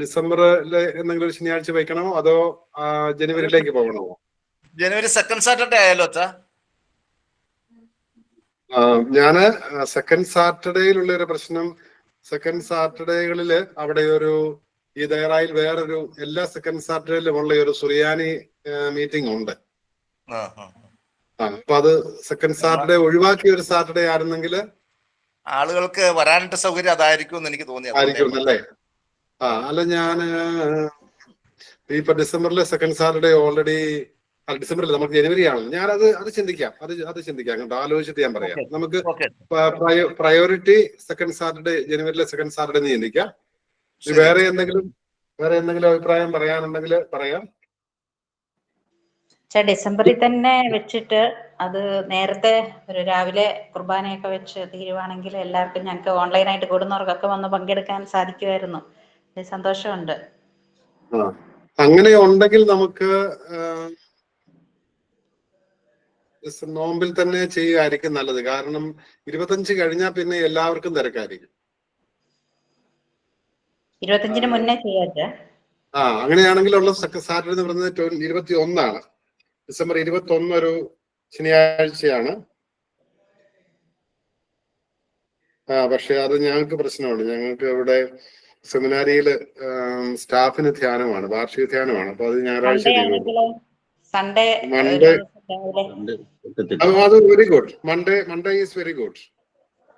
ഡിസംബറിൽ എന്തെങ്കിലും ഒരു ശനിയാഴ്ച വയ്ക്കണമോ അതോ ജനുവരിയിലേക്ക് പോകണമോ? ജനുവരി 2nd സാറ്റർഡേ ആയാലോ അച്ഛാ? ഞാന് സെക്കൻഡ് സാറ്റർഡേയിലുള്ള ഒരു പ്രശ്നം, സെക്കൻഡ് സാറ്റർഡേകളില് അവിടെ ഒരു ഈ ദയറായിൽ വേറൊരു എല്ലാ സെക്കൻഡ് സാറ്റർഡേയിലും ഉള്ള ഒരു സുറിയാനി മീറ്റിംഗ് ഉണ്ട്. അപ്പൊ അത് സെക്കൻഡ് സാറ്റർഡേ ഒഴിവാക്കിയ ഒരു സാറ്റർഡേ ആയിരുന്നെങ്കിൽ ആളുകൾക്ക് വരാനായിട്ട് സൗകര്യം അതായിരിക്കും എന്ന് എനിക്ക് തോന്നി. ആയിരിക്കും അല്ലേ? അല്ല, ഞാന് ഇപ്പൊ ഡിസംബറിലെ സെക്കൻഡ് സാറ്റർഡേ ഓൾറെഡി, ഡിസംബറിൽ നമുക്ക് ജനുവരി ആണ്. അത് ചിന്തിക്കാം, അത് ചിന്തിക്കാം കേട്ടോ. ആലോചിച്ചിട്ട് ഞാൻ പറയാം. നമുക്ക് പ്രയോറിറ്റി സെക്കൻഡ് സാറ്റർഡേ, ജനുവരിയിലെ സെക്കൻഡ് സാറ്റർഡേ എന്ന് ചിന്തിക്കാം. വേറെ എന്തെങ്കിലും അഭിപ്രായം പറയാനുണ്ടെങ്കിൽ പറയാം. ഡിസംബറിൽ തന്നെ വെച്ചിട്ട് അത് നേരത്തെ ഒരു രാവിലെ കുർബാനയൊക്കെ വെച്ച് തീരുവാണെങ്കിൽ എല്ലാവർക്കും, ഞങ്ങൾക്ക് ഓൺലൈനായിട്ട് കൂടുന്നവർക്കൊക്കെ വന്ന് പങ്കെടുക്കാൻ സാധിക്കുമായിരുന്നു. സന്തോഷമുണ്ട്. അങ്ങനെ ഉണ്ടെങ്കിൽ നമുക്ക് നോമ്പിൽ തന്നെ ചെയ്യുകയായിരിക്കും നല്ലത്. കാരണം 25 കഴിഞ്ഞാൽ പിന്നെ എല്ലാവർക്കും തിരക്കായിരിക്കും. 25-ന് മുന്നേ ചെയ്യാ. അങ്ങനെയാണെങ്കിലുള്ള സാറ്റർഡേ എന്ന് പറയുന്നത് 21 ഡിസംബർ 21 ഒരു ശനിയാഴ്ചയാണ്. പക്ഷെ അത് ഞങ്ങൾക്ക് പ്രശ്നമാണ്. ഞങ്ങൾക്ക് ഇവിടെ സെമിനാരിയില് സ്റ്റാഫിന് ധ്യാനമാണ്, വാർഷിക ധ്യാനമാണ്. അപ്പൊ അത് ഞായറാഴ്ച അത് very good. Monday is very good.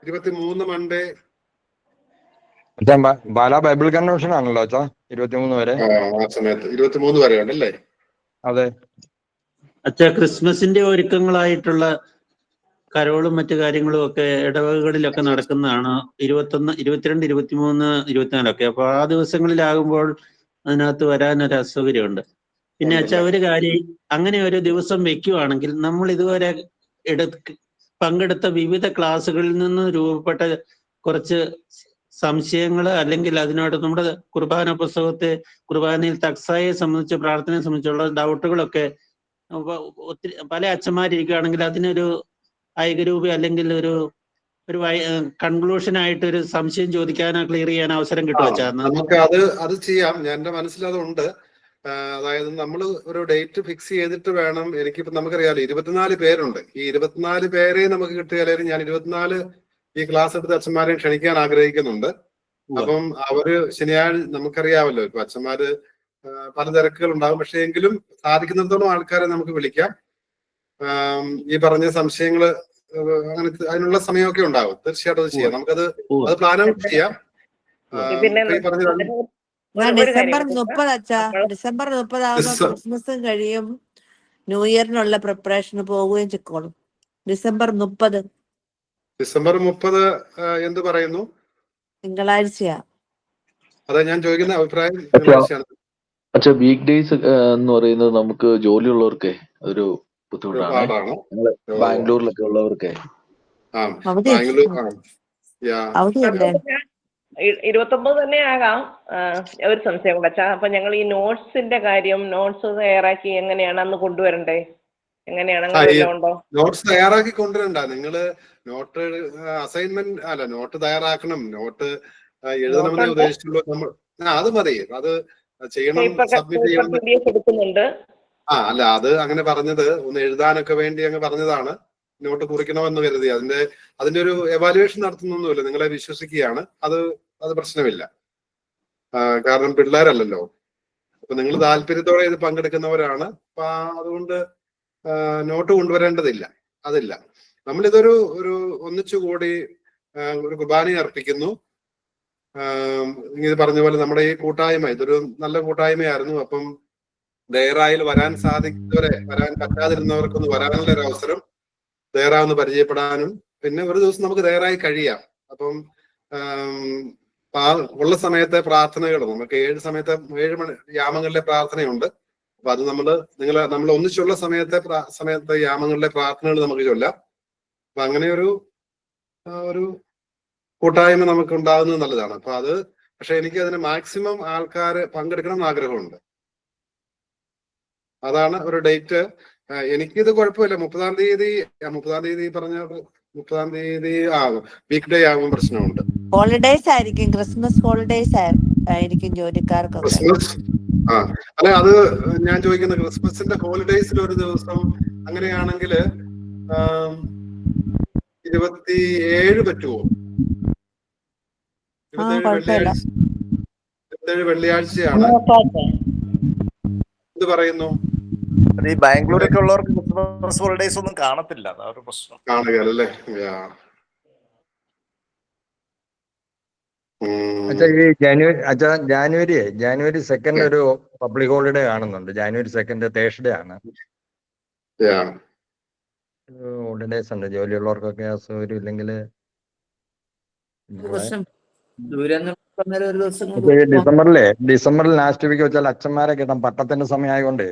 23 Monday Bala Bible convention ആണല്ലോ അച്ഛാ 23 വരെ. ആ സമയത്ത് 23 വരെ ഉണ്ടല്ലേ? അതെ അച്ഛാ, ക്രിസ്മസിന്റെ ഒരുക്കങ്ങളായിട്ടുള്ള കരോളും മറ്റു കാര്യങ്ങളും ഒക്കെ ഇടവകകളിലൊക്കെ നടക്കുന്നതാണ്. 21, 22, 23, 24 അപ്പൊ ആ ദിവസങ്ങളിലാകുമ്പോൾ അതിനകത്ത് വരാനൊരു അസൗകര്യമുണ്ട്. പിന്നെ അച്ഛാ, ഒരു കാര്യം, അങ്ങനെ ഒരു ദിവസം വെക്കുവാണെങ്കിൽ നമ്മൾ ഇതുവരെ പങ്കെടുത്ത വിവിധ ക്ലാസ്സുകളിൽ നിന്ന് രൂപപ്പെട്ട കുറച്ച് സംശയങ്ങൾ, അല്ലെങ്കിൽ അതിനോട് നമ്മുടെ കുർബാന പുസ്തകത്തെ, കുർബാനയിൽ തക്സായെ സംബന്ധിച്ച്, പ്രാർത്ഥനയെ സംബന്ധിച്ചുള്ള ഡൗട്ടുകളൊക്കെ ഒത്തിരി പല അച്ഛന്മാരിരിക്കുകയാണെങ്കിൽ അതിനൊരു ഐകരൂപി അല്ലെങ്കിൽ ഒരു കൺക്ലൂഷൻ ആയിട്ട് ഒരു സംശയം ചോദിക്കാനോ ക്ലിയർ ചെയ്യാൻ അവസരം കിട്ടും അച്ഛാ? നമുക്ക് അത് ചെയ്യാം. എന്റെ മനസ്സിലതുണ്ട്. അതായത് നമ്മൾ ഒരു ഡേറ്റ് ഫിക്സ് ചെയ്തിട്ട് വേണം. എനിക്കിപ്പോ നമുക്കറിയാലോ 24 പേരുണ്ട്. ഈ 24 പേരെ നമുക്ക് കിട്ടിയാലും ഞാൻ 24 ഈ ക്ലാസ് എടുത്ത അച്ഛന്മാരെ ക്ഷണിക്കാൻ ആഗ്രഹിക്കുന്നുണ്ട്. അപ്പം അവര് ശനിയാഴ്ച, നമുക്കറിയാമല്ലോ ഇപ്പൊ അച്ഛന്മാര് പല തിരക്കുകൾ ഉണ്ടാകും. പക്ഷെ എങ്കിലും സാധിക്കുന്നിടത്തോളം ആൾക്കാരെ നമുക്ക് വിളിക്കാം. ഈ പറഞ്ഞ സംശയങ്ങള് അങ്ങനെ അതിനുള്ള സമയമൊക്കെ ഉണ്ടാവും. തീർച്ചയായിട്ടും അത് ചെയ്യാം. നമുക്കത് പ്ലാൻ ഔട്ട് ചെയ്യാം. ഡിസംബർ 30 അച്ഛാ, ഡിസംബർ 30 ആകുമ്പോൾ ക്രിസ്മസും കഴിയും, ന്യൂ ഇയറിനുള്ള പ്രിപ്പറേഷന് പോവുകയും ചെയ്തോളും. ഡിസംബർ 30 എന്ത് പറയുന്നു? തിങ്കളാഴ്ചയാ. അതെ, ഞാൻ ചോദിക്കുന്ന അഭിപ്രായം. അച്ഛാ, വീക്ക് ഡേയ്സ് എന്ന് പറയുന്നത് നമുക്ക് ജോലിയുള്ളവർക്ക് ഒരു ബുദ്ധിമുട്ടാണ്. ബാംഗ്ലൂരിലൊക്കെ ഉള്ളവർക്ക് 29 തന്നെ ആകാം. ഒരു സംശയം കൂടെ അച്ഛാ. അപ്പൊ ഞങ്ങൾ ഈ നോട്ട്സിന്റെ കാര്യം, നോട്ട്സ് തയ്യാറാക്കി എങ്ങനെയാണ് അന്ന് കൊണ്ടുവരണ്ടേ? എങ്ങനെയാണ്? നോട്ട്സ് തയ്യാറാക്കി കൊണ്ടുവരണ്ട. നിങ്ങള് നോട്ട് അസൈൻമെന്റ് അല്ല, നോട്ട് തയ്യാറാക്കണം. നോട്ട് എഴുതണമെന്നേ ഉദ്ദേശിച്ചുള്ളൂ. നമ്മൾ അത് മതി, അത് ചെയ്യണം, സബ്മിറ്റ് ചെയ്യണം. അല്ല, അത് അങ്ങനെ പറഞ്ഞത് ഒന്ന് എഴുതാനൊക്കെ വേണ്ടി അങ്ങ് പറഞ്ഞതാണ്. നോട്ട് കുറിക്കണമെന്ന് കരുതി. അതിന്റെ ഒരു എവാലുവേഷൻ നടത്തുന്നൊന്നുമില്ല. നിങ്ങളെ വിശ്വസിക്കുകയാണ്. അത് പ്രശ്നമില്ല. കാരണം പിള്ളേരല്ലല്ലോ. അപ്പൊ നിങ്ങൾ താല്പര്യത്തോടെ ഇത് പങ്കെടുക്കുന്നവരാണ്. അപ്പൊ അതുകൊണ്ട് നോട്ട് കൊണ്ടുവരേണ്ടതില്ല. അതില്ല. നമ്മളിതൊരു ഒന്നിച്ചുകൂടി ഒരു കുർബാന അർപ്പിക്കുന്നു. ഇത് പറഞ്ഞ പോലെ നമ്മുടെ ഈ കൂട്ടായ്മ ഇതൊരു നല്ല കൂട്ടായ്മയായിരുന്നു. അപ്പം ദയറായിൽ വരാൻ പറ്റാതിരുന്നവർക്കൊന്ന് വരാനുള്ള ഒരു അവസരം, ദയറ ഒന്ന് പരിചയപ്പെടാനും, പിന്നെ ഒരു ദിവസം നമുക്ക് ദയറായി കഴിയാം. അപ്പം ഉള്ള സമയത്തെ പ്രാർത്ഥനകൾ നമുക്ക് 7 മണി യാമങ്ങളിലെ പ്രാർത്ഥനയുണ്ട്. അപ്പൊ അത് നമ്മൾ ഒന്നിച്ചുള്ള സമയത്തെ യാമങ്ങളിലെ പ്രാർത്ഥനകൾ നമുക്ക് ചൊല്ലാം. അപ്പൊ അങ്ങനെ ഒരു കൂട്ടായ്മ നമുക്ക് ഉണ്ടാകുന്നത് നല്ലതാണ്. അപ്പൊ അത് പക്ഷെ എനിക്ക് അതിന് മാക്സിമം ആൾക്കാർ പങ്കെടുക്കണം എന്ന് ആഗ്രഹമുണ്ട്. അതാണ് ഒരു ഡേറ്റ്. എനിക്കിത് കുഴപ്പമില്ല. 30-ാം തീയതി പറഞ്ഞ 30-ാം തീയതി വീക്ക് ഡേ ആകുമ്പോൾ പ്രശ്നമുണ്ട്. ഹോളിഡേയ്സ് ആയിരിക്കും, ക്രിസ്മസ് ഹോളിഡേയ്സ് ആയിരിക്കും ജോലിക്കാർക്കൊക്കെ. ക്രിസ്മസ് അല്ലെ, അത് ഞാൻ ചോദിക്കുന്ന ക്രിസ്മസിന്റെ ഹോളിഡേയ്സിൽ ഒരു ദിവസം അങ്ങനെയാണെങ്കിൽ 27 പറ്റുമോ? 27 വെള്ളിയാഴ്ചയാണ്. എന്ത് പറയുന്നു? ഈ ബാംഗ്ലൂരൊക്കെ ഉള്ളവർക്ക് ക്രിസ്മസ് ഹോളിഡേയ്സ് ഒന്നും കാണത്തില്ല, അതൊരു പ്രശ്നം. കാണുകയല്ലേ? ജാനുവരി 2 ഒരു പബ്ലിക് ഹോളിഡേ കാണുന്നുണ്ട്. ജാനുവരി 2 തേഴ്സ്ഡേ ആണ്. ഹോളിഡേസ് ഉണ്ട്. ജോലിയുള്ളവർക്കൊക്കെ അസൗകര്യം ഇല്ലെങ്കിൽ ഡിസംബറിൽ ലാസ്റ്റ് വീക്ക് വെച്ചാൽ അച്ഛന്മാരെ കിട്ടാം. പട്ടത്തിന്റെ സമയമായതുകൊണ്ട്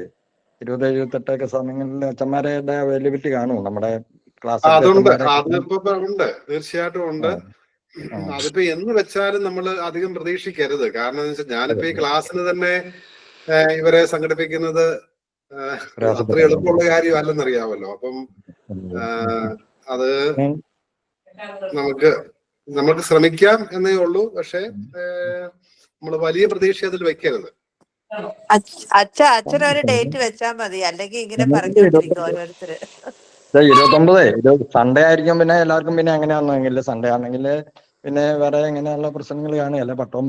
27-28 സമയങ്ങളിൽ അച്ഛന്മാരുടെ അവൈലബിലിറ്റി കാണും നമ്മുടെ ക്ലാസ്. അതുണ്ട്, തീർച്ചയായിട്ടും ഉണ്ട്. അതിപ്പോ എന്ന് വെച്ചാലും നമ്മൾ അധികം പ്രതീക്ഷിക്കരുത്. കാരണം എന്ന് വെച്ചാൽ ഞാനിപ്പോ ഈ ക്ലാസ്സിന് തന്നെ ഇവരെ സംഘടിപ്പിക്കുന്നത് അത്ര എളുപ്പമുള്ള കാര്യമല്ലെന്നറിയാമല്ലോ. അപ്പം അത് നമുക്ക് ശ്രമിക്കാം എന്നേ ഉള്ളൂ. പക്ഷെ നമ്മൾ വലിയ പ്രതീക്ഷ അതിൽ വെക്കരുത്. അച്ഛനൊരു ഡേറ്റ് വെച്ചാൽ മതി, അല്ലെങ്കിൽ ഇങ്ങനെ പറഞ്ഞോണ്ടിരിക്കും ഓരോരുത്തര്. 29 സൺഡേ ആയിരിക്കും. പിന്നെ എല്ലാവർക്കും പിന്നെ എങ്ങനെയാണെന്നെങ്കിൽ സൺഡേ ആണെങ്കിൽ പിന്നെ വേറെ എങ്ങനെയുള്ള പ്രശ്നങ്ങൾ കാണുകയല്ല. പട്ടവും